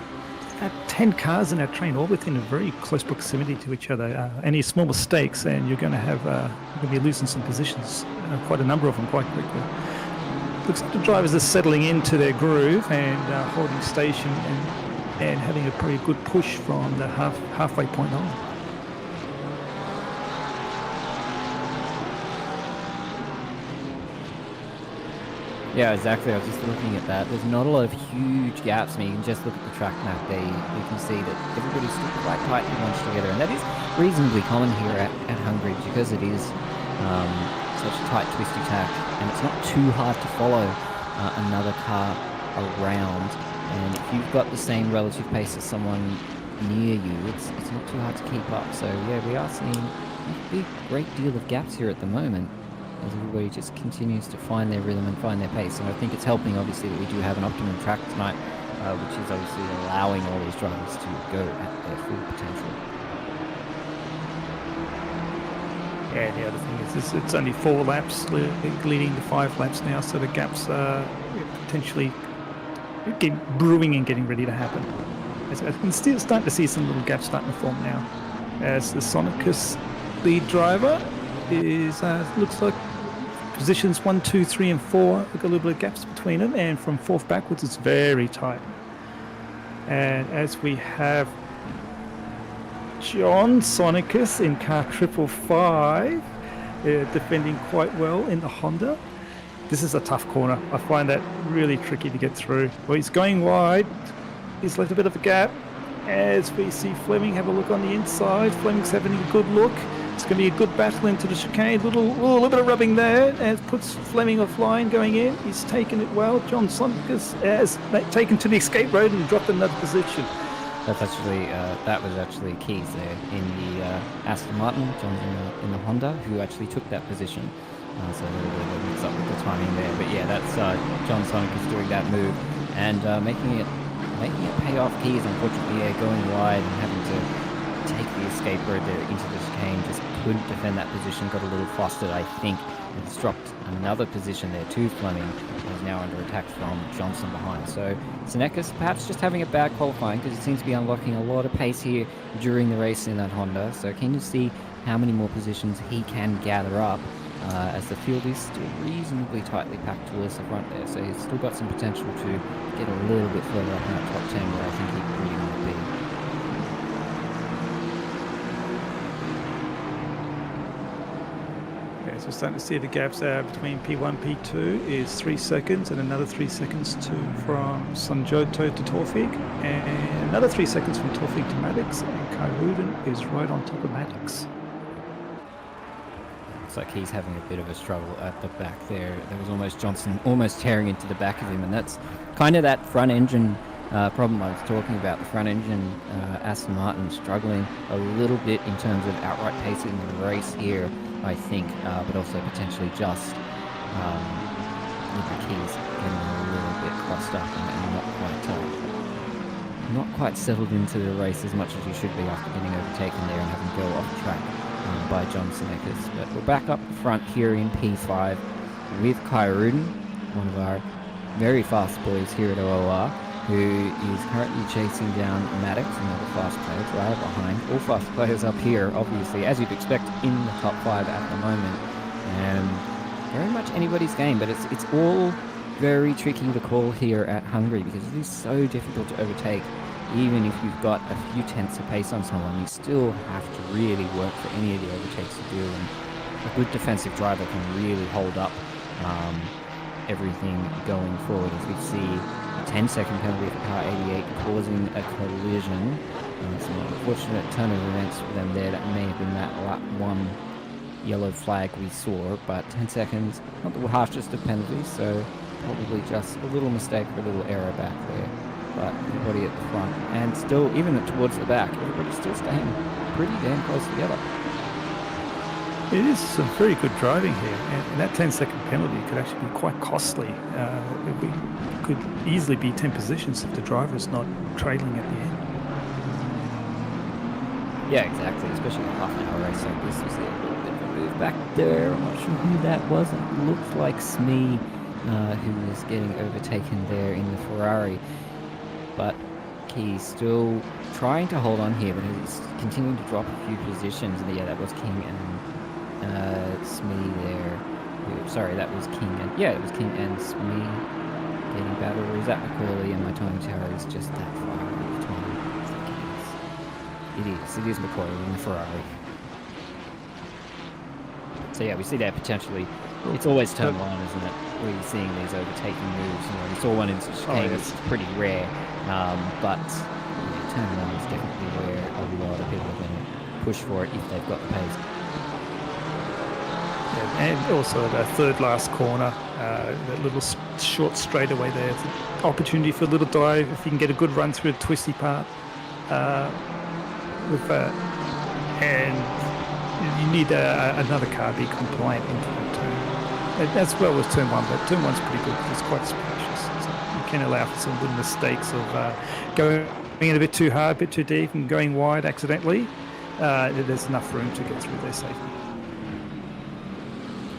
10 cars in our train, all within a very close proximity to each other. Any small mistakes, and you're going to have you're going to be losing some positions, quite a number of them, quite quickly. Looks like the drivers are settling into their groove and holding station and having a pretty good push from the halfway point on. Yeah, exactly. I was just looking at that. There's not a lot of huge gaps. I mean, you can just look at the track map there. You can see that everybody's still quite tightly bunched together. And that is reasonably common here at Hungary, because it is such a tight, twisty track. And it's not too hard to follow another car around. And if you've got the same relative pace as someone near you, it's not too hard to keep up. So, yeah, we are seeing a great deal of gaps here at the moment, as everybody just continues to find their rhythm and find their pace. And I think it's helping, obviously, that we do have an optimum track tonight, which is obviously allowing all these drivers to go at their full potential. Yeah, the other thing is it's only 4 laps leading to 5 laps now, so the gaps are potentially brewing and getting ready to happen. I can still start to see some little gaps starting to form now, as the Sonicus lead driver is looks like positions 1, 2, 3, and 4 have got a little bit of gaps between them, and from 4th backwards it's very tight. And as we have John Sonicus in car 555 defending quite well in the Honda. This is a tough corner. I find that really tricky to get through. Well, he's going wide. He's left a bit of a gap. As we see Fleming have a look on the inside. Fleming's having a good look. It's going to be a good battle into the chicane. A little bit of rubbing there, and puts Fleming offline going in. He's taken it well. John Sonicus has taken to the escape road and dropped another position. That's actually that was actually Keys there in the Aston Martin. John's in the Honda, who actually took that position. So a little bit of a mix up with the timing there. But yeah, that's John Sonicus doing that move and making it pay off. Keys, unfortunately, going wide and having to take the escape road there into the chicane. Just couldn't defend that position. Got a little flustered, I think. It's dropped another position there to Fleming, and is now under attack from Johnson behind. So Sonicus perhaps just having a bad qualifying, because it seems to be unlocking a lot of pace here during the race in that Honda. So keen to see how many more positions he can gather up, as the field is still reasonably tightly packed towards the front there. So he's still got some potential to get a little bit further up in that top 10, where I think he really might be. So we're starting to see the gaps between P1, P2 is 3 seconds, and another 3 seconds from Sanjoto to Torfig, and another 3 seconds from Torfig to Maddox, and Kai Ruden is right on top of Maddox. Looks like he's having a bit of a struggle at the back there. There was almost Johnson almost tearing into the back of him, and that's kind of that front engine problem I was talking about. The front engine Aston Martin struggling a little bit in terms of outright pacing the race here, I think, but also potentially just Keys getting a little bit crossed up and not quite settled into the race as much as you should be after getting overtaken there and having to go off track by John Senekis. But we're back up front here in P5 with Kai Ruden, one of our very fast boys here at OOR, who is currently chasing down Maddox, another fast player, right behind. All fast players up here, obviously, as you'd expect, in the top 5 at the moment. Very much anybody's game, but it's all very tricky to call here at Hungary because it is so difficult to overtake. Even if you've got a few tenths of pace on someone, you still have to really work for any of the overtakes you do. And a good defensive driver can really hold up everything going forward, as we see a 10-second penalty for car 88 causing a collision. Some unfortunate turn of events for them there. That may have been that one yellow flag we saw, but 10 seconds, not the harshest of penalties, so probably just a little mistake or a little error back there. But everybody at the front, and still, even towards the back, everybody's still staying pretty damn close together. It is some very good driving here, and that 10-second penalty could actually be quite costly. We could easily be 10 positions if the driver's not trailing at the end. Yeah, exactly, especially in a half-an-hour race like this. We see a little bit of a move back there. I'm not sure who that was. It looked like Smee, who was getting overtaken there in the Ferrari. But he's still trying to hold on here, but he's continuing to drop a few positions. And yeah, that was King and Smee there. Sorry, that was King and it was King and Smee getting battled. Or is that McCauley? And my timing tower is just that far away between. It is McCauley in the Ferrari. So yeah, we see that potentially. It's always turn one, isn't it? Where you're seeing these overtaking moves. We saw one in chicane, it's pretty rare. But turn one is definitely where a lot of people are going to push for it if they've got the pace. Yeah, and also the third last corner, that little short straightaway there. It's an opportunity for a little dive if you can get a good run through the twisty part. And you need another car to be compliant into that turn. As well as turn one, but turn one's pretty good because it's quite spacious. So you can allow for some little mistakes of going in a bit too hard, a bit too deep, and going wide accidentally. There's enough room to get through there safely.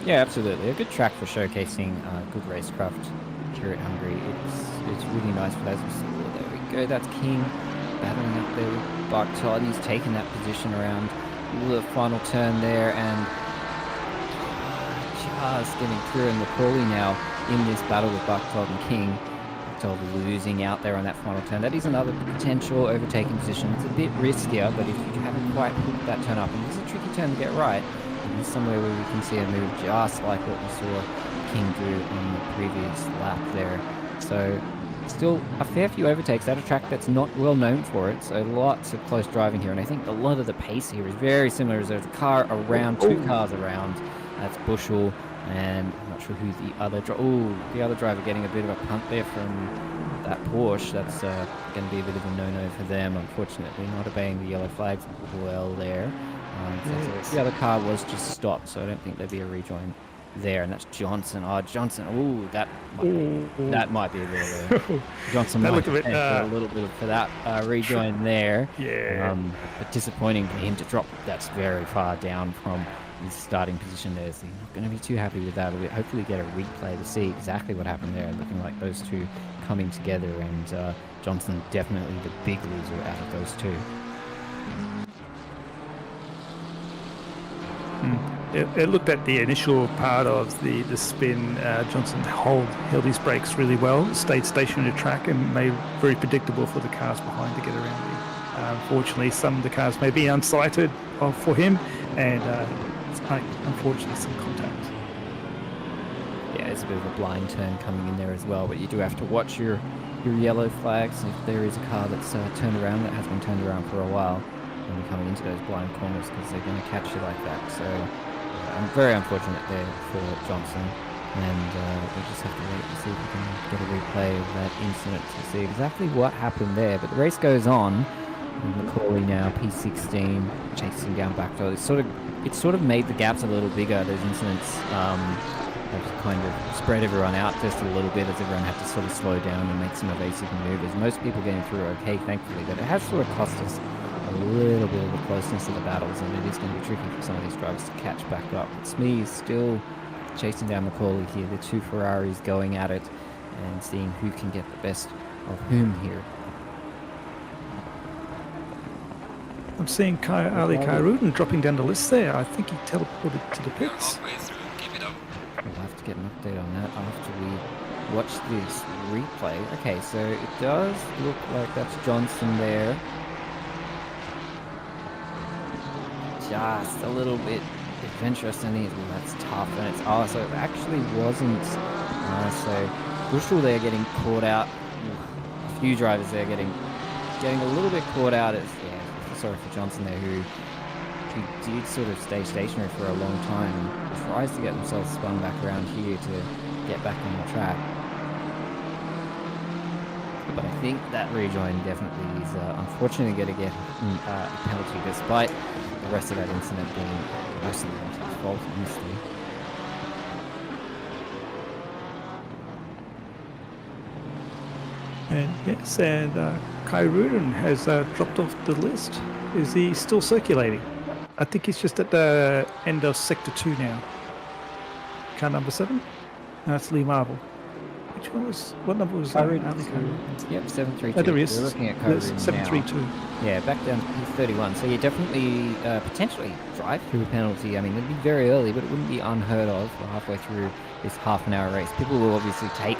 Yeah, absolutely. A good track for showcasing good racecraft here at Hungary. It's really nice for those. There we go. That's King battling up there with Bartol. He's taken that position around the final turn there, and just getting through, and McCauley now in this battle with Bartol and King. Bartol losing out there on that final turn. That is another potential overtaking position. It's a bit riskier, but if you haven't quite hooked that turn up, and it's a tricky turn to get right, it's somewhere where we can see a move just like what we saw King do on the previous lap there. So still a fair few overtakes at a track that's not well known for it, so lots of close driving here, and I think a lot of the pace here is very similar. There's a car around, two cars around. That's Bushell, and I'm not sure who the other the other driver getting a bit of a punt there from that Porsche. That's going to be a bit of a no-no for them, unfortunately, not obeying the yellow flags well there. The other car was just stopped, so I don't think there'd be a rejoin there, and that's Johnson. Johnson. That might be a little. Johnson might have a little bit for that rejoin there. Yeah. But disappointing for him to drop. That's very far down from his starting position there. So you're not going to be too happy with that. We'll hopefully get a replay to see exactly what happened there. Looking like those two coming together, and Johnson definitely the big loser out of those two. It looked at the initial part of the spin. Johnson held his brakes really well, stayed stationary to track, and made very predictable for the cars behind to get around him. Unfortunately, some of the cars may be unsighted for him, and unfortunately some contact. Yeah, it's a bit of a blind turn coming in there as well, but you do have to watch your yellow flags if there is a car that's turned around, that has been turned around for a while, when you're coming into those blind corners, because they're going to catch you like that. So very unfortunate there for Johnson, and we just have to wait and see if we can get a replay of that incident to see exactly what happened there. But the race goes on, and McCauley now P16 chasing down Bachtel. It's sort of made the gaps a little bigger. Those incidents have kind of spread everyone out just a little bit, as everyone had to sort of slow down and make some evasive maneuvers. Most people getting through okay, thankfully, but it has sort of cost us a little bit of the closeness of the battles, and it is going to be tricky for some of these drivers to catch back up. But Smee is still chasing down Macaulay here. The two Ferraris going at it and seeing who can get the best of whom here. I'm seeing Ali Kairouden dropping down the list there. I think he teleported to the pits. We'll have to get an update on that after we watch this replay. Okay, so it does look like that's Johnson there. Just a little bit adventurous in it. That's tough, and it's so it actually wasn't. So Bushel there getting caught out. A few drivers there getting a little bit caught out. Sorry for Johnson there, who did sort of stay stationary for a long time and tries to get themselves spun back around here to get back on the track. But I think that rejoin definitely is unfortunately going to get a penalty, despite the rest of that incident being mostly his fault, honestly. And yes, and Kairouden has dropped off the list. Is he still circulating? I think he's just at the end of Sector 2 now. Car number 7? No, it's Lee Marble. Which one was, what number was that? Yep, 732. Oh, there he is. We're looking at Kairouden 732. Yeah, back down to 31. So you definitely potentially drive through a penalty. I mean, it'd be very early, but it wouldn't be unheard of halfway through this half-an-hour race. People will obviously take,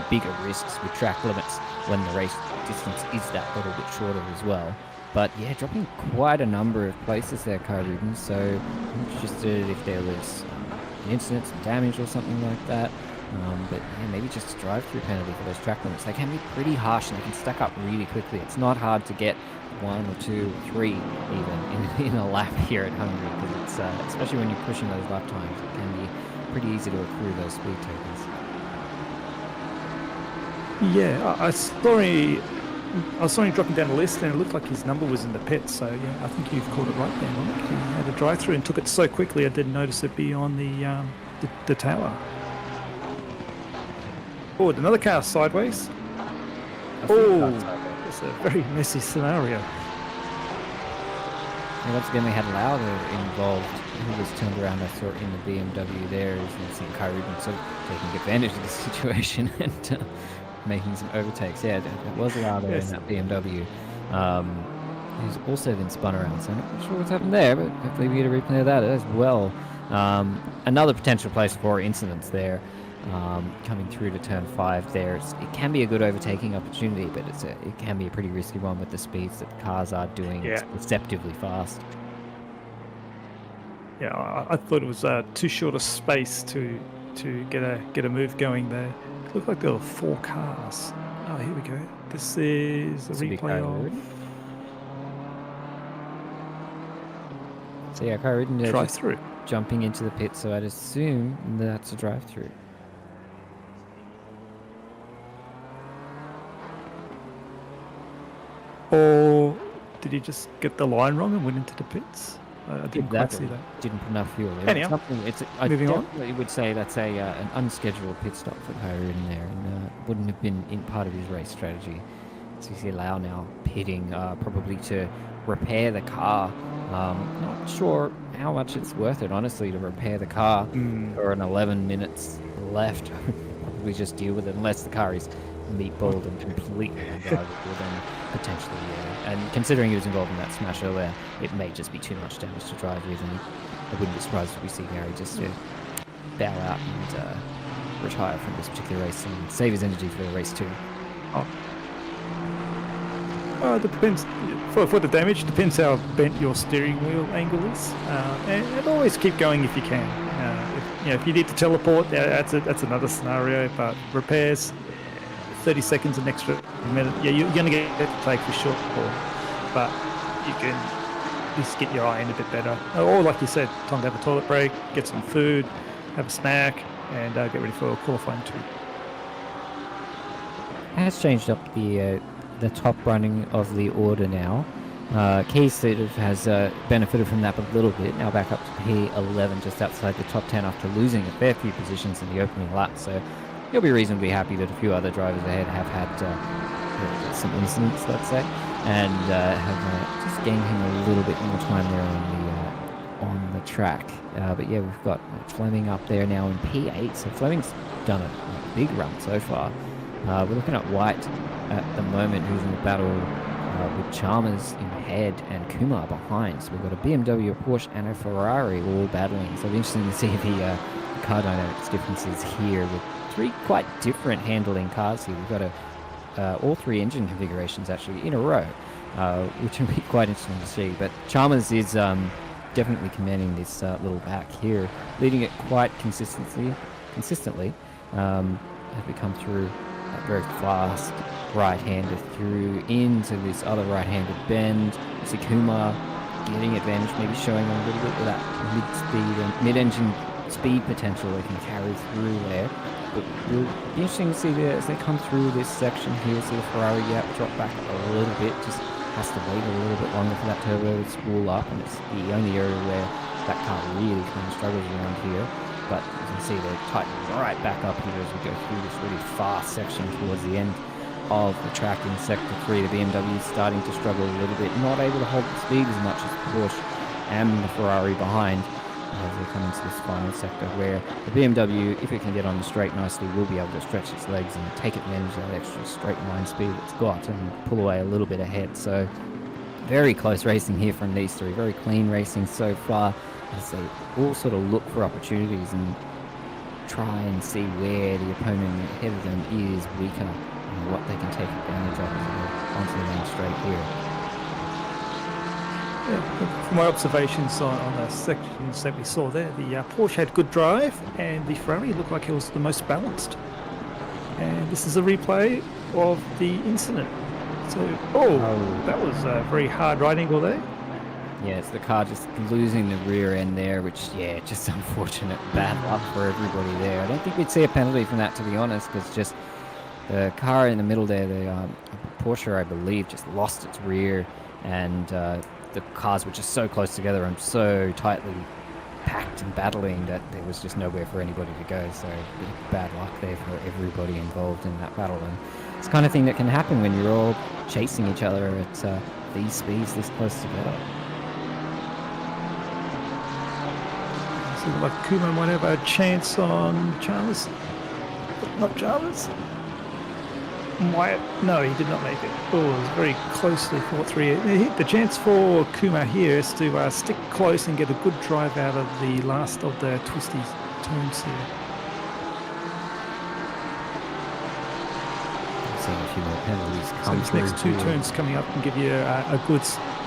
bigger risks with track limits when the race distance is that little bit shorter as well. But yeah, dropping quite a number of places there, Kairouden. So I'm interested if there was an incident, some damage or something like that. But yeah, maybe just a drive-through penalty for those track limits. They can be pretty harsh and they can stack up really quickly. It's not hard to get 1 or 2 or 3 even in a lap here at Hungary, because it's especially when you're pushing those lap times, it can be pretty easy to accrue those speed tokens. Yeah, I saw him dropping down the list, and it looked like his number was in the pits. So yeah, I think you've called it right there, Mike. He had a drive-through and took it so quickly, I didn't notice it be on the tower. Oh, another car sideways. Oh, it's a very messy scenario. And once again, we had Lauder involved, who was turned around, I saw in the BMW there, as you see Kairouden sort of taking advantage of the situation and making some overtakes. Yeah, it was Lauder in that BMW, who's also been spun around, so I'm not sure what's happened there, but hopefully we get a replay of that as well. Another potential place for incidents there. Coming through to turn 5 there, it can be a good overtaking opportunity, but it can be a pretty risky one with the speeds that the cars are doing. It's deceptively fast. Yeah, I thought it was too short a space to get a move going there. It looked like there were 4 cars. Oh, here we go. This is a replay of... So yeah, Kairouden drive-through. Jumping into the pit, so I'd assume that's a drive-through. Or did he just get the line wrong and went into the pits? I didn't quite see that. Didn't put enough fuel there. Anyhow, I moving on. definitely would say that's an unscheduled pit stop for Kairouden there, and wouldn't have been in part of his race strategy. So you see Lau now pitting, probably to repair the car. Not sure how much it's worth it, honestly, to repair the car for an 11 minutes left. Probably just deal with it, unless the car is meatballed and completely undrivable, then potentially, yeah. And considering he was involved in that smash earlier, it may just be too much damage to drive with, and I wouldn't be surprised if we see Gary just bow out and retire from this particular race and save his energy for race 2. It depends. For the damage, depends how bent your steering wheel angle is, and always keep going if you can. If you need to teleport, that's another scenario. But repairs, 30 seconds, an extra minute. Yeah, you're going to get to take for sure, but you can at least get your eye in a bit better. Or like you said, time to have a toilet break, get some food, have a snack, and get ready for qualifying 2. It has changed up the top running of the order now. Keys sort of has benefited from that a little bit, now back up to P11, just outside the top 10 after losing a fair few positions in the opening lap. So he'll be reasonably happy that a few other drivers ahead have had some incidents, let's say, and have just gained him a little bit more time there on the track. But yeah, we've got Fleming up there now in P8, so Fleming's done a big run so far. We're looking at White at the moment, who's in the battle with Chalmers in head and Kumar behind. So we've got a BMW, a Porsche, and a Ferrari all battling. So it'll be interesting to see the car dynamics differences here with three quite different handling cars here. We've got all three engine configurations actually in a row, which will be quite interesting to see. But Chalmers is definitely commanding this little back here, leading it quite consistently as we come through that very fast right-hander through into this other right-handed bend. You see Kumar getting advantage, maybe showing a little bit of that mid-speed and mid-engine speed potential they can carry through there. But it'll be interesting to see as they come through this section here. See the Ferrari drop back a little bit, just has to wait a little bit longer for that turbo to spool up, and it's the only area where that car really kind of struggles around here. But you can see they tighten right back up here as we go through this really fast section towards the end of the track in Sector 3. The BMW is starting to struggle a little bit, not able to hold the speed as much as the Porsche and the Ferrari behind as they come into this final sector, where the BMW, if it can get on the straight nicely, will be able to stretch its legs and take advantage of that extra straight line speed it's got and pull away a little bit ahead. So very close racing here from these three, very clean racing so far, as they all sort of look for opportunities and try and see where the opponent ahead of them is weaker and what they can take advantage of as they go onto the main straight here. Yeah, from my observations on the sections that we saw there, the Porsche had good drive and the Ferrari looked like it was the most balanced. And this is a replay of the incident. So, that was a very hard right angle there. Yeah, it's the car just losing the rear end there, which, yeah, just unfortunate bad luck for everybody there. I don't think we'd see a penalty from that, to be honest, because just the car in the middle there, the Porsche, I believe, just lost its rear, and the cars were just so close together and so tightly packed and battling that there was just nowhere for anybody to go. So bad luck there for everybody involved in that battle. And it's the kind of thing that can happen when you're all chasing each other at these speeds this close together. So like Kuma might have a chance on Chalmers. Not Chalmers. Wyatt, no, he did not make it. Oh, it was very closely fought through. The chance for Kuma here is to stick close and get a good drive out of the last of the twisty turns here. Seeing a few more penalties So come these through next two here. turns coming up can give you a good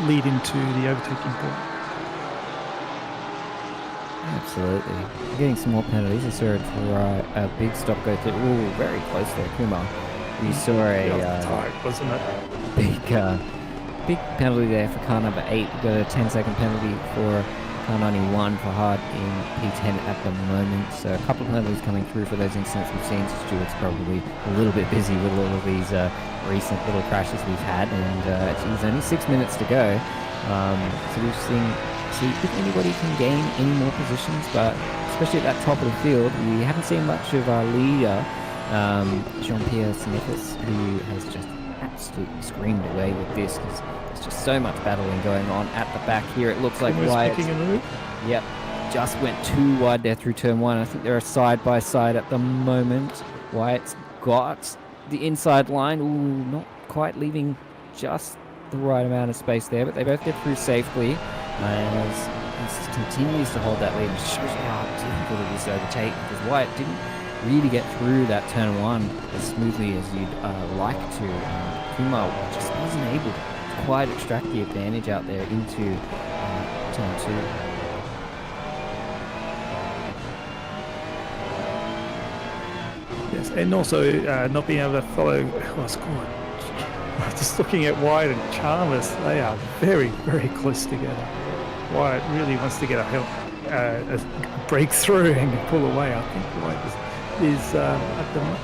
lead into the overtaking point. Absolutely. Getting some more penalties. I saw a big stop go through. Ooh, very close there, Kumar. We saw Tight, wasn't it? big penalty there for car number 8. We got a 10-second penalty for car 91 for hard in P10 at the moment. So a couple of penalties coming through for those incidents we've seen. So Stuart's probably a little bit busy with all of these recent little crashes we've had. And geez, only 6 minutes to go. So we've see if anybody can gain any more positions, but especially at that top of the field, we haven't seen much of our leader, Jean-Pierre Smithis, who has just absolutely screamed away with this because there's just so much battling going on at the back here. It looks like Wyatt, yep, just went too wide there through turn 1. I think they're side by side at the moment. Wyatt's got the inside line, ooh, not quite leaving just the right amount of space there, but they both get through safely. And he continues to hold that lead, and shows you how difficult it is to overtake, because Wyatt didn't really get through that turn 1 as smoothly as you'd like to. Kumar just wasn't able to quite extract the advantage out there into turn 2. Yes, and also not being able to follow what's called. Just looking at Wyatt and Chalmers, they are very, very close together. Wyatt really wants to get a breakthrough and pull away. I think Wyatt is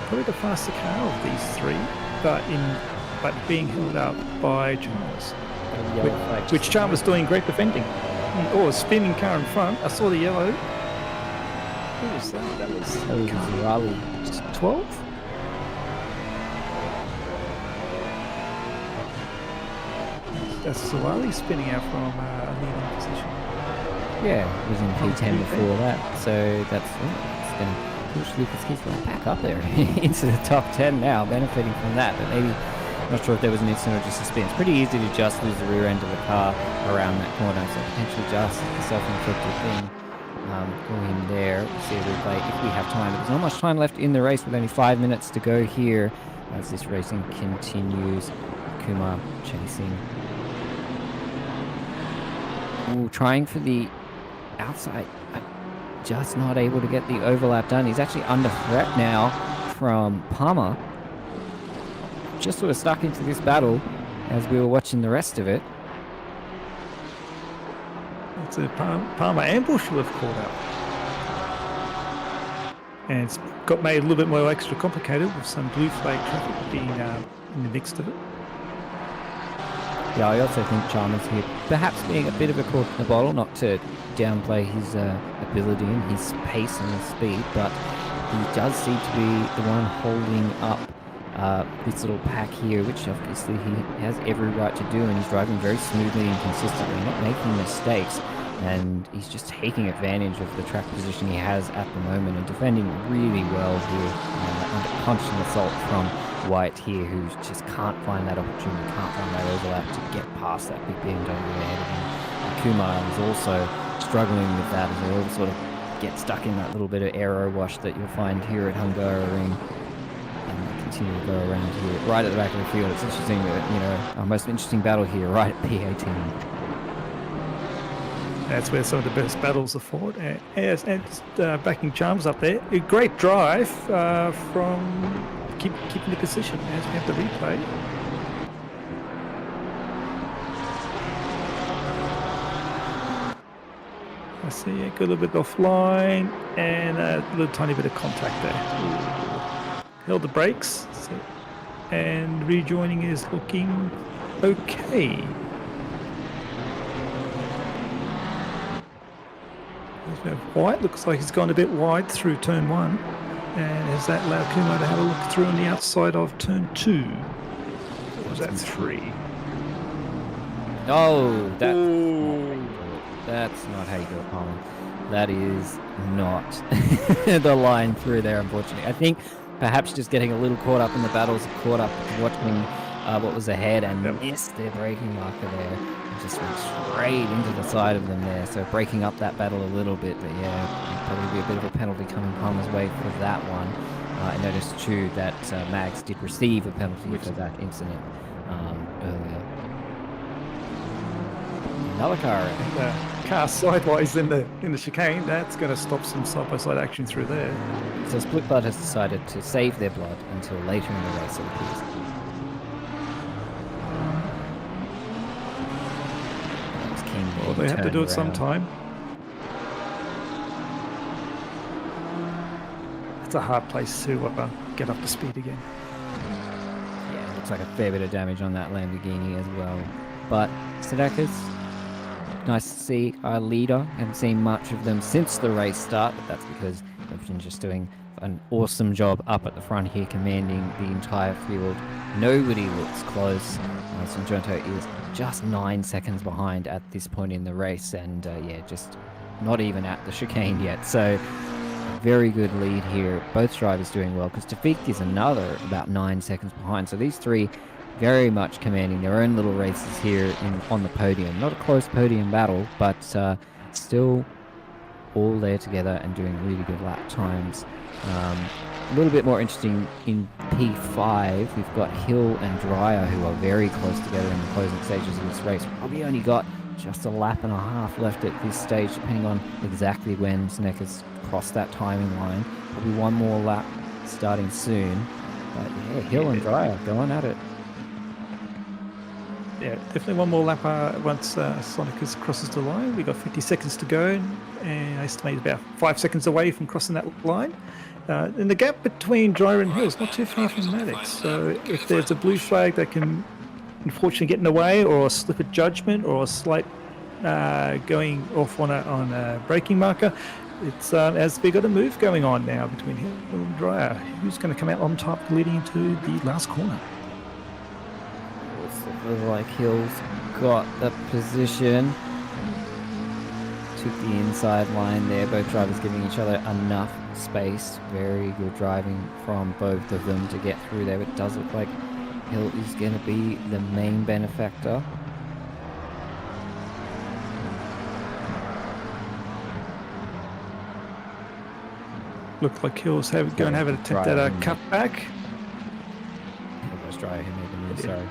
probably the faster car of these three, but being held up by Chalmers, which Chalmers doing great defending. Oh, a spinning car in front. I saw the yellow. Who was that? That was Raleigh. 12. that's Sawali spinning out from a leading position. Yeah, he was in P10 before that, so that's going to push Lucas Keith right back up there into the top 10 now, benefiting from that. But maybe, not sure if there was an incident or just a spin. It's pretty easy to just lose the rear end of the car around that corner, so potentially just a self-inflicted thing. Go in there, we'll see a replay if we have time. There's not much time left in the race with only 5 minutes to go here as this racing continues. Kumar chasing. Ooh, trying for the outside, just not able to get the overlap done. He's actually under threat now from Palmer. Just sort of stuck into this battle as we were watching the rest of it. It's a Palmer ambush will have caught up. And it's got made a little bit more extra complicated with some blue flag traffic being in the mix of it. Yeah, I also think Chalmers here perhaps being a bit of a cork in the bottle, not to downplay his ability and his pace and his speed, but he does seem to be the one holding up this little pack here, which obviously he has every right to do, and he's driving very smoothly and consistently, not making mistakes, and he's just taking advantage of the track position he has at the moment and defending really well here, under constant assault from White here, who just can't find that opportunity, can't find that overlap to get past that big BMW ahead of him. And Kumar is also struggling with that as they all sort of get stuck in that little bit of aero wash that you'll find here at Hungaroring. And they continue to go around here, right at the back of the field. It's interesting that, you know, our most interesting battle here, right at P18. That's where some of the best battles are fought. And backing Charms up there. A great drive from keeping the position as we have the replay. I see a good little bit offline and a little tiny bit of contact there. Held the brakes, and rejoining is looking okay. White looks like he's gone a bit wide through turn 1, and has that allowed Kumar to have a look through on the outside of turn 2? Or was that 3? Oh, that's not how you do it, Palmer. That is not the line through there, unfortunately. I think perhaps just getting a little caught up in the battles, caught up watching what was ahead and missed their braking marker there. And just went straight into the side of them there. So breaking up that battle a little bit, but yeah, probably be a bit of a penalty coming Palmer's way for that one. I noticed too that Mags did receive a penalty for that incident earlier. Another car. Car sidewise in the chicane. That's going to stop some side-by-side action through there. So Split Blood has decided to save their blood until later in the race, it appears. Well, they have to do it sometime. It's a hard place to get up to speed again. Yeah, it looks like a fair bit of damage on that Lamborghini as well. But Sadakas, nice to see our leader. Haven't seen much of them since the race start, but that's because they've been just doing an awesome job up at the front here, commanding the entire field. Nobody looks close. Sanjonto is just 9 seconds behind at this point in the race, and yeah, just not even at the chicane yet. So very good lead here. Both drivers doing well, because Tafik is another about 9 seconds behind. So these three very much commanding their own little races here on the podium. Not a close podium battle, but still all there together and doing really good lap times. A little bit more interesting in P5, we've got Hill and Dreyer, who are very close together in the closing stages of this race. Probably only got just a lap and a half left at this stage, depending on exactly when Seneka's crossed that timing line. Probably one more lap starting soon. But yeah, Hill and Dreyer going at it. Yeah, definitely one more lap once Sonicus crosses the line. We've got 50 seconds to go, and I estimate about 5 seconds away from crossing that line. And the gap between Dreyer and Hill is not too far from Maddox. So if there's a blue flag that can unfortunately get in the way, or a slip of judgment, or a slight going off on a braking marker, it's as we got a move going on now between Hill and Dreyer. Who's going to come out on top leading into the last corner? Looks like Hill's got the position. Took the inside line there. Both drivers giving each other enough space. Very good driving from both of them to get through there. It does look like Hill is going to be the main benefactor. Looked like Hill's going to have an attempt at a cutback. Let's try him even. Sorry.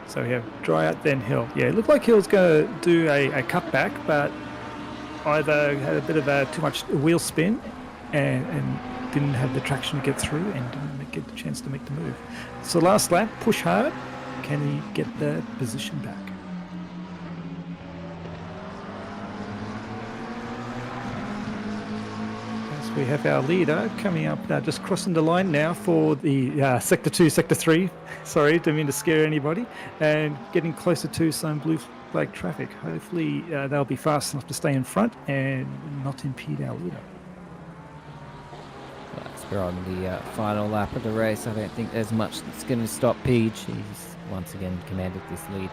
So we have dry out, then Hill. Yeah, it looked like Hill's going to do a cutback, but either had a bit of too much wheel spin and didn't have the traction to get through and didn't get the chance to make the move. So last lap, push hard. Can he get the position back? As we have our leader coming up, just crossing the line now for the Sector 2, Sector 3. Sorry, didn't mean to scare anybody. And getting closer to some blue flag traffic. Hopefully they'll be fast enough to stay in front and not impede our leader. We're on the final lap of the race. I don't think there's much that's going to stop Peach. He's once again commanded this lead.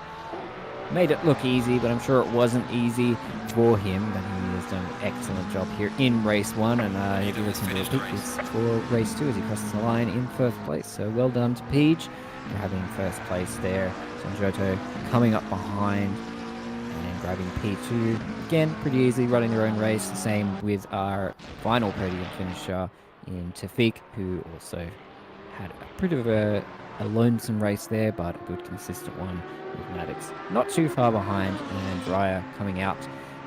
Made it look easy, but I'm sure it wasn't easy for him. But he has done an excellent job here in race 1. And if you listen to the pick, it's for race 2 as he crosses the line in first place. So well done to Peach for having first place there. Sanjoto coming up behind and grabbing P2. Again, pretty easy, running their own race. The same with our final podium finisher in Tafik, who also had a bit of a lonesome race there, but a good consistent one with Maddox not too far behind, and Dreyer coming out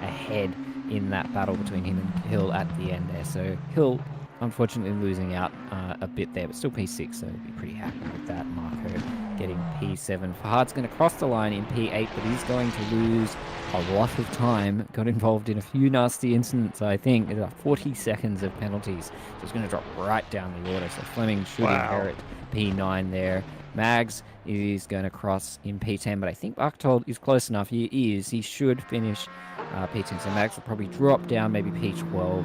ahead in that battle between him and Hill at the end there. So Hill unfortunately losing out a bit there, but still P6, so we'll be pretty happy with that. Marco getting P7. Fahad's going to cross the line in P8, but he's going to lose a lot of time. Got involved in a few nasty incidents, I think. There are 40 seconds of penalties, so it's going to drop right down the order. So Fleming should inherit P9 there. Mags is going to cross in P10, but I think Barktold is close enough. He is. He should finish P10, so Mags will probably drop down maybe P12,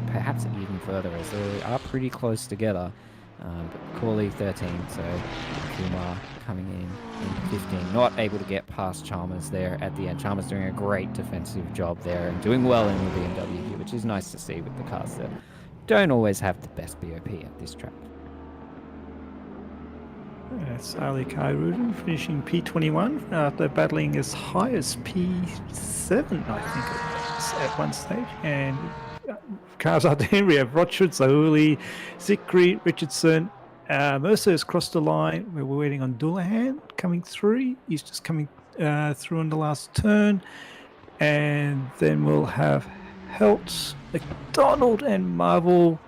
perhaps even further, as they are pretty close together. But Corley 13, so Kumar coming in 15, not able to get past Chalmers there at the end. Chalmers doing a great defensive job there and doing well in the BMW here, which is nice to see with the cars that don't always have the best BOP at this track. That's Ali Khairudin finishing P21 after battling as high as P7, I think it was, at one stage. And cars are there. We have Rothschild, Zauli, Zikri, Richardson. Mercer has crossed the line. We're waiting on Dullahan coming through. He's just coming through on the last turn. And then we'll have Heltz, McDonald, and Marvel.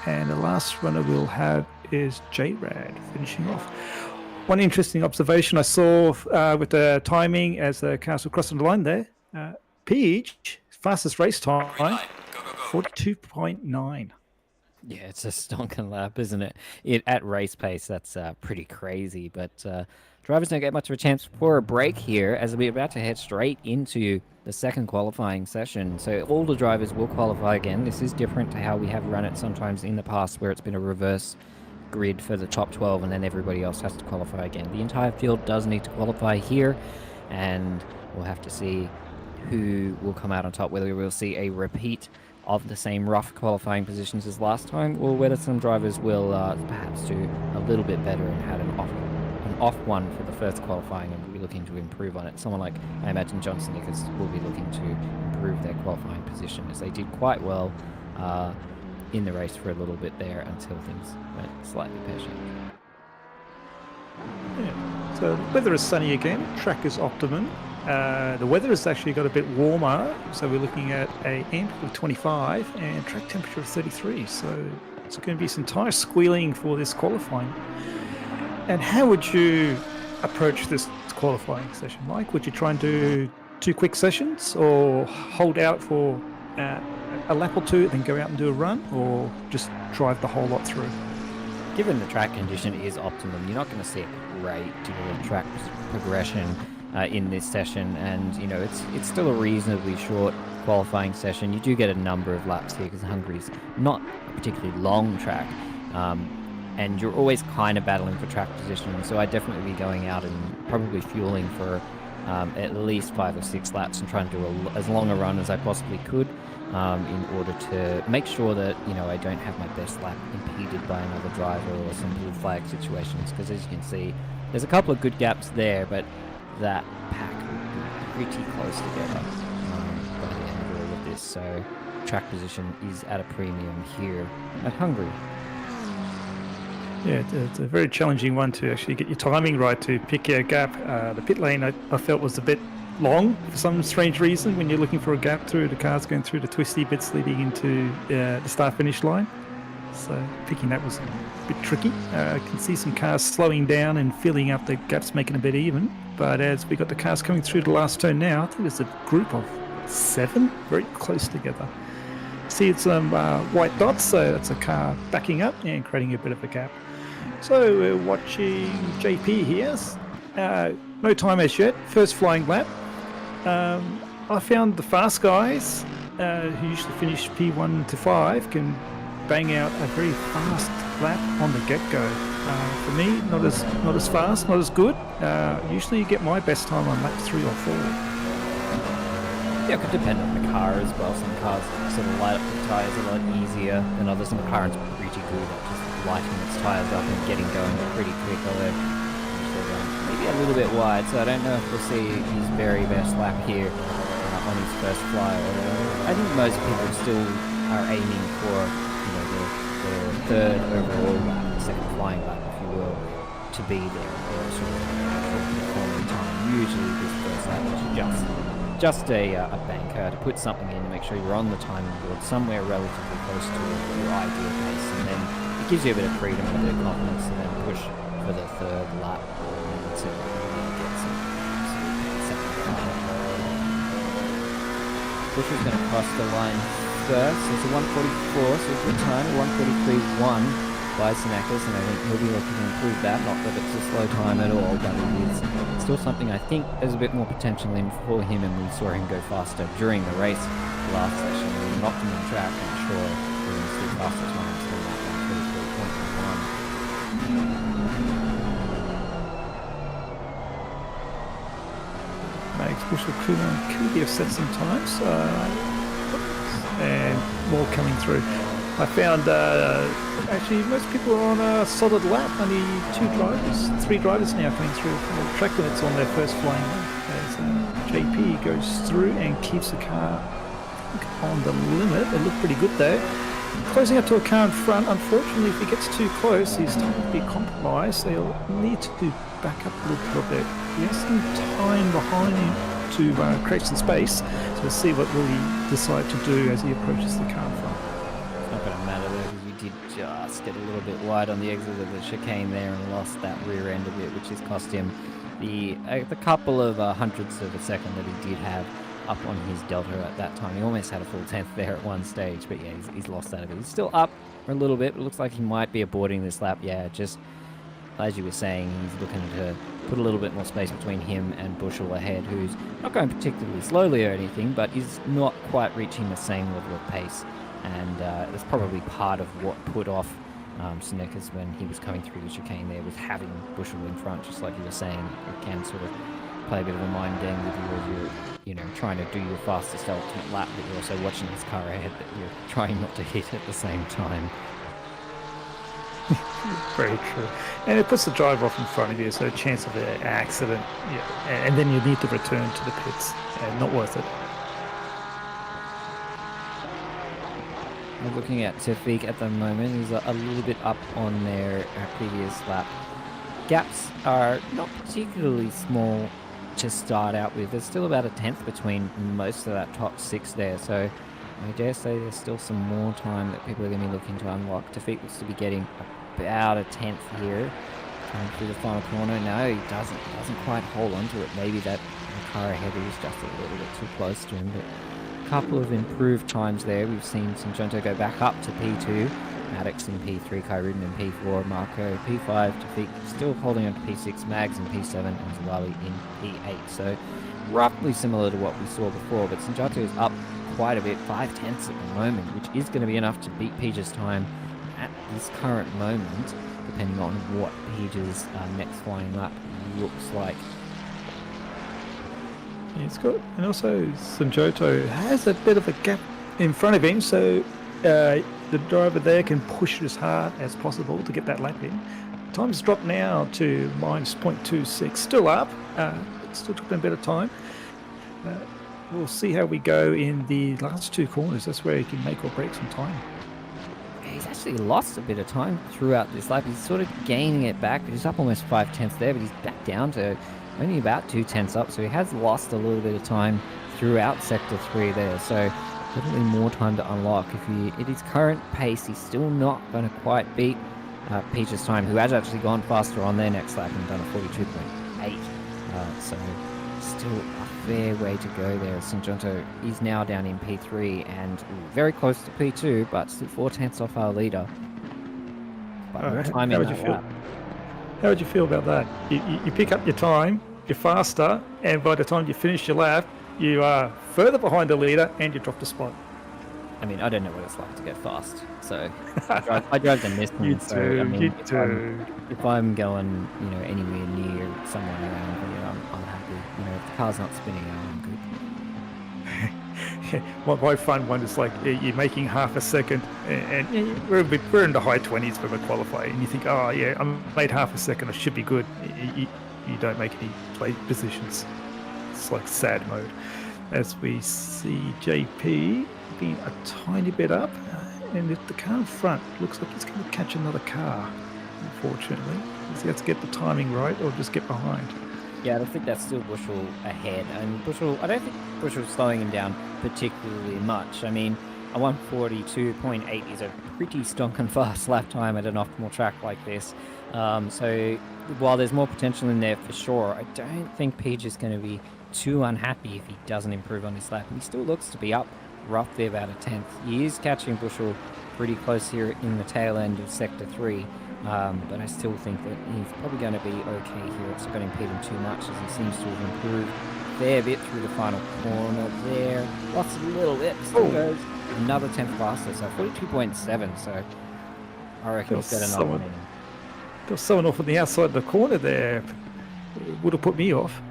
And the last runner we'll have is J-Rad finishing off. One interesting observation I saw with the timing as the cars were crossing the line there. Peach, fastest race time, 42.9. Yeah, it's a stonking lap, isn't it? At race pace, that's pretty crazy. But drivers don't get much of a chance for a break here, as we're about to head straight into the second qualifying session. So all the drivers will qualify again. This is different to how we have run it sometimes in the past, where it's been a reverse grid for the top 12 and then everybody else has to qualify again. The entire field does need to qualify here, and we'll have to see who will come out on top, whether we'll see a repeat of the same rough qualifying positions as last time, or whether some drivers will perhaps do a little bit better and had an off one for the first qualifying and will be looking to improve on it. Someone like, I imagine, Johnson Nickers will be looking to improve their qualifying position, as they did quite well in the race for a little bit there until things went slightly pear-shaped. Yeah. So the weather is sunny again. Track is optimum. The weather has actually got a bit warmer, so we're looking at a amp of 25 and track temperature of 33. So it's going to be some tire squealing for this qualifying. And how would you approach this qualifying session, Mike? Would you try and do 2 quick sessions, or hold out for a lap or 2, then go out and do a run, or just drive the whole lot through? Given the track condition is optimum, you're not going to see a great deal of track progression in this session, and you know it's still a reasonably short qualifying session. You do get a number of laps here because Hungary's not a particularly long track, and you're always kind of battling for track position. So I'd definitely be going out and probably fueling for at least 5 or 6 laps and trying to do as long a run as I possibly could in order to make sure that, you know, I don't have my best lap impeded by another driver or some blue flag situations, because as you can see, there's a couple of good gaps there, but that pack would be pretty close together by the end of all of this. So track position is at a premium here at Hungary. Yeah, it's a very challenging one to actually get your timing right to pick your gap. The pit lane I felt was a bit long for some strange reason when you're looking for a gap through the cars going through the twisty bits leading into the start-finish line. So picking that was a bit tricky. I can see some cars slowing down and filling up the gaps, making it a bit even. But as we got the cars coming through the last turn now, I think there's a group of 7 very close together. See it's some white dots, so that's a car backing up and creating a bit of a gap. So we're watching JP here. No time as yet. First flying lap. I found the fast guys who usually finish P1 to 5 can bang out a very fast lap on the get-go. For me, not as fast, not as good. Usually you get my best time on lap 3 or 4. Yeah, it could depend on the car as well. Some cars sort of light up the tyres a lot easier than others. Some cars are pretty good at just lighting its tyres up and getting going pretty quick, although maybe a little bit wide, so I don't know if we'll see his very best lap here on his first fly. I think most people still are aiming for, you know, the third overall lap, the second flying lap, if you will, to be there or sort of actual performing time. Usually this first lap is just a banker to put something in to make sure you're on the timing board somewhere relatively close to your ideal pace, and then it gives you a bit of freedom and a bit of confidence to then push for the third lap to really get some second time. Bush is going to cross the line first. It's a 1:44, so it's a time 1:43.1 by Sinakis, and I think he'll be looking to improve that. Not that it's a slow time at all, but it is still something I think there's a bit more potential in for him, and we saw him go faster during the race last session. We knocked him on track, I'm sure we're going to see faster times than that 1:43.1. Makes Bushel could have set some times, and more coming through. I found actually most people are on a solid lap. Only 3 drivers now coming through from the track limits on their first flying lap. As JP goes through and keeps the car on the limit. It looked pretty good there. Closing up to a car in front. Unfortunately, if he gets too close, his time will be compromised. They'll need to back up a little bit. He has some time behind him to create some space. So we'll see what will he decide to do as he approaches the car in front. Not going to matter though, because you did just get a little bit wide on the exit of the chicane there and lost that rear end of it, which has cost him the couple of hundredths of a second that he did have up on his delta at that time. He almost had a full 10th there at one stage, but yeah, he's lost that a bit. He's still up for a little bit, but it looks like he might be aborting this lap. Yeah, just as you were saying, he's looking to put a little bit more space between him and Bushel ahead, who's not going particularly slowly or anything, but is not quite reaching the same level of pace. And that's probably part of what put off Sinakis when he was coming through the chicane there, was having Bushel in front, just like you were saying. It can sort of play a bit of a mind game with you as you're, you know, trying to do your fastest ultimate lap, but you're also watching his car ahead that you're trying not to hit at the same time. Very true. And it puts the driver off in front of you, so a chance of an accident, yeah, and then you need to return to the pits. Not worth it. We're looking at Tefik at the moment. He's a little bit up on their previous lap. Gaps are not particularly small to start out with. There's still about a 10th between most of that top 6 there, so I dare say there's still some more time that people are going to be looking to unlock. Tefik looks to be getting about a 10th here. Coming through the final corner. No, he doesn't quite hold on to it. Maybe that car ahead is just a little bit too close to him, but a couple of improved times there. We've seen Sinjonto go back up to P2, Maddox in P3, Kyrudin in P4, Marco P5, Tefik still holding on to P6, Mags in P7, and Zawali in P8. So roughly similar to what we saw before, but Sinjonto is up quite a bit, 5/10 at the moment, which is going to be enough to beat Peja's time at this current moment, depending on what Page's next flying lap looks like. He's got, and also Sanjoto has a bit of a gap in front of him, so the driver there can push it as hard as possible to get that lap in. Time's dropped now to minus 0.26, still up, it still took them a bit of time. We'll see how we go in the last two corners. That's where he can make or break some time. He's actually lost a bit of time throughout this lap. He's sort of gaining it back. He's up almost 5/10 there, but he's back down to only about 2/10 up. So he has lost a little bit of time throughout Sector 3 there. So definitely more time to unlock. At his current pace, he's still not going to quite beat Peach's time, who has actually gone faster on their next lap and done a 42.8. So still a fair way to go there. Sanjonto is now down in P3 and very close to P2, but still 4/10 off our leader. But more time in that lap. How would you feel about that? You pick up your time, you're faster, and by the time you finish your lap, you are further behind the leader and you drop the spot. I mean, I don't know what it's like to go fast, so I drive the Nissan. You so do, I mean, you do. if I'm going, anywhere near someone around here, I'm happy. If the car's not spinning out, I'm good. My fun one is like you're making half a second, and we're in the high 20s for the qualifying, and you think, oh yeah, I made half a second, I should be good. You don't make any play positions. It's like sad mode. As we see JP being a tiny bit up, and if the car in front looks like he's going to catch another car, unfortunately. He has to get the timing right or just get behind. Yeah, I think that's still Bushell ahead. And I don't think Bushel's slowing him down particularly much. I mean, a 142.8 is a pretty stonking fast lap time at an optimal track like this. So while there's more potential in there for sure, I don't think Page is going to be too unhappy if he doesn't improve on this lap. And he still looks to be up roughly about a 10th. He is catching Bushell pretty close here in the tail end of Sector 3. But I still think that he's probably going to be okay here. It's not going to impede him too much as he seems to have improved a fair bit through the final corner there. Lost a little bit. Still goes another 10th faster, so 42.7. So I reckon he's got enough. There was someone off on the outside of the corner there. It would have put me off.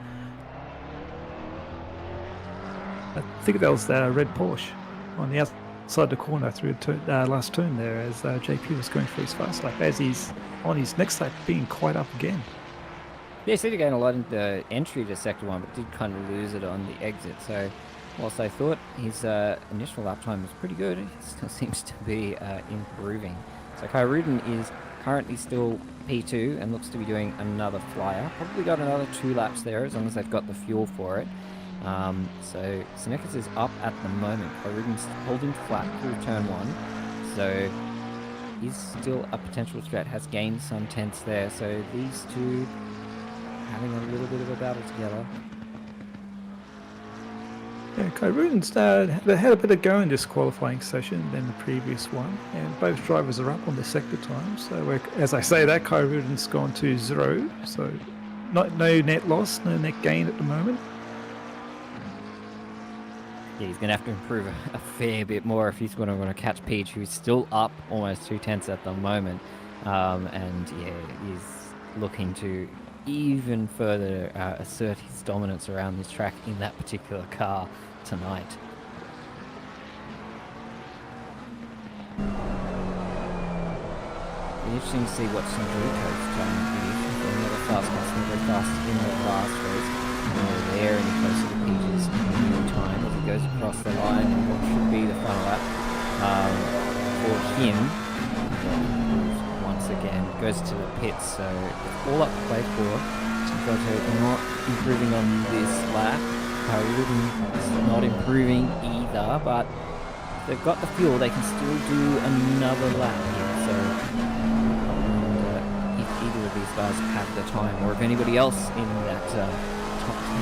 I think that was the red Porsche on the outside the corner through last turn there as JP was going for his fast lap, as he's on his next lap being quite up again. Yeah, he seemed to gain a lot in the entry to Sector 1, but did kind of lose it on the exit. So whilst I thought his initial lap time was pretty good, it still seems to be improving. So Kai Rudin is currently still P2 and looks to be doing another flyer. Probably got another 2 laps there as long as they've got the fuel for it. So Senekis is up at the moment. Kai Rudin's holding flat through turn 1. So he's still a potential threat, has gained some tenths there. So these two having a little bit of a battle together. Yeah, Kai Rudin's had a bit of go in this qualifying session than the previous one, and both drivers are up on the sector time. So as I say that, Kai Rudin's gone to 0, so no net loss, no net gain at the moment. Yeah, he's going to have to improve a fair bit more if he's going to catch Peach, who's still up almost 2 tenths at the moment. And yeah, he's looking to even further assert his dominance around this track in that particular car tonight. It'll be interesting to see what Sanjuko's time is. Another fast customer, very fast in the last race. There, and he closer to Peach's new time as he goes across the line in what should be the final lap for him. Once again, goes to the pits, so it's all up to play for. Sanjoto not improving on this lap. Rudin is not improving either, but if they've got the fuel, they can still do another lap here. So if either of these guys have the time, or if anybody else in that top 10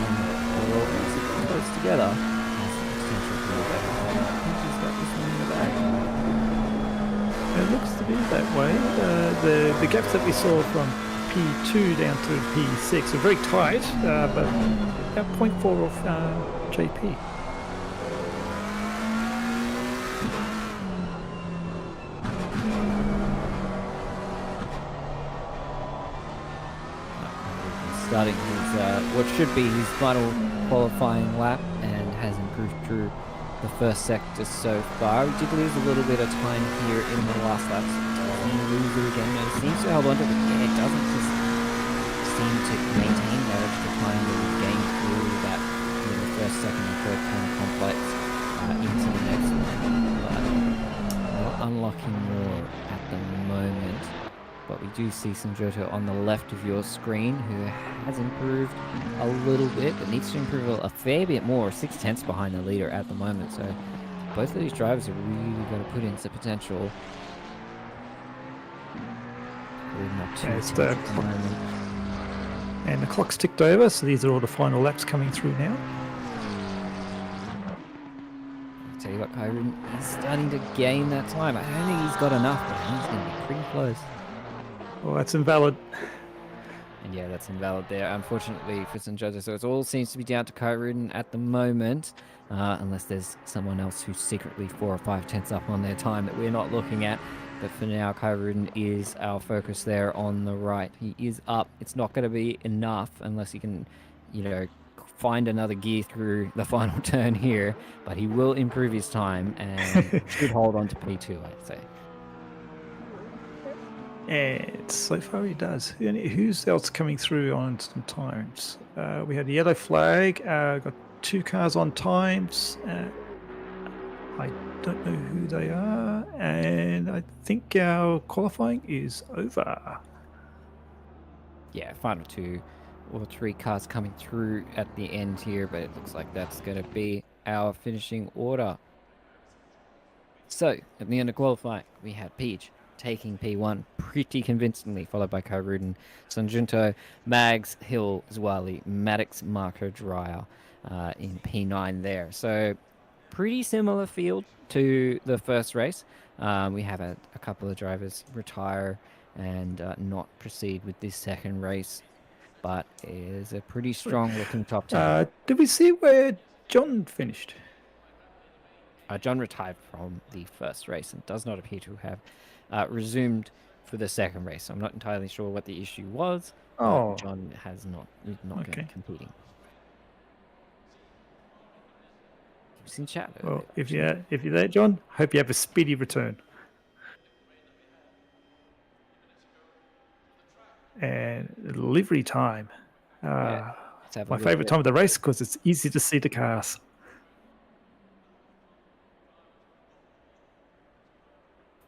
world is close together, has the potential to be better. I think he's got this one in the bag. It looks to be that way. The gaps that we saw from P2 down to P6 are very tight, but about 0.4 off JP. starting his what should be his final qualifying lap, and has improved through the first sector so far. We did lose a little bit of time here in the last lap. Doesn't lose it again. And it seems to hold on to it. Yeah, it doesn't just seem to maintain that extra time that we gained through that first, second, and third corner complex into the next one. But not unlocking more at the moment. But we do see Sanjoto on the left of your screen, who has improved a little bit, but needs to improve a fair bit more. 6/10 behind the leader at the moment. So both of these drivers are really going to put in some potential. And the clock's ticked over, so these are all the final laps coming through now. I'll tell you what, Kyron, he's starting to gain that time. I don't think he's got enough, but he's going to be pretty close. Well, that's invalid. And yeah, that's invalid there, unfortunately, for Sanjoto. So it all seems to be down to Kyron at the moment, unless there's someone else who's secretly 4 or 5 tenths up on their time that we're not looking at. But for now, Kyron is our focus there on the right. He is up. It's not going to be enough unless he can, find another gear through the final turn here. But he will improve his time and should hold on to P2, I'd say. And so far he does. Who's else coming through on some times? We had a yellow flag. Got 2 cars on times. I don't know who they are. And I think our qualifying is over. Yeah, final 2 or 3 cars coming through at the end here. But it looks like that's going to be our finishing order. So, at the end of qualifying, we had Peach taking P1 pretty convincingly, followed by Kyrudin, Sanjunto, Mags, Hill, Zwali, Maddox, Marco, Dreyer in P9 there. So pretty similar field to the first race. We have a couple of drivers retire and not proceed with this second race, but it is a pretty strong looking top 10. Did we see where John finished? John retired from the first race and does not appear to have resumed for the second race. I'm not entirely sure what the issue was. John has not been competing. He's in chat. Well, if you're there, John, hope you have a speedy return. And livery time. Let's have a My look favourite at- time of the race because it's easy to see the cars.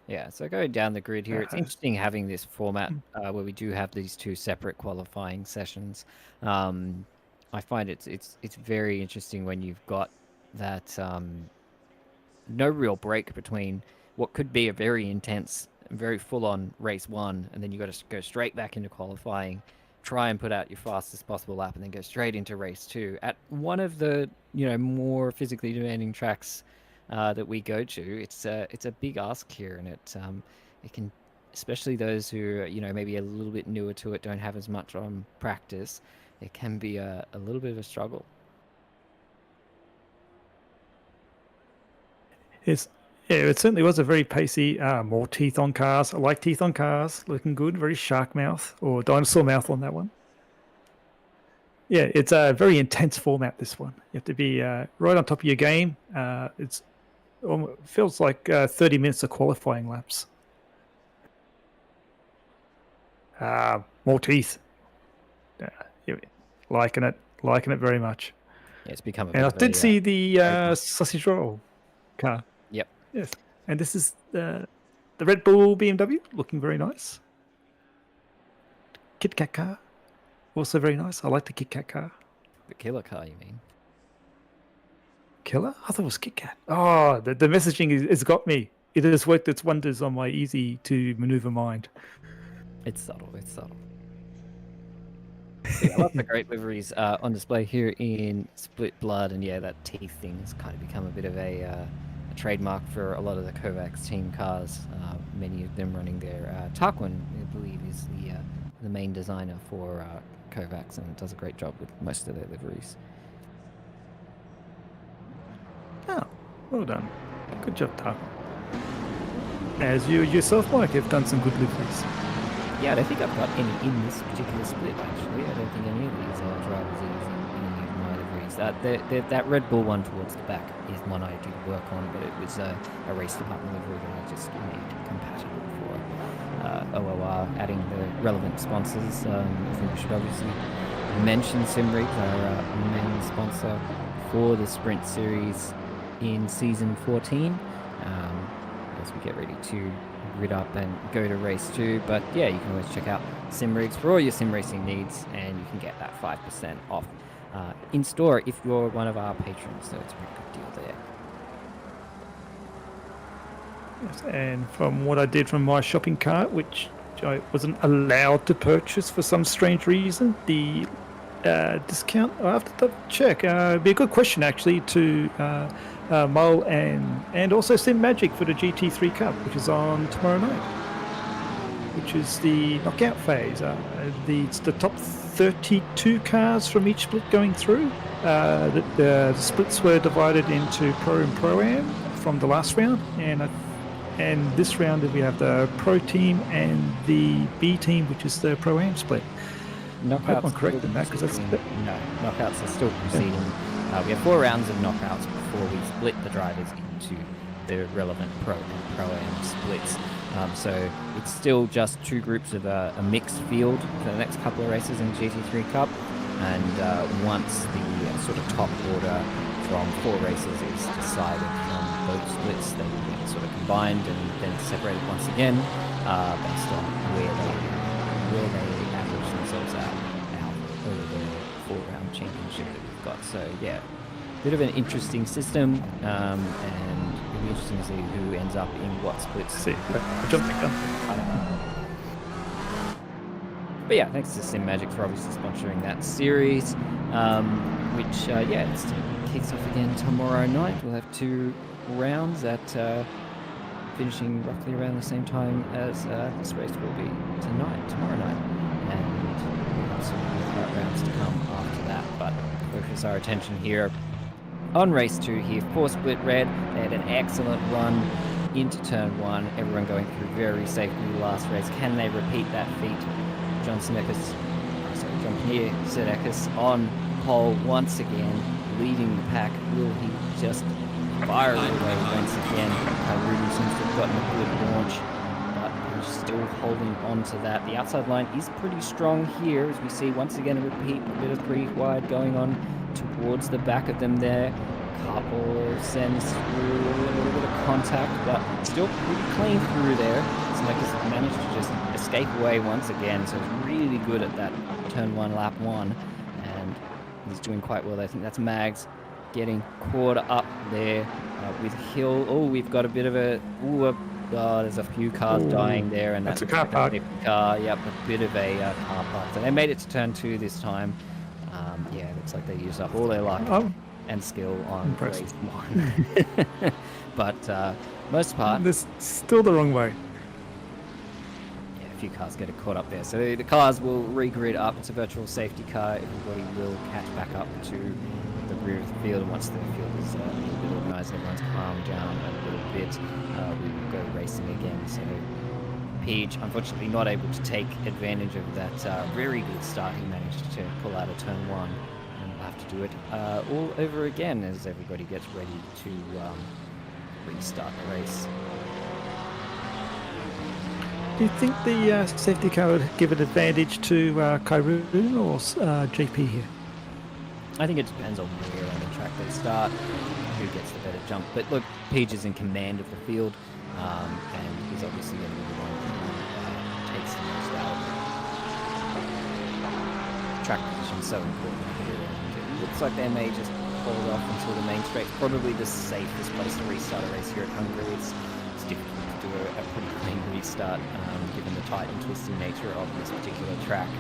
Yeah, so going down the grid here, it's interesting having this format where we do have these 2 separate qualifying sessions. I find it's very interesting when you've got that no real break between what could be a very intense, very full-on race 1, and then you got to go straight back into qualifying, try and put out your fastest possible lap, and then go straight into race 2 at one of the more physically demanding tracks that we go to. It's a big ask here, and it can, especially those who maybe a little bit newer to it, don't have as much practice. It can be a little bit of a struggle. It certainly was a very pacey, more teeth on cars. I like teeth on cars, looking good. Very shark mouth or dinosaur mouth on that one. Yeah, it's a very intense format, this one. You have to be right on top of your game. It feels like 30 minutes of qualifying laps. More teeth. Liking it very much. Yeah, it's become a And I bit of did a, see the sausage roll car. Yep. Yes, and this is the Red Bull BMW, looking very nice. Kit Kat car, also very nice. I like the Kit Kat car. The killer car, you mean? Killer? I thought it was Kit Kat. Oh, the messaging has got me. It has worked its wonders on my easy to maneuver mind. It's subtle. Yeah, lots of great liveries on display here in Split Blood, and yeah, that teeth thing's kind of become a bit of a trademark for a lot of the Kovacs team cars. Many of them running their Tarquin, I believe, is the main designer for Kovacs, and does a great job with most of their liveries. Oh, well done. Good job, Tarko. As you yourself, Mike, have done some good liveries. Yeah, I don't think I've got any in this particular split, actually. I don't think any of these drivers is in any of my liveries. That Red Bull one towards the back is one I did work on, but it was a race department livery that I just made compatible for OOR, adding the relevant sponsors. I think we should obviously mention Simrigs, our main sponsor for the Sprint Series in Season 14. As we get ready to grid up and go to race 2, but yeah, you can always check out Simrigs for all your sim racing needs, and you can get that 5% off in store if you're one of our patrons, so it's a pretty good deal there. Yes, and from what I did from my shopping cart, which I wasn't allowed to purchase for some strange reason, the discount, I have to check. It'd be a good question actually to Mull and also Sim Magic for the GT3 Cup, which is on tomorrow night, which is the knockout phase. It's the top 32 cars from each split going through. The splits were divided into Pro and Pro-Am from the last round, and this round we have the Pro team and the B team, which is the Pro-Am split. I hope I'm correct in that, because that's... No, knockouts are still proceeding. We have 4 rounds of knockouts before we split the drivers into the relevant Pro and Pro-Am splits. So it's still just 2 groups of a mixed field for the next couple of races in the GT3 Cup. And once the sort of top order from 4 races is decided from those splits, they will get sort of combined and then separated once again based on where they average themselves out over the 4-round championship that we've got. So yeah, bit of an interesting system, and it'll be interesting to see who ends up in what splits. See, I jumped the gun. But yeah, thanks to Sim Magic for obviously sponsoring that series, which it kicks off again tomorrow night. We'll have 2 rounds at finishing roughly around the same time as this race will be tomorrow night, and we'll have some more rounds to come after that. But focus our attention here on race 2 here for Split Red. They had an excellent run into turn 1, everyone going through very safely last race. Can they repeat that feat? John Sedekis on pole once again, leading the pack. Will he just fire away once again? Rudy seems to have gotten a good launch, but he's still holding on to that. The outside line is pretty strong here, as we see once again a repeat, a bit of 3 wide going on towards the back of them there. Couple sends through a little bit of contact, but still pretty clean through there. Sedekis managed to just escape away once again, so he's really good at that turn 1, lap 1, and he's doing quite well. I think that's Mags getting caught up there with Hill. Oh, we've got a bit of a... there's a few cars dying there, and that's a car park. Yep, a bit of a car park. So they made it to turn 2 this time. Yeah, it looks like they used up all their luck and skill on race 1. But most part... This still the wrong way. A few cars get caught up there, so the cars will regrid up. It's a virtual safety car. Everybody will catch back up to the rear of the field, and once the field is a little bit organised, everyone's calmed down a little bit, we will go racing again. So Peach, unfortunately not able to take advantage of that very good start. He managed to pull out a turn 1, and we'll have to do it all over again as everybody gets ready to restart the race. Do you think the safety car would give an advantage to Kairoon or JP here? I think it depends on where on the track they start, who gets the better jump. But look, Peach is in command of the field, and he's obviously going to be the one who takes the most out of it. Track position is so important here, and it looks like they may just hold off until the main straight. Probably the safest place to restart a race here at Hungary. It's difficult to do a pretty clean restart, given the tight and twisty nature of this particular track.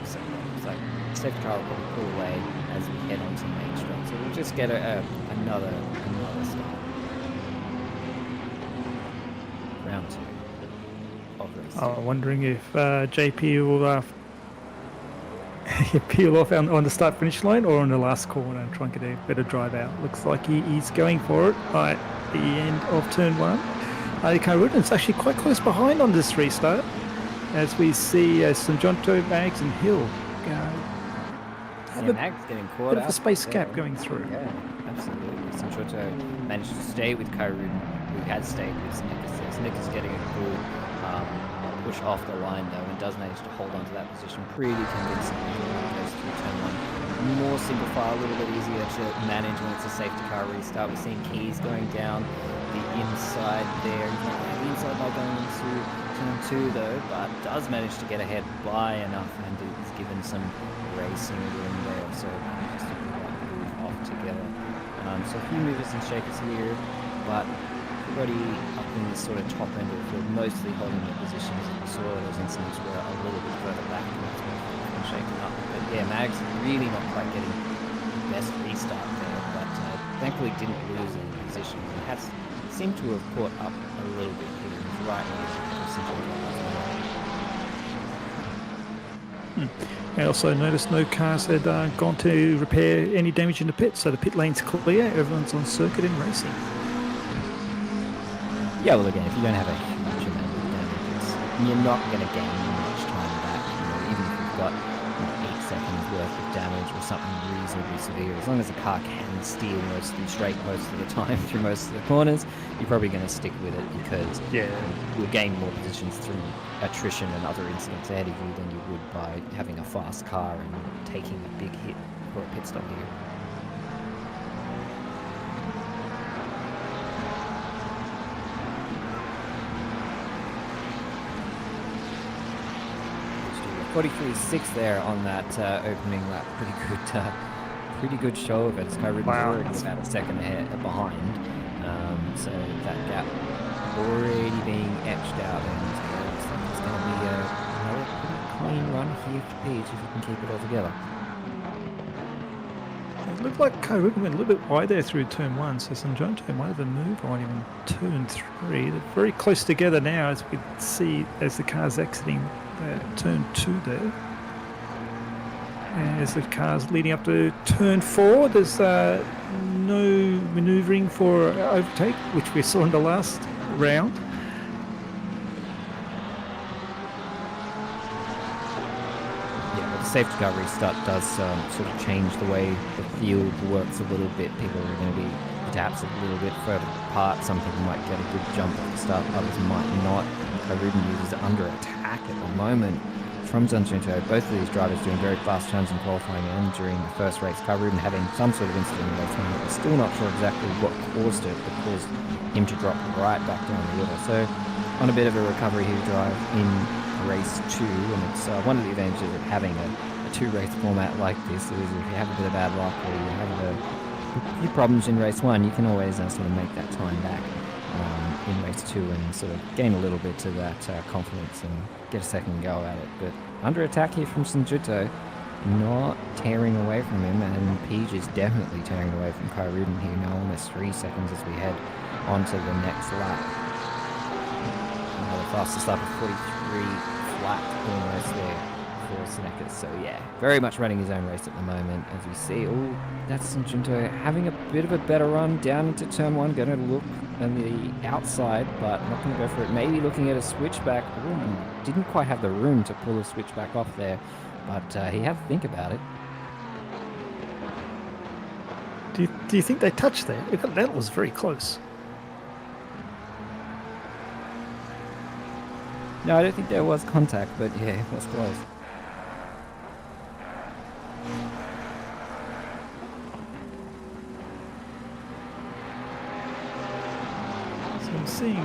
So it's like safety car will probably pull away as we head onto the main straight. So we'll just get another start. Round 2 of race 2. I'm wondering if JP will peel off on the start-finish line or on the last corner and try and get a better drive out. Looks like he's going for it at the end of turn 1. Kairoon is actually quite close behind on this restart. as we see Sanjonto, Mags and Hill have a Mag's getting caught bit up. of a space there. gap going through. Yeah, absolutely. Sanchoto managed to stay with Kairun, who had stayed with Snickers there. Snickers getting a good push off the line though, and does manage to hold on to that position pretty convincingly when it goes through turn one. More single file, a little bit easier to manage when it's a safety car restart. We're seeing Keys going down the inside there. He's not the inside by going into turn two though, but does manage to get ahead by enough and is given some racing room there. So just to move off together. So a few movers and shakers here, but everybody up in this sort of top end of the field, mostly holding their positions. We saw those incidents were a little bit further back and shaken up. But yeah, Mag's really not quite getting the best restart there, but thankfully didn't lose any positions. He has seemed to have caught up a little bit here. He's right now. I also noticed no cars had gone to repair any damage in the pit, so the pit lane's clear. Everyone's on circuit and racing. Yeah, well, again, if you don't have a huge amount of damage, you're not going to gain much time back. Even if you've got 8 seconds worth of damage or something reasonably severe, as long as the car can steer mostly straight most of the time through most of the corners, you're probably going to stick with it because you'll gain more positions through attrition and other incidents ahead of you than you would by having a fast car and taking a big hit for a pit stop here. .43.6 there on that opening lap. Pretty good show of it. Skyrim already about a second ahead behind, so that gap already being etched out, and looks like it's going to be another pretty clean run here for Peach if you can keep it all together. It looked like Kairuka went a little bit wide there through turn one, so Sanjonto might have a move on even turn three. They're very close together now, as we see as the car's exiting turn two there. As the car's leading up to turn four, there's no manoeuvring for overtake, which we saw in the last round. Yeah, well, the safety car restart does sort of change the way the field works a little bit. People are going to be adapted a little bit further apart. Some people might get a good jump at the start, others might not. Ruben uses under attack at the moment from Sanjonto. Both of these drivers doing very fast turns in qualifying and during the first race. Ruben having some sort of incident in race one. We're still not sure exactly what caused it, but caused him to drop right back down the water. So on a bit of a recovery here drive in race two, and it's one of the advantages of having a two-race format like this is if you have a bit of bad luck or you have a few problems in race one, you can always sort of make that time back in race two and sort of gain a little bit of that confidence and get a second go at it. But under attack here from Sanjuto, not tearing away from him, and Peach is definitely tearing away from Kai Rubin here now, almost 3 seconds as we head onto the next lap. The fastest lap of 43 flat almost there for Senecas. So yeah, very much running his own race at the moment as we see. Oh, that's Sanjunto having a bit of a better run down into turn one, going to look on the outside, but not going to go for it. Maybe looking at a switchback. Ooh, didn't quite have the room to pull a switchback off there, but he had to think about it. Do you think they touched there? That was very close. No, I don't think there was contact, but yeah, it was close. So I'm seeing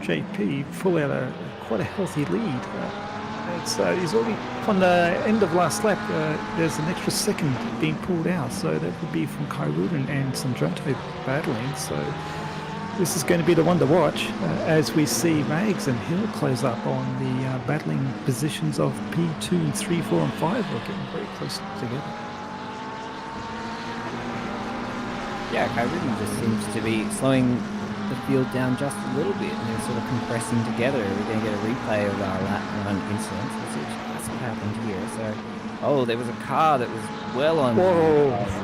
JP pull out quite a healthy lead. He's already on the end of last lap. There's an extra second being pulled out, so that would be from Kairudan and Sanjanto battling. So this is going to be the one to watch as we see Mags and Hill close up on the battling positions of P2 and 3, 4 and 5. We're getting very close together. Yeah, Kairudan just seems to be slowing the field down just a little bit, and they're sort of compressing together. We're going to get a replay of our lap one incident. That's what happened here. So, oh, there was a car that was well on the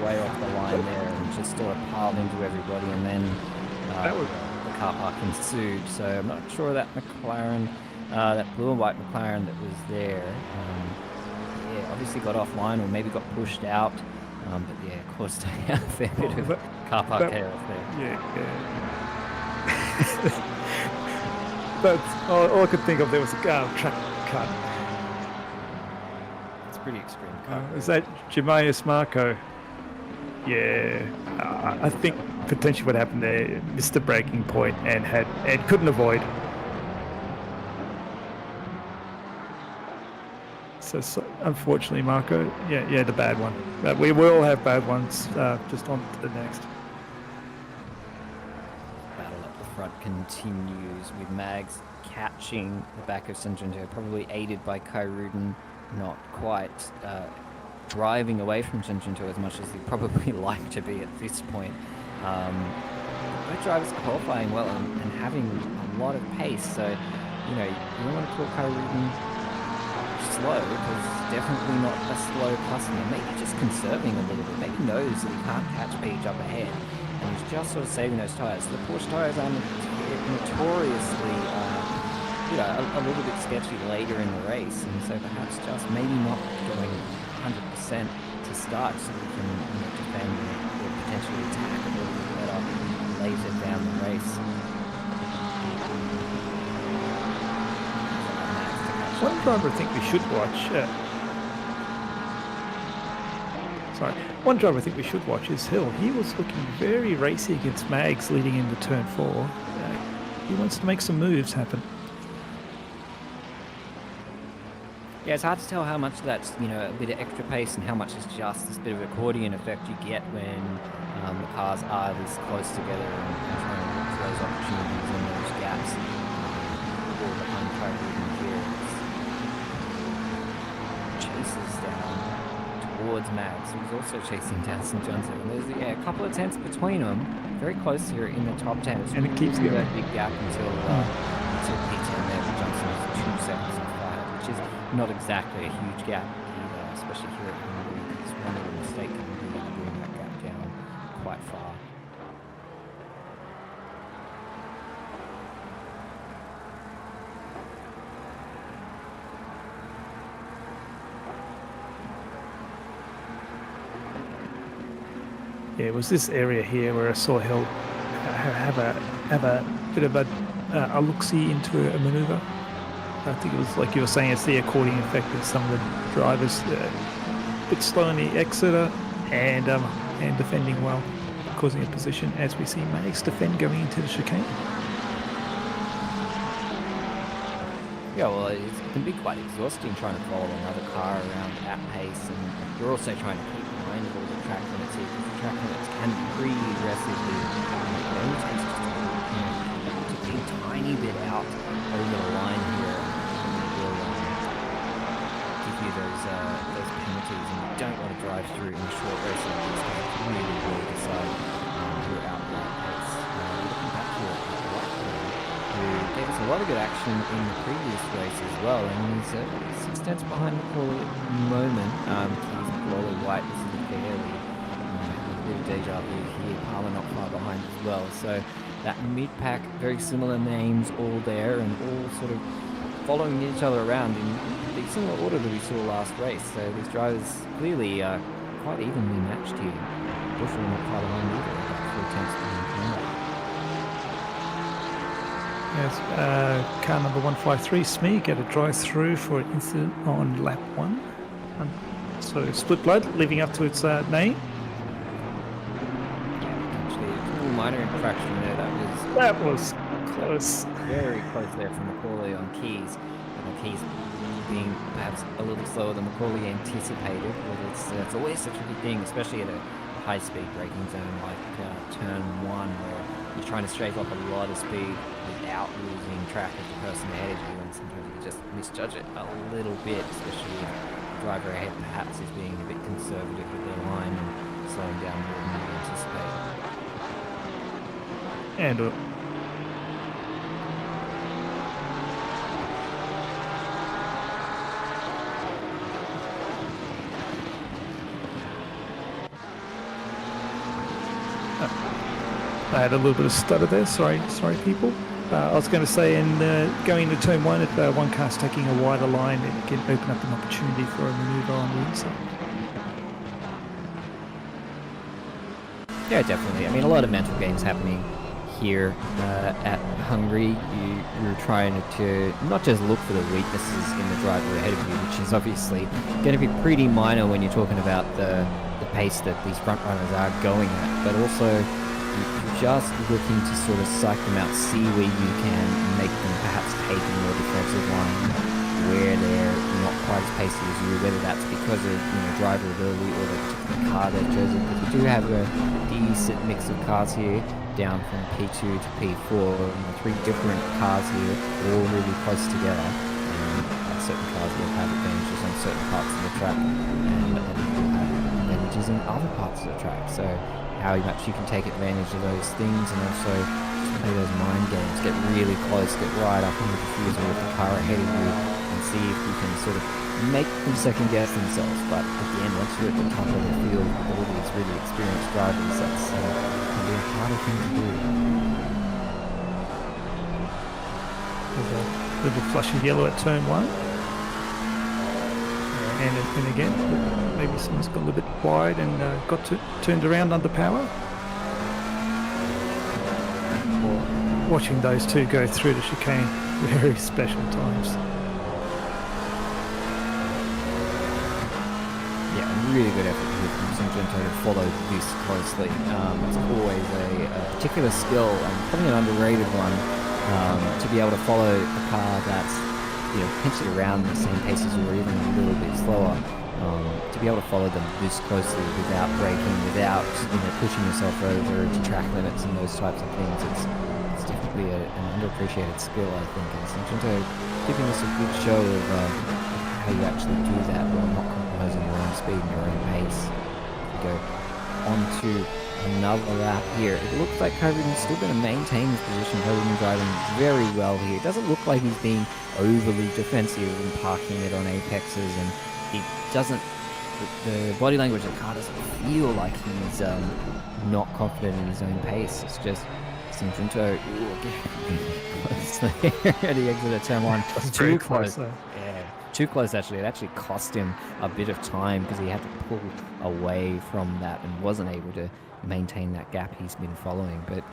way off the line there and just sort of piled into everybody, and then the car park ensued. So I'm not sure that McLaren that blue and white McLaren that was there, yeah, obviously got offline or maybe got pushed out. But yeah, caused a fair bit of car park chaos there. Yeah. That's all I could think of. There was a track cut. It's pretty extreme cut. Is that Jamius Marco? Yeah, I think potentially what happened there, missed the breaking point and couldn't avoid. So unfortunately, Marco, yeah, the bad one. But we will have bad ones. Just on to the next. Battle up the front continues with Mags catching the back of Sanjunto, probably aided by Kai Rudin, not quite driving away from Sanjunto as much as he'd probably like to be at this point. Both drivers qualifying well and having a lot of pace, so you don't want to call Kai Rudin slow, because definitely not a slow customer. Maybe just conserving a little bit. Maybe knows that he can't catch Page up ahead, and he's just sort of saving those tyres. The Porsche tyres are notoriously, a little bit sketchy later in the race, and so perhaps just maybe not going 100% to start, so we can defend or potentially attack a little bit better later down the race. One driver I think we should watch. One driver I think we should watch is Hill. He was looking very racy against Mags leading into turn 4. He wants to make some moves happen. Yeah, it's hard to tell how much of that's a bit of extra pace and how much is just this bit of accordion effect you get when the cars are this close together and trying to look for those opportunities and those gaps. Or behind Kai Rudin here. Chases down towards Mags, who's also chasing down St. John's. And there's a couple of tenths between them, very close here in the top 10. And it keeps going. That big gap until P10 there, but Johnson is 2 seconds off fire, which is not exactly a huge gap either, especially here at Hungaroring, because one little mistake can really bring that gap down quite far. Yeah, it was this area here where I saw Hill have a bit of a look-see into a manoeuvre. I think it was like you were saying, it's the accordion effect of some of the drivers a bit slow in the exeter and defending well, causing a position as we see Mags defend going into the chicane. Yeah, well, it can be quite exhausting trying to follow another car around at pace, and you're also trying to keep behind all the track limits here, because the track limits can be pretty aggressively. It only takes just to be a tiny bit out over the line here, and it will give you those penalties, and you don't want to drive through in short races like this, because it can really decide your outright pace. Looking back here at who gave us a lot of good action in the previous race as well, and he's 6 tenths behind McCauley at the moment. He's McCauley White, this is barely a bit of deja vu here. Palmer not far behind as well, so that mid-pack, very similar names all there, and all sort of following each other around in the similar order that we saw last race. So these drivers clearly quite evenly matched here. Bushel not far behind either, about 4 tenths behind Palmer. Yes, car number 153, Smee, get a drive-through for an incident on lap 1. So split blood, living up to its name. Actually, a little minor infraction there. That was close. Very close there from Macaulay on Keys. Keys being perhaps a little slower than Macaulay anticipated, but it's always a tricky thing, especially at a high-speed braking zone like turn 1, where you're trying to strafe up a lot of speed without losing track of the person ahead of you, and sometimes you just misjudge it a little bit, especially if the driver ahead perhaps is being a bit conservative with their line and slowing down more than you anticipate. And I had a little bit of stutter there. Sorry, people. I was going to say, in going into turn one, if one car's taking a wider line, it can open up an opportunity for a manoeuvre on the inside. Yeah, definitely. I mean, a lot of mental games happening here at Hungary. You're trying to not just look for the weaknesses in the driver ahead of you, which is obviously going to be pretty minor when you're talking about the pace that these front runners are going at, but also you're just looking to sort of psych them out, see where you can make them perhaps take a more defensive line, where they're not quite as pacey as you, whether that's because of driver ability or the particular car they've chosen. Because we do have a decent mix of cars here, down from P2 to P4, three different cars here, all really close together. And certain cars will have advantages on certain parts of the track, and will have advantages in other parts of the track. So how much you can take advantage of those things, and also play those mind games, get really close, get right up on the diffuser with the car ahead of you, and see if you can sort of make them second guess themselves. But again, once you're at the top of the field, all these really experienced drivers, that's can be a harder thing to do. There's a little flush of yellow at turn one. And again, maybe someone's got a little bit wide and turned around under power. Watching those two go through the chicane, very special times. Yeah, really good effort here from Simrigs to follow this closely. It's always a particular skill, and probably an underrated one, to be able to follow a car that's potentially around the same pace as you, or even a little bit slower. To be able to follow them this closely without braking, without pushing yourself over to track limits and those types of things, it's definitely an underappreciated skill, I think. And Simrigs giving us a good show of how you actually do that while not compromising your own speed and your own pace. We go on to another lap here. It looks like Hungaroring's still going to maintain his position. Hungaroring driving very well here. It doesn't look like he's being overly defensive and parking it on apexes, and it doesn't, the body language of the car doesn't feel like he's not confident in his own pace. It's just Simrigs getting close there at the exit of turn one. Too close. Too close, actually. It actually cost him a bit of time because he had to pull away from that and wasn't able to maintain that gap he's been following. But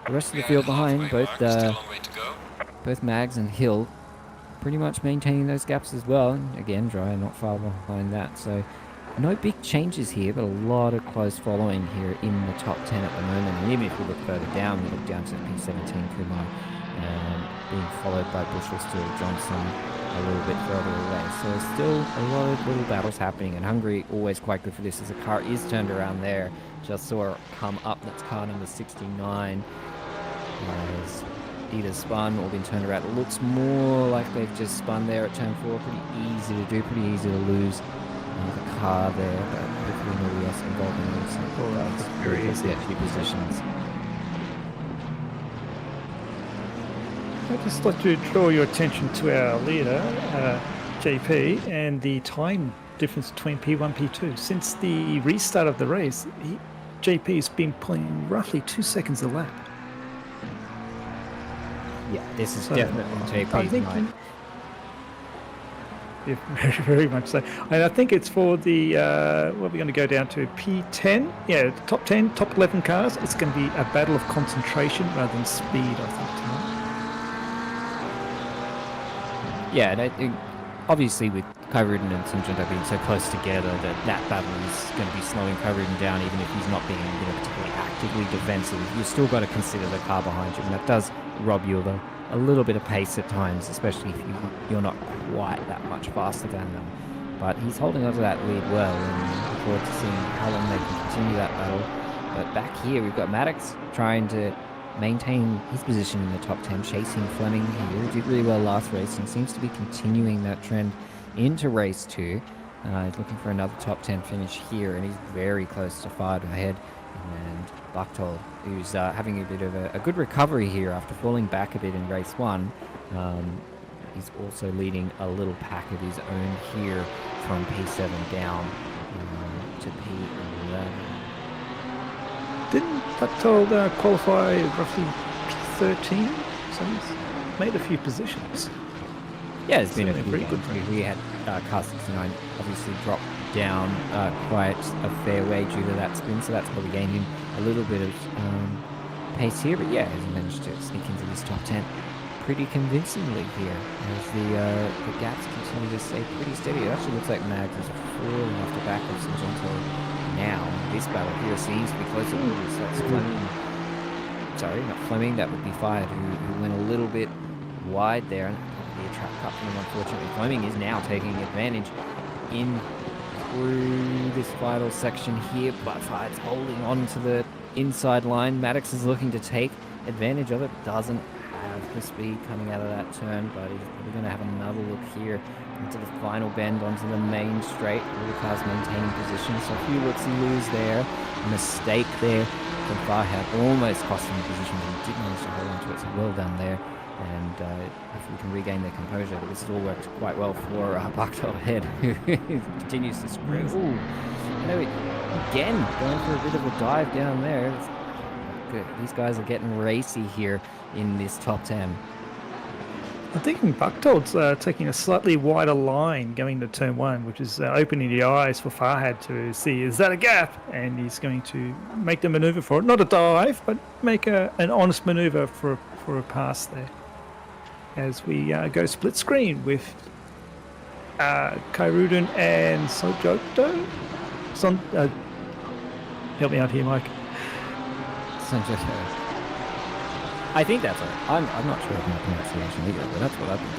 the rest of the field behind, both Mags and Hill, pretty much maintaining those gaps as well. And again, Dryer not far behind that. So no big changes here, but a lot of close following here in the top 10 at the moment. And even if we look further down, we look down to P17 Kumar, being followed by Bushel, Stewart, Johnson a little bit further away. So still a lot of little battles happening, and Hungary always quite good for this as the car is turned around there. Just saw it come up. That's car number 69. Has either spun or been turned around. It looks more like they've just spun there at turn 4. Pretty easy to do, pretty easy to lose the car there, but hopefully nobody else involved in this. It's very easy at few positions. I'd just like to draw your attention to our leader, JP, and the time difference between P1 and P2. Since the restart of the race, JP's been pulling roughly 2 seconds a lap. Yeah, this is definitely JP's night. Yeah, very, very much so. And I think it's for the, what we're going to go down to, P10. Yeah, the top 10, top 11 cars. It's going to be a battle of concentration rather than speed, I think, tonight. Yeah, and I think obviously with Hungaroring and Simrigs being so close together, that battle is going to be slowing Hungaroring down, even if he's not being particularly actively defensive. You've still got to consider the car behind you, and that does rob you of a little bit of pace at times, especially if you're not quite that much faster than them. But he's holding onto that lead well, and looking forward to seeing how long they can continue that battle. But back here, we've got Maddox trying to maintain his position in the top 10, chasing Fleming here. He did really well last race and seems to be continuing that trend into race 2. He's looking for another top 10 finish here, and he's very close to 5 ahead. And Buchtol, who's having a bit of a good recovery here after falling back a bit in race 1. He's also leading a little pack of his own here from P7 down to P11. Didn't Buchtol qualify roughly P13? So he's made a few positions. Yeah, it's been a Certainly few very good games. We had Car 69 obviously drop down quite a fair way due to that spin, so that's probably gained him a little bit of pace here. But yeah, he's managed to sneak into this top 10 pretty convincingly here as the gaps continue to stay pretty steady. It actually looks like Mags is falling off the back of Sargento now. This battle here seems to be closer. Ooh, so that's Fleming. Sorry, not Fleming. That would be Fired, who went a little bit wide there. A trap cut for him, unfortunately. Fleming is now taking advantage in through this final section here, but Fired's holding on to the inside line. Maddox is looking to take advantage of it. Doesn't have the speed coming out of that turn, but he's probably going to have another look here into the final bend onto the main straight. All the cars maintaining position, so a few looks-y-loos there. A mistake there from Farhad almost cost him position, but he did manage to hold on to it, so well done there. And if we can regain their composure, but this has all worked quite well for Bucktail Head, who continues to sprint. Ooh, you know, again, going for a bit of a dive down there. It's good. These guys are getting racy here in this top 10. I think Bucktold's taking a slightly wider line going to turn 1, which is opening the eyes for Farhad to see, is that a gap? And he's going to make the maneuver for it. Not a dive, but make an honest maneuver for a pass there. As we go split screen with Kairudin and Sojoto. Help me out here, Mike. Sojoto. I think that's right. I'm not sure of my pronunciation either, but that's what I've been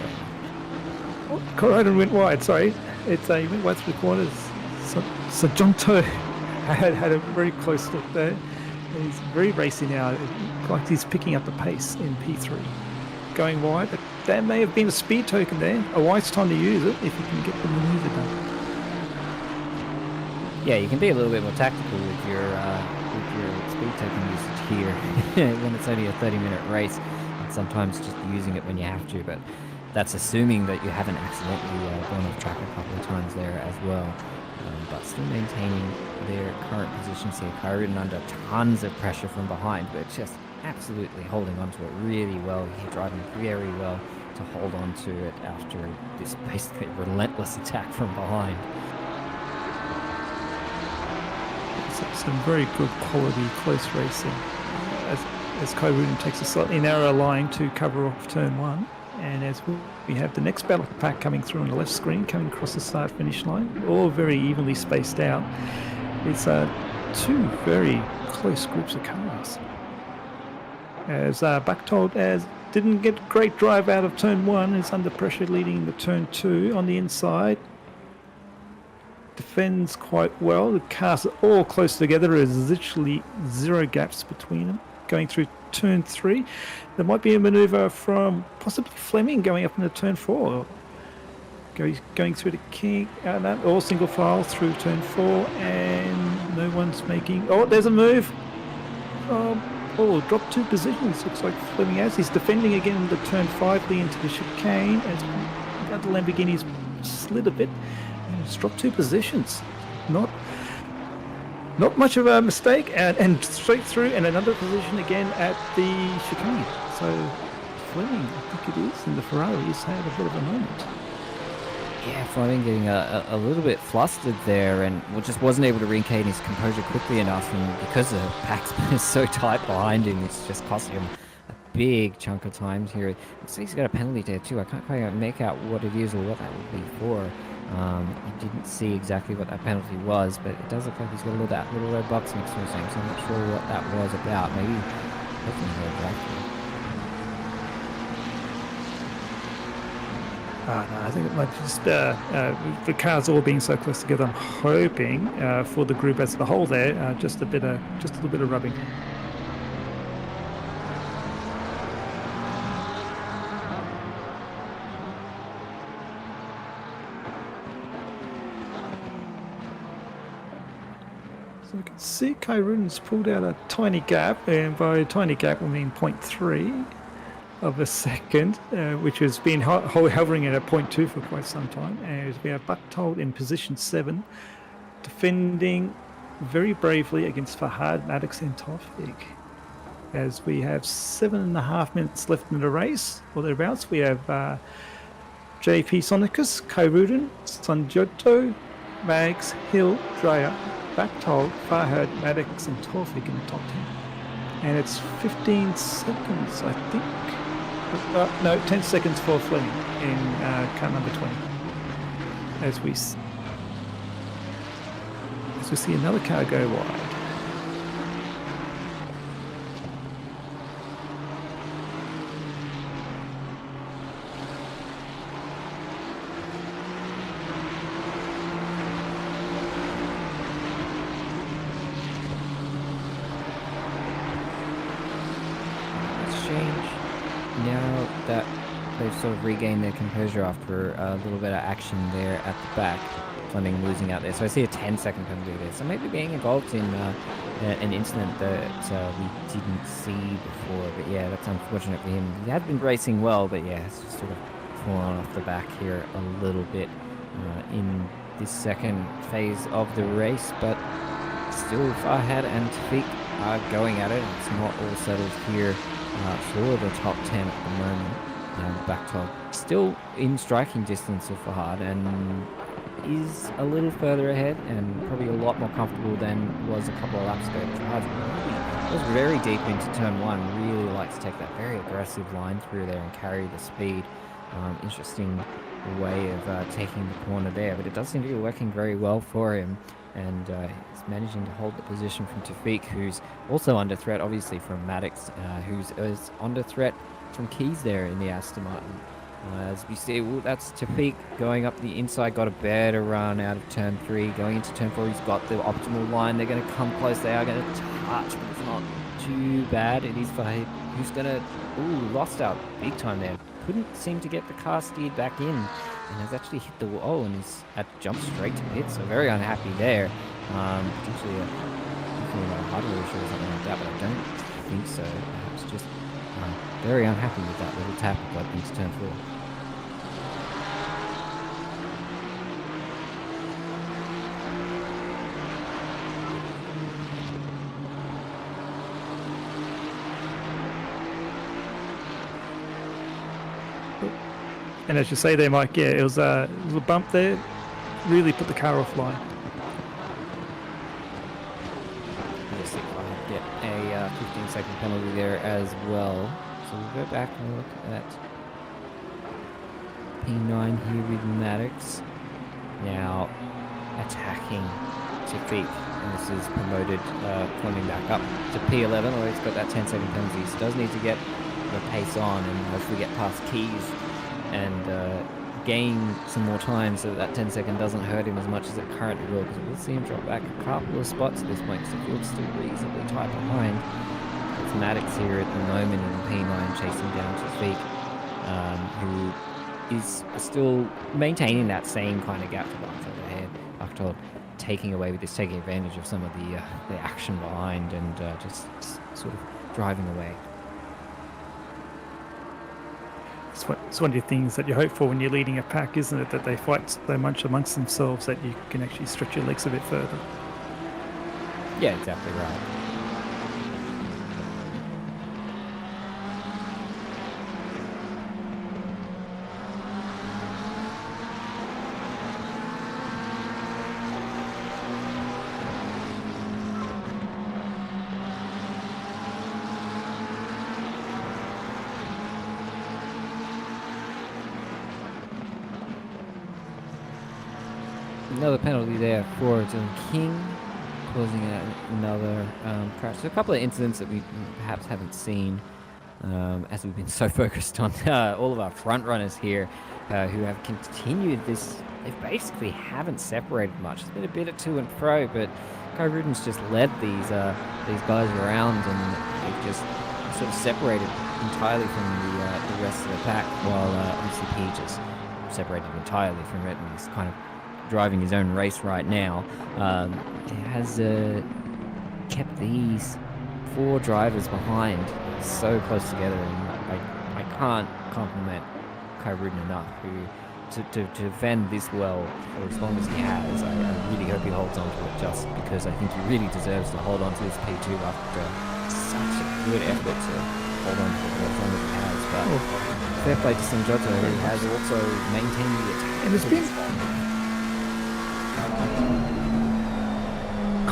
doing. Kairudin went wide, sorry. He went wide 3/4. Sojoto had a very close look there. He's very racy now. It looks like he's picking up the pace in P3. Going wide, but that may have been a speed token there. A wise time to use it if you can get the maneuver done. Yeah, you can be a little bit more tactical with your speed token usage here when it's only a 30-minute race, and sometimes just using it when you have to. But that's assuming that you haven't accidentally gone off track a couple of times there as well. But still maintaining their current positions here. Kyrie under tons of pressure from behind, but just absolutely holding on to it really well here, driving very well to hold on to it after this basically relentless attack from behind. Some very good quality close racing as Kairudin takes a slightly narrower line to cover off turn 1, and as we have the next battle pack coming through on the left screen, coming across the start finish line, all very evenly spaced out. It's two very close groups of cars. As Bucktold didn't get a great drive out of turn 1, is under pressure leading the turn 2 on the inside. Defends quite well. The cars are all close together. There's literally zero gaps between them. Going through turn 3, there might be a maneuver from possibly Fleming going up into turn 4. Going through the King, all single file through turn 4, and no one's making. Oh, there's a move. Dropped 2 positions. Looks like Fleming has. He's defending again the turn 5 lead into the chicane. As the Lamborghini's slid a bit. It's dropped 2 positions. Not much of a mistake, and straight through, and another position again at the chicane. So Fleming, I think it is, and the Ferraris had a bit of a moment. Yeah, Fleming getting a little bit flustered there, and just wasn't able to regain his composure quickly enough, and because the pack's is so tight behind him, it's just costing him a big chunk of time here. So he's got a penalty there too. I can't quite make out what it is or what that would be for. I didn't see exactly what that penalty was, but it does look like he's got that little red box next to his name, so I'm not sure what that was about. Maybe No, I think it might just the cars all being so close together. I'm hoping for the group as a whole there, just a little bit of rubbing. So we can see Kairun's pulled out a tiny gap, and by tiny gap we mean 0.3 of a second, which has been hovering at a 0.2 for quite some time. As we have Bucktold in position 7, defending very bravely against Fahad, Maddox and Tawfiq. as we have 7.5 minutes left in the race, or thereabouts. We have JP Sonicus, Kairudin, Sanjoto, Mags, Hill, Dreyer, Bactol, Farhad, Maddox, and Torfik in the top 10. And it's 15 seconds, I think. No, 10 seconds for Fleming in car number 20. As we see another car go wide. Now that they've sort of regained their composure after a little bit of action there at the back, Fleming losing out there. So I see a 10-second penalty there. So maybe being involved in an incident that we didn't see before. But yeah, that's unfortunate for him. He had been racing well, but yeah, it's just sort of fallen off the back here a little bit in this second phase of the race. But still, Farhad and Tafiq are going at it. It's not all settled here for the top 10 at the moment. Backtop still in striking distance of Farhad and is a little further ahead and probably a lot more comfortable than was a couple of laps ago. Farhad was very deep into turn 1, really likes to take that very aggressive line through there and carry the speed. Interesting way of taking the corner there, but it does seem to be working very well for him. And he's managing to hold the position from Tafiq, who's also under threat, obviously, from Maddox, who's under threat from Keys there in the Aston Martin. As we see, well, that's Tafiq going up the inside, got a better run out of turn 3. Going into turn 4, he's got the optimal line. They're going to come close. They are going to touch, but it's not too bad. It is Fahid who's going to... Ooh, lost out big time there. Couldn't seem to get the car steered back in. And has actually hit the wall and is had to jump straight to pit, so very unhappy there. Potentially a hardware issue or something like that, but I don't think so. Perhaps just very unhappy with that little tap of like into turn 4. And as you say there, Mike, yeah, it was a bump there, really put the car offline. Yes, I get a 15-second penalty there as well. So we'll go back and look at P9 here with Maddox. Now attacking Tafiq, and this is promoted, pointing back up to P11, although he's got that 10-second penalty. So does need to get the pace on and hopefully get past Keys and gain some more time so that 10-second doesn't hurt him as much as it currently will, because we'll see him drop back a couple of spots at this point because the field's still reasonably tight behind. It's Maddox here at the moment in P9 chasing down Tafiq, who is still maintaining that same kind of gap to Bactol ahead. Bactol taking away with this, taking advantage of some of the action behind and just sort of driving away. It's one of the things that you hope for when you're leading a pack, isn't it? That they fight so much amongst themselves that you can actually stretch your legs a bit further. Yeah, exactly right. Another penalty there for Dylan King, causing another crash. So a couple of incidents that we perhaps haven't seen as we've been so focused on all of our front runners here who have continued this. They basically haven't separated much. It's been a bit of to and fro, but Kai Ruden's just led these guys around, and they've just sort of separated entirely from the rest of the pack, while obviously P just separated entirely from it and is kind of driving his own race right now. Has kept these 4 drivers behind so close together, and I can't compliment Kai Ruden enough, who to defend this well for as long as he has. I really hope he holds on to it, just because I think he really deserves to hold on to this P2 after such a good effort to hold on to it as long as he has. But fair play to Sanjota, who has also maintained the attack. And there's been...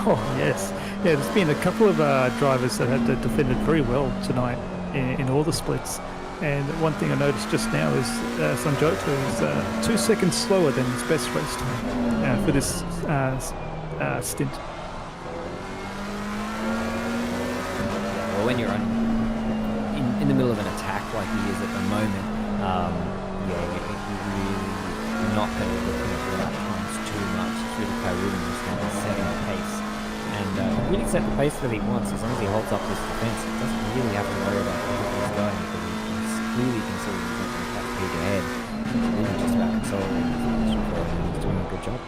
Oh, yes. Yeah, there's been a couple of drivers that have defended very well tonight in all the splits. And one thing I noticed just now is Sanjota is 2 seconds slower than his best race time for this stint. Well, when you're in the middle of an attack like he is at the moment, you're really not going to be looking at the lap times too much. It's really Kyrudin who's going to be setting the pace. And really set the pace that he wants. As long as he holds up this defense, he doesn't really have to worry about where he's going, because he's clearly considering he's not going to catch speed ahead. It's really just about consolidating his position for him, and he's doing a good job.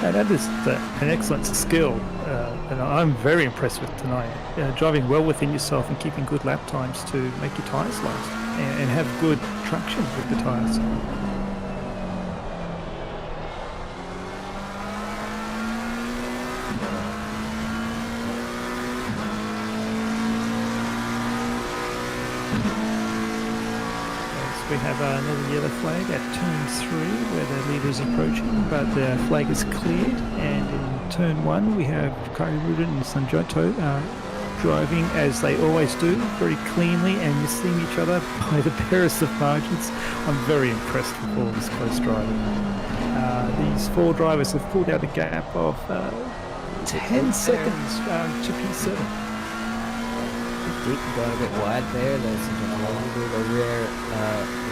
And that is an excellent skill, and I'm very impressed with tonight. Driving well within yourself and keeping good lap times to make your tyres last and have good traction with the tyres. We have another yellow flag at turn 3 where the leader is approaching, but the flag is cleared. And in turn 1 we have Kyrudin and Sanjoto driving as they always do, very cleanly and missing each other by the barest of margins. I'm very impressed with all this close driving. These 4 drivers have pulled out a gap of 10 seconds to P7. Deep got a bit wide there. There's a little bit of a rare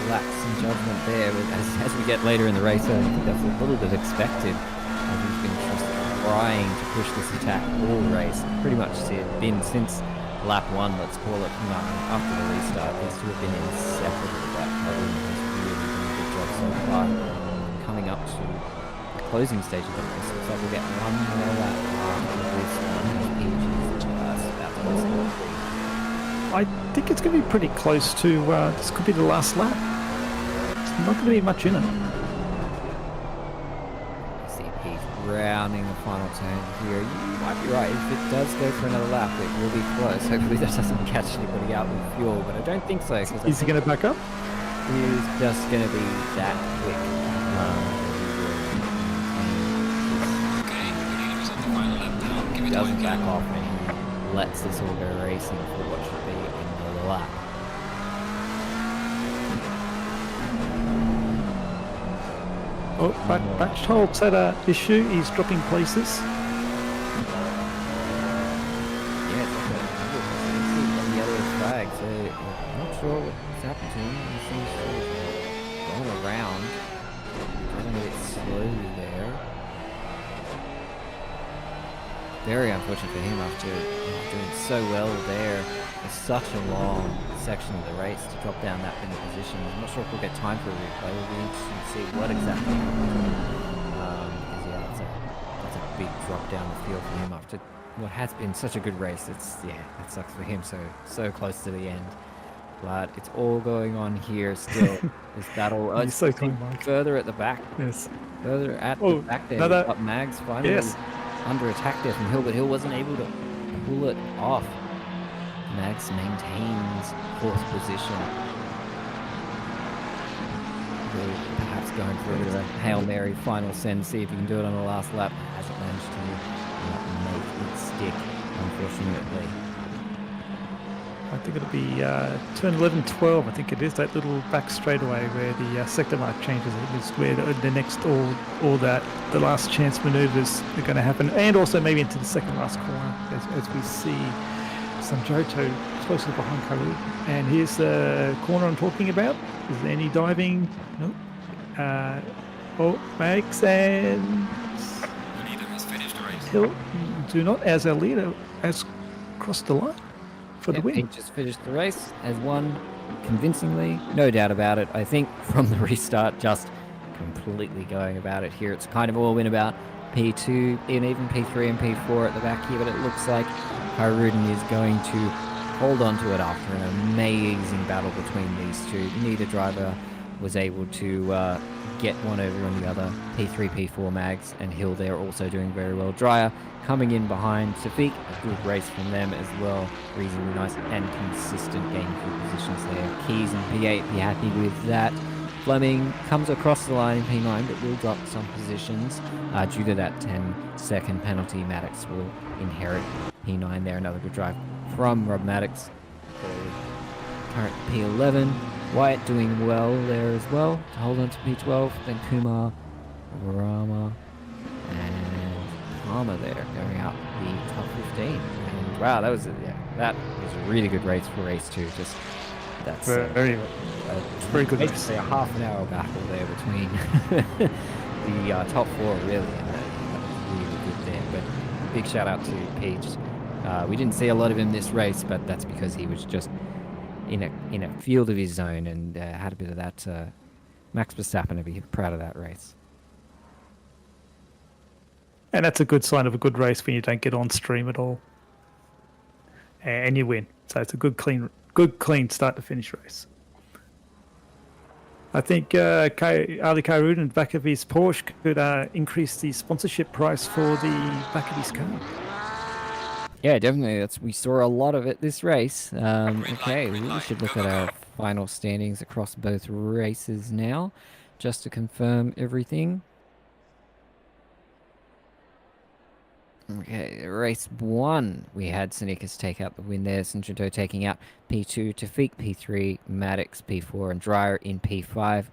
lapse in judgment there. But as we get later in the race, I think that's a little bit expected. He's been just trying to push this attack all race. Pretty much been since lap 1, let's call it, after the restart. These two have been inseparable. That Kyrudin has really done a good job so far. Coming up to the closing stage of the race, looks like we'll get one more lap after this one. Just about to score. I think it's going to be pretty close to, this could be the last lap. It's not going to be much in it. See Pete rounding the final turn here. You might be right. If it does go for another lap, it will be close. Hopefully that doesn't catch anybody out with fuel, but I don't think so. Is he going to back up? He's just going to be that quick. He doesn't back off and he lets this all go racing for what should be another lap. Oh, Batchhold's had an issue. He's dropping places. Yeah, it's like on the other flag, so I'm not sure what's happened to him. He seems to have gone around. Going a bit slowly there. Very unfortunate for him after doing so well there for such a long section of the race to drop down that many positions. I'm not sure if we'll get time for a replay. It'll be interesting to see what exactly happened. Because yeah, that's a big drop down the field for him after what has been such a good race. It sucks for him. So close to the end. But it's all going on here still. This battle. He's so cool, further at the back. Yes. Further at the back there. Another... Up Mags finally. Yes. Under attack there from Hill, but Hill wasn't able to pull it off. Mags maintains 4th position. Really perhaps going for a bit of a Hail Mary final send, see if he can do it on the last lap. Hasn't managed to make it stick, unfortunately. I think it'll be turn 11-12. I think it is that little back straightaway where the sector mark changes. It is where the next all the last chance manoeuvres are going to happen, and also maybe into the second last corner as we see Sanjoto closely behind Karu. And here's the corner I'm talking about. Is there any diving? Nope. Max and Hill do not, as our leader has crossed the line for the win. He just finished the race, has won convincingly, no doubt about it. I think from the restart, just completely going about it here. It's kind of all been about P2 and even P3 and P4 at the back here, but it looks like Kyrudin is going to hold on to it after an amazing battle between these two. Neither driver was able to get one over on the other. P3, P4 mags, and Hill there also doing very well. Dryer coming in behind Tafiq, a good race from them as well. Reasonably nice and consistent gainful positions there. Keys in P8, be happy with that. Fleming comes across the line in P9, but will drop some positions due to that 10-second penalty. Maddox will inherit P9 there. Another good drive from Rob Maddox. Current P11. Wyatt doing well there as well to hold on to P12. Then Kumar, Rama, and Palmer there going out the top 15. And wow, that was a really good race for race 2. Just that's very good. Basically a half an hour battle there between the top 4 really. That was really good there. But big shout out to Peach. We didn't see a lot of him this race, but that's because he was just in a field of his own and had a bit of that. Max Verstappen to be proud of that race. And that's a good sign of a good race when you don't get on stream at all, and you win. So it's a good clean start to finish race. I think Ali Khairudin in the back of his Porsche could increase the sponsorship price for the back of his car. Yeah, definitely. We saw a lot of it this race. Okay, we should look at our final standings across both races now, just to confirm everything. Okay, race 1, we had Sanikas take out the win there. Sinjito taking out P2, Tafiq P3, Maddox P4, and Dryer in P5.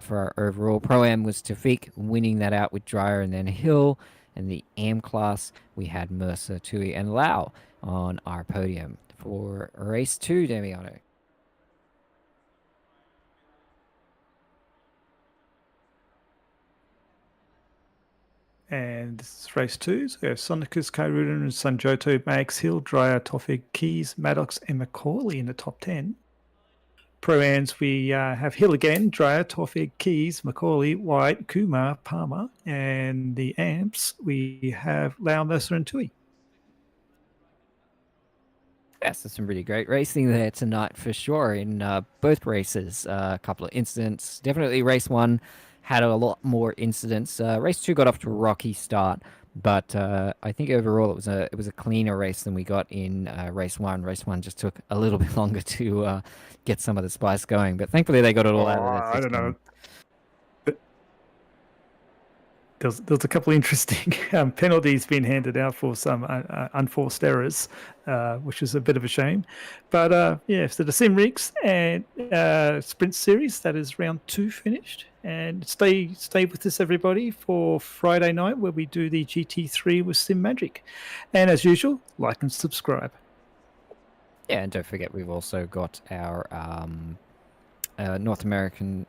For our overall Pro-Am was Tafiq winning that out with Dryer and then Hill. And the AM class, we had Mercer, Tui, and Lau on our podium. For race 2, Demiano. And this is race 2. So we have Sonikus, Khairudin, and Sanjoto, Max, Hill, Dryer, Toffig, Keys, Maddox, and Macaulay in the top 10. Pro-Ams, we have Hill again, Dryer, Toffig, Keys, Macaulay, White, Kumar, Palmer. And the Amps, we have Lau, Mercer, and Tui. Yes, there's some really great racing there tonight for sure in both races. A couple of incidents. Definitely race 1 had a lot more incidents. Race 2 got off to a rocky start, but I think overall it was a cleaner race than we got in race 1. Race 1 just took a little bit longer to get some of the spice going, but thankfully they got it all out of their system. I don't know. There's a couple of interesting penalties being handed out for some unforced errors, which is a bit of a shame. But so the Simrigs and Sprint Series, that is round 2 finished. And stay with us, everybody, for Friday night where we do the GT3 with Sim Magic. And as usual, like and subscribe. Yeah, and don't forget we've also got our North American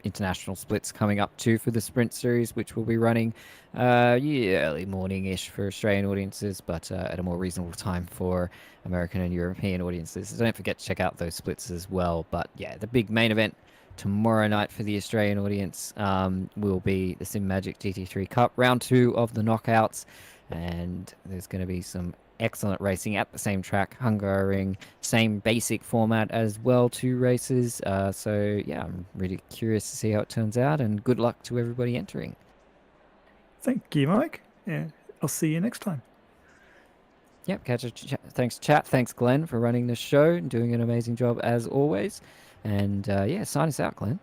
international splits coming up too for the Sprint Series, which will be running early morning-ish for Australian audiences, but at a more reasonable time for American and European audiences. So don't forget to check out those splits as well. But yeah, the big main event tomorrow night for the Australian audience will be the Sim Magic GT3 Cup, round 2 of the knockouts, and there's going to be some excellent racing at the same track, Hungaroring, same basic format as well, 2 races. So yeah, I'm really curious to see how it turns out, and good luck to everybody entering. Thank you, Mike. Yeah, I'll see you next time. Yep, thanks chat, thanks Glenn for running the show and doing an amazing job as always. And yeah, sign us out, Glenn.